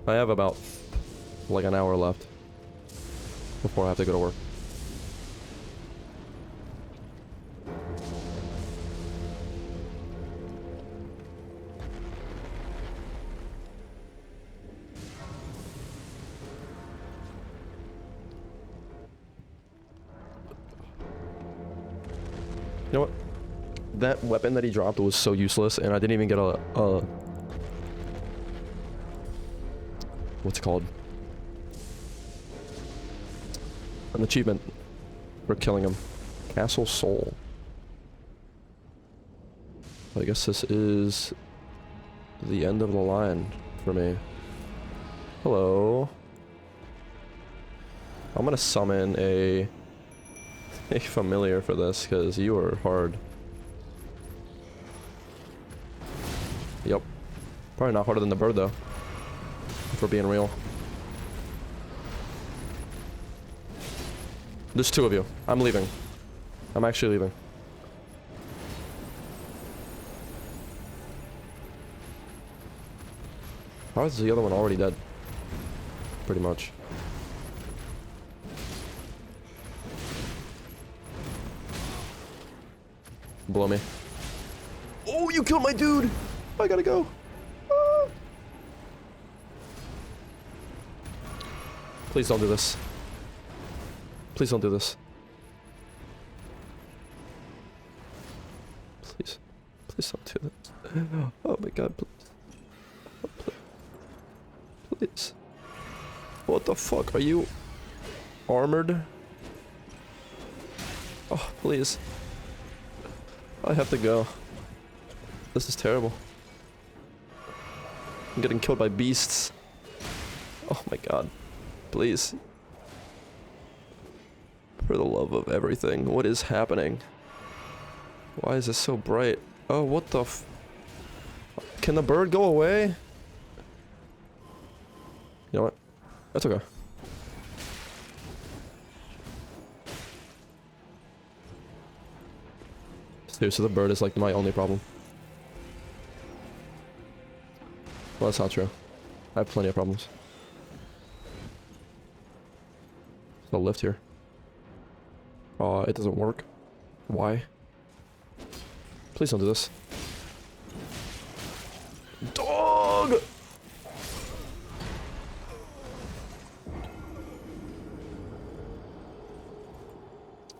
I have about like an hour left before I have to go to work. You know what? That weapon that he dropped was so useless, and I didn't even get a what's it called? An achievement for killing him. Castle Soul. I guess this is the end of the line for me. Hello. I'm gonna summon a familiar for this, because you are hard. Yep. Probably not harder than the bird, though. If we're being real. There's two of you. I'm leaving. I'm actually leaving. How is the other one already dead? Pretty much. Blow me. Oh, you killed my dude! I gotta go. Ah. Please don't do this. Please don't do this. Please. Please don't do this. Oh my god, please. Oh, please. What the fuck? Are you armored? Oh, please. I have to go. This is terrible. I'm getting killed by beasts. Oh my god. Please. For the love of everything, what is happening? Why is this so bright? Oh, what the f... Can the bird go away? You know what? That's okay. Seriously, the bird is like my only problem. Well, that's not true. I have plenty of problems. There's no lift here. It doesn't work. Why? Please don't do this. Dog!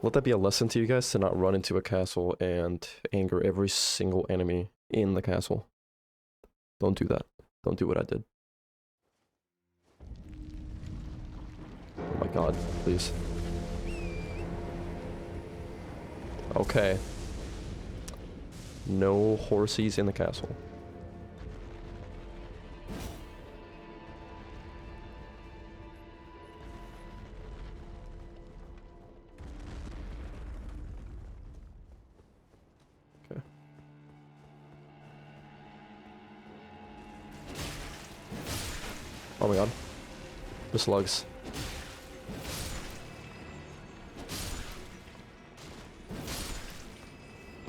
Let that be a lesson to you guys to not run into a castle and anger every single enemy in the castle. Don't do that. Don't do what I did. Oh my god, please. Okay. No horsies in the castle. Okay. Oh my god. The slugs.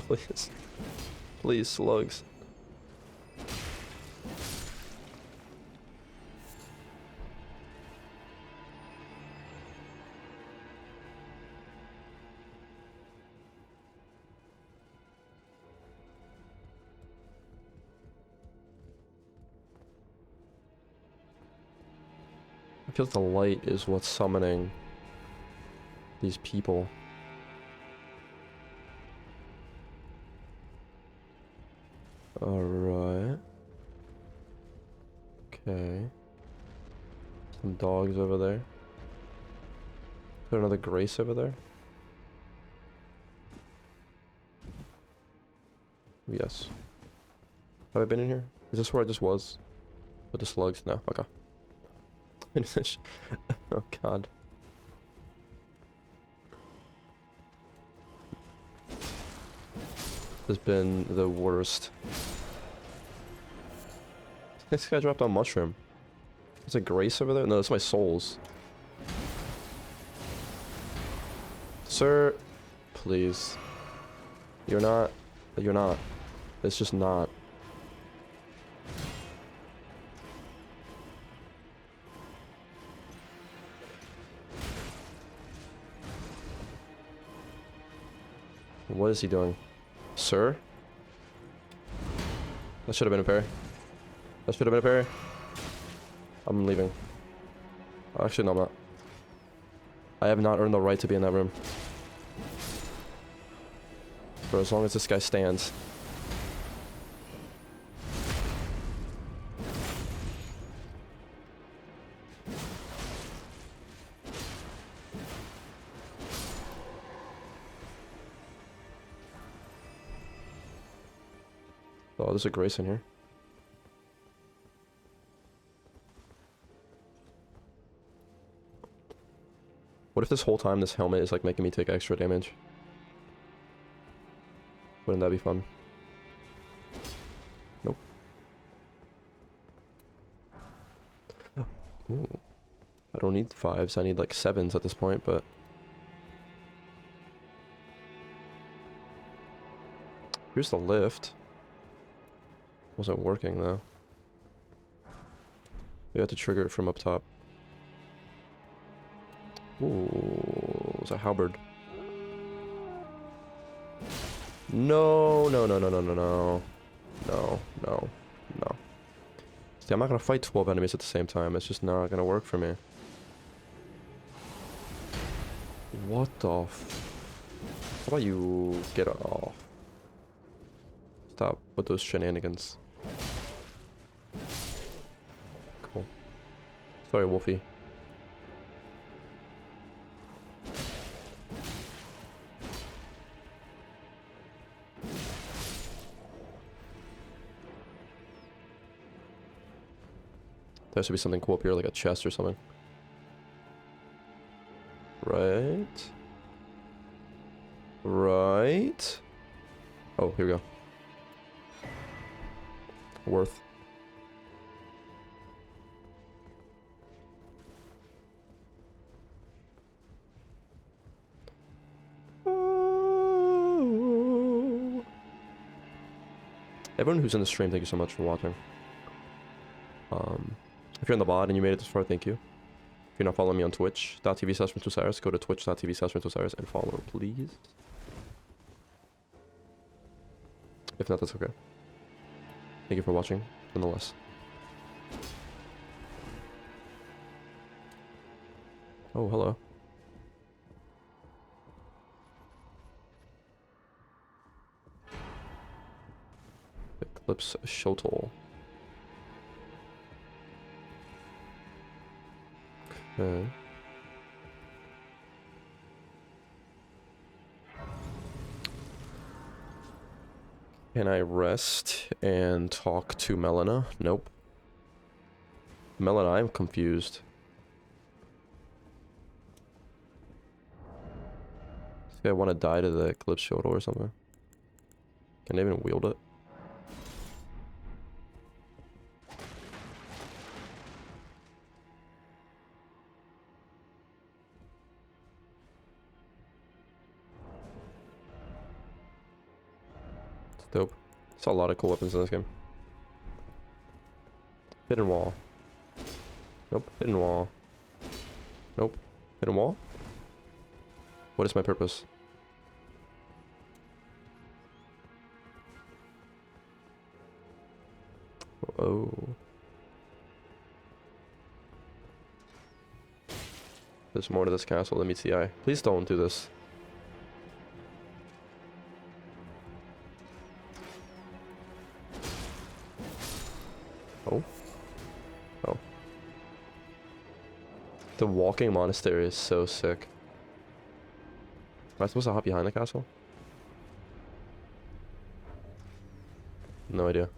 Please. Please, slugs. I feel like the light is what's summoning these people. Alright. Okay. Some dogs over there. Is there another Grace over there? Yes. Have I been in here? Is this where I just was? With the slugs? No. Okay. Oh god. This has been the worst. This guy dropped on mushroom. There's a Grace over there? No, that's my souls. Sir, please. You're not. You're not. It's just not. What is he doing? Sir? That should have been a parry. That should have been a parry. I'm leaving. Actually, no, I'm not. I have not earned the right to be in that room. For as long as this guy stands. Oh, there's a Grace in here. What if this whole time this helmet is like making me take extra damage? Wouldn't that be fun? Nope. Ooh. I don't need 5s, I need like 7s at this point, but... Here's the lift. Wasn't working though. We had to trigger it from up top. Ooh, it's a halberd. No, no, no, no, no, no, no. No, no, no. See, I'm not gonna fight 12 enemies at the same time. It's just not gonna work for me. What the f... How about you get off? Stop with those shenanigans. Cool. Sorry, Wolfie. There should be something cool up here, like a chest or something. Right. Right. Oh, here we go. Worth. Oh. Everyone who's in the stream, thank you so much for watching. If you're in the VOD and you made it this far, thank you. If you're not following me on twitch.tv/Osiris, go to twitch.tv/Osiris and follow, please. If not, that's okay. Thank you for watching, nonetheless. Oh, hello. Eclipse Shotol. Okay. Can I rest and talk to Melina? Nope. Melina, I'm confused. See, I want to die to the Eclipse Shotol or something. Can I even wield it? Dope. Saw a lot of cool weapons in this game. Hidden wall. Nope. Hidden wall. Nope. Hidden wall? What is my purpose? Oh. There's more to this castle than meets the eye. Please don't do this. Oh. Oh. The walking monastery is so sick. Am I supposed to hop behind the castle? No idea.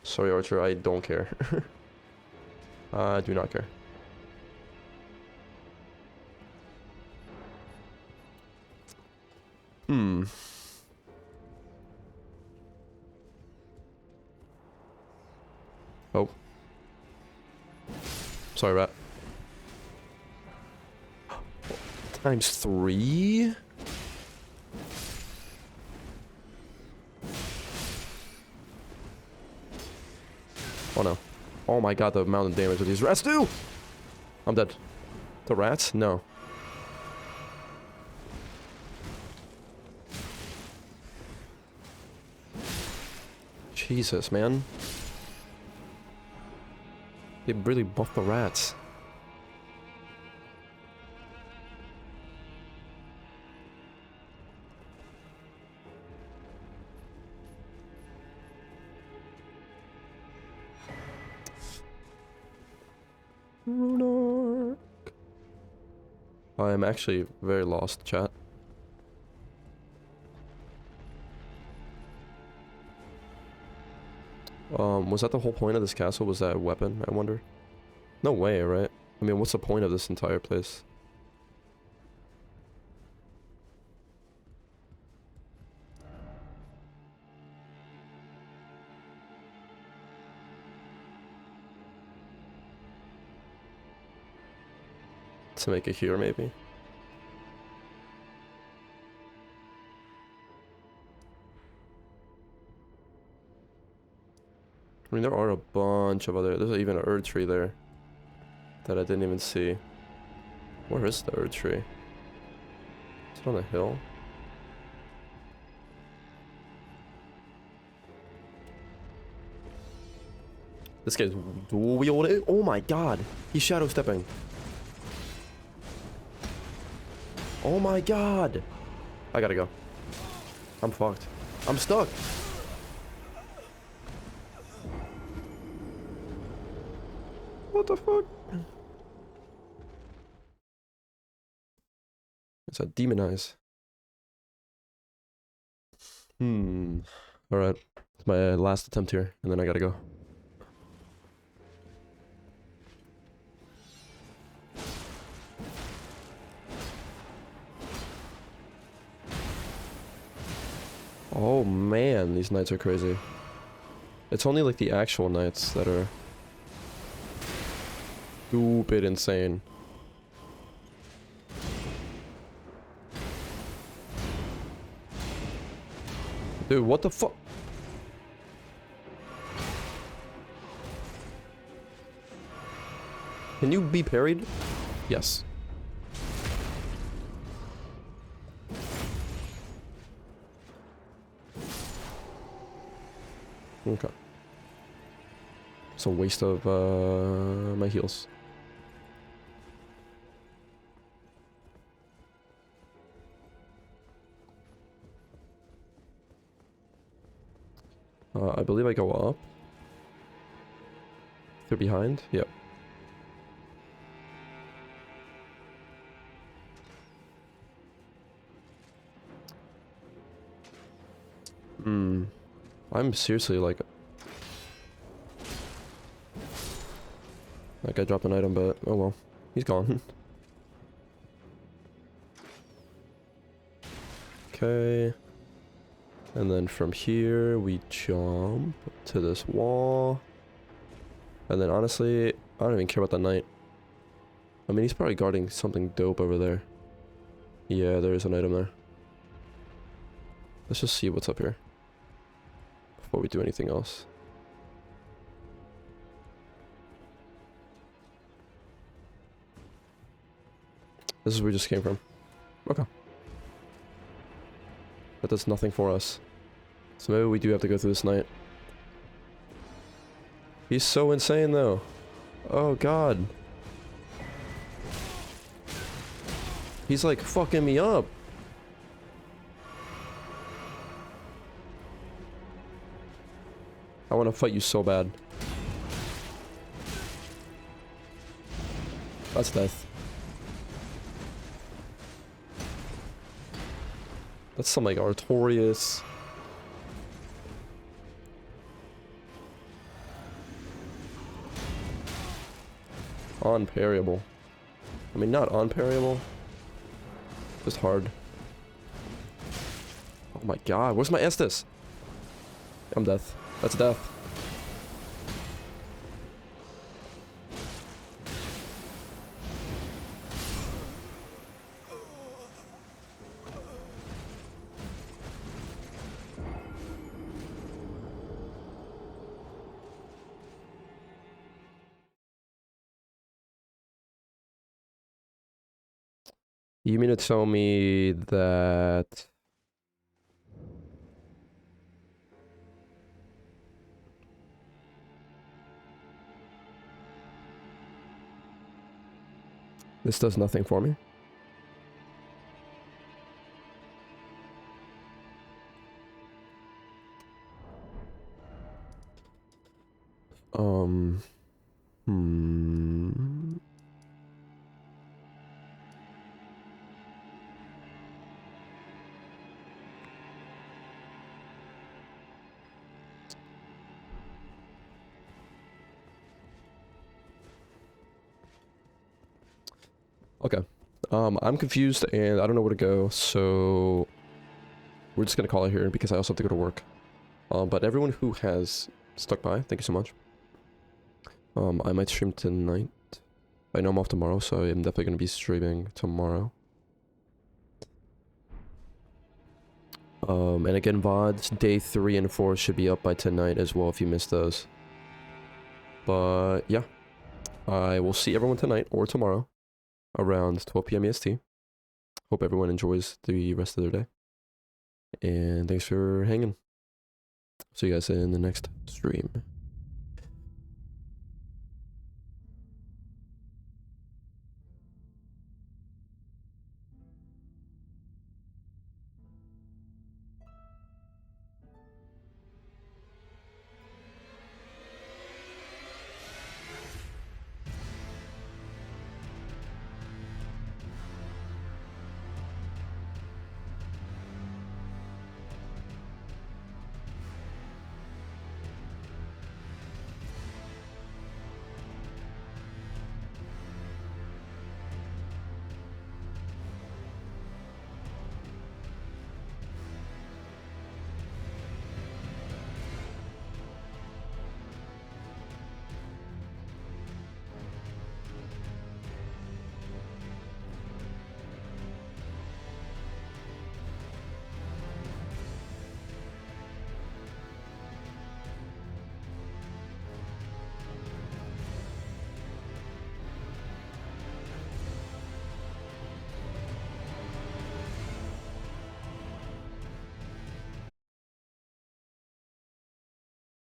Sorry, Archer, I don't care. I do not care. Hmm. Oh. Sorry, rat. Times 3? Oh no. Oh my god, the amount of damage that these rats do! I'm dead. The rats? No. Jesus, man. They really buffed the rats. Runark. I am actually very lost, chat. Was that the whole point of this castle? Was that a weapon, I wonder? No way, right? I mean, what's the point of this entire place? To make it here, maybe? I mean, there are a bunch of other... There's even an Erd tree there that I didn't even see. Where is the Erd tree? Is it on a hill? This guy's dual wielded. Oh my god! He's shadow stepping. Oh my god! I gotta go. I'm fucked. I'm stuck! What the fuck? It's a demon eyes. Alright. It's my last attempt here, and then I gotta go. Oh man, these knights are crazy. It's only like the actual knights that are stupid insane. Dude, what the fuck? Can you be parried? Yes. Okay. It's a waste of my heals. I believe I go up. They're behind? Yep. I'm seriously like I dropped an item, but oh well. He's gone. Okay. And then from here we jump to this wall. And then honestly, I don't even care about the knight. I mean, he's probably guarding something dope over there. Yeah, there is an item there. Let's just see what's up here before we do anything else. This is where we just came from. Okay. That does nothing for us. So maybe we do have to go through this night. He's so insane though. Oh god. He's like fucking me up. I want to fight you so bad. That's death. That's some like Artorias. Unparryable. I mean, not unparryable. Just hard. Oh my god, where's my Estus? I'm death. That's death. You mean to tell me that... this does nothing for me? Hmm... Okay. I'm confused and I don't know where to go, so we're just gonna call it here because I also have to go to work. But everyone who has stuck by, thank you so much. I might stream tonight. I know I'm off tomorrow, so I'm definitely gonna be streaming tomorrow. And again, VODs, day 3 and 4 should be up by tonight as well if you missed those. But yeah, I will see everyone tonight or tomorrow around 12 p.m. EST. Hope everyone enjoys the rest of their day. And thanks for hanging. See you guys in the next stream.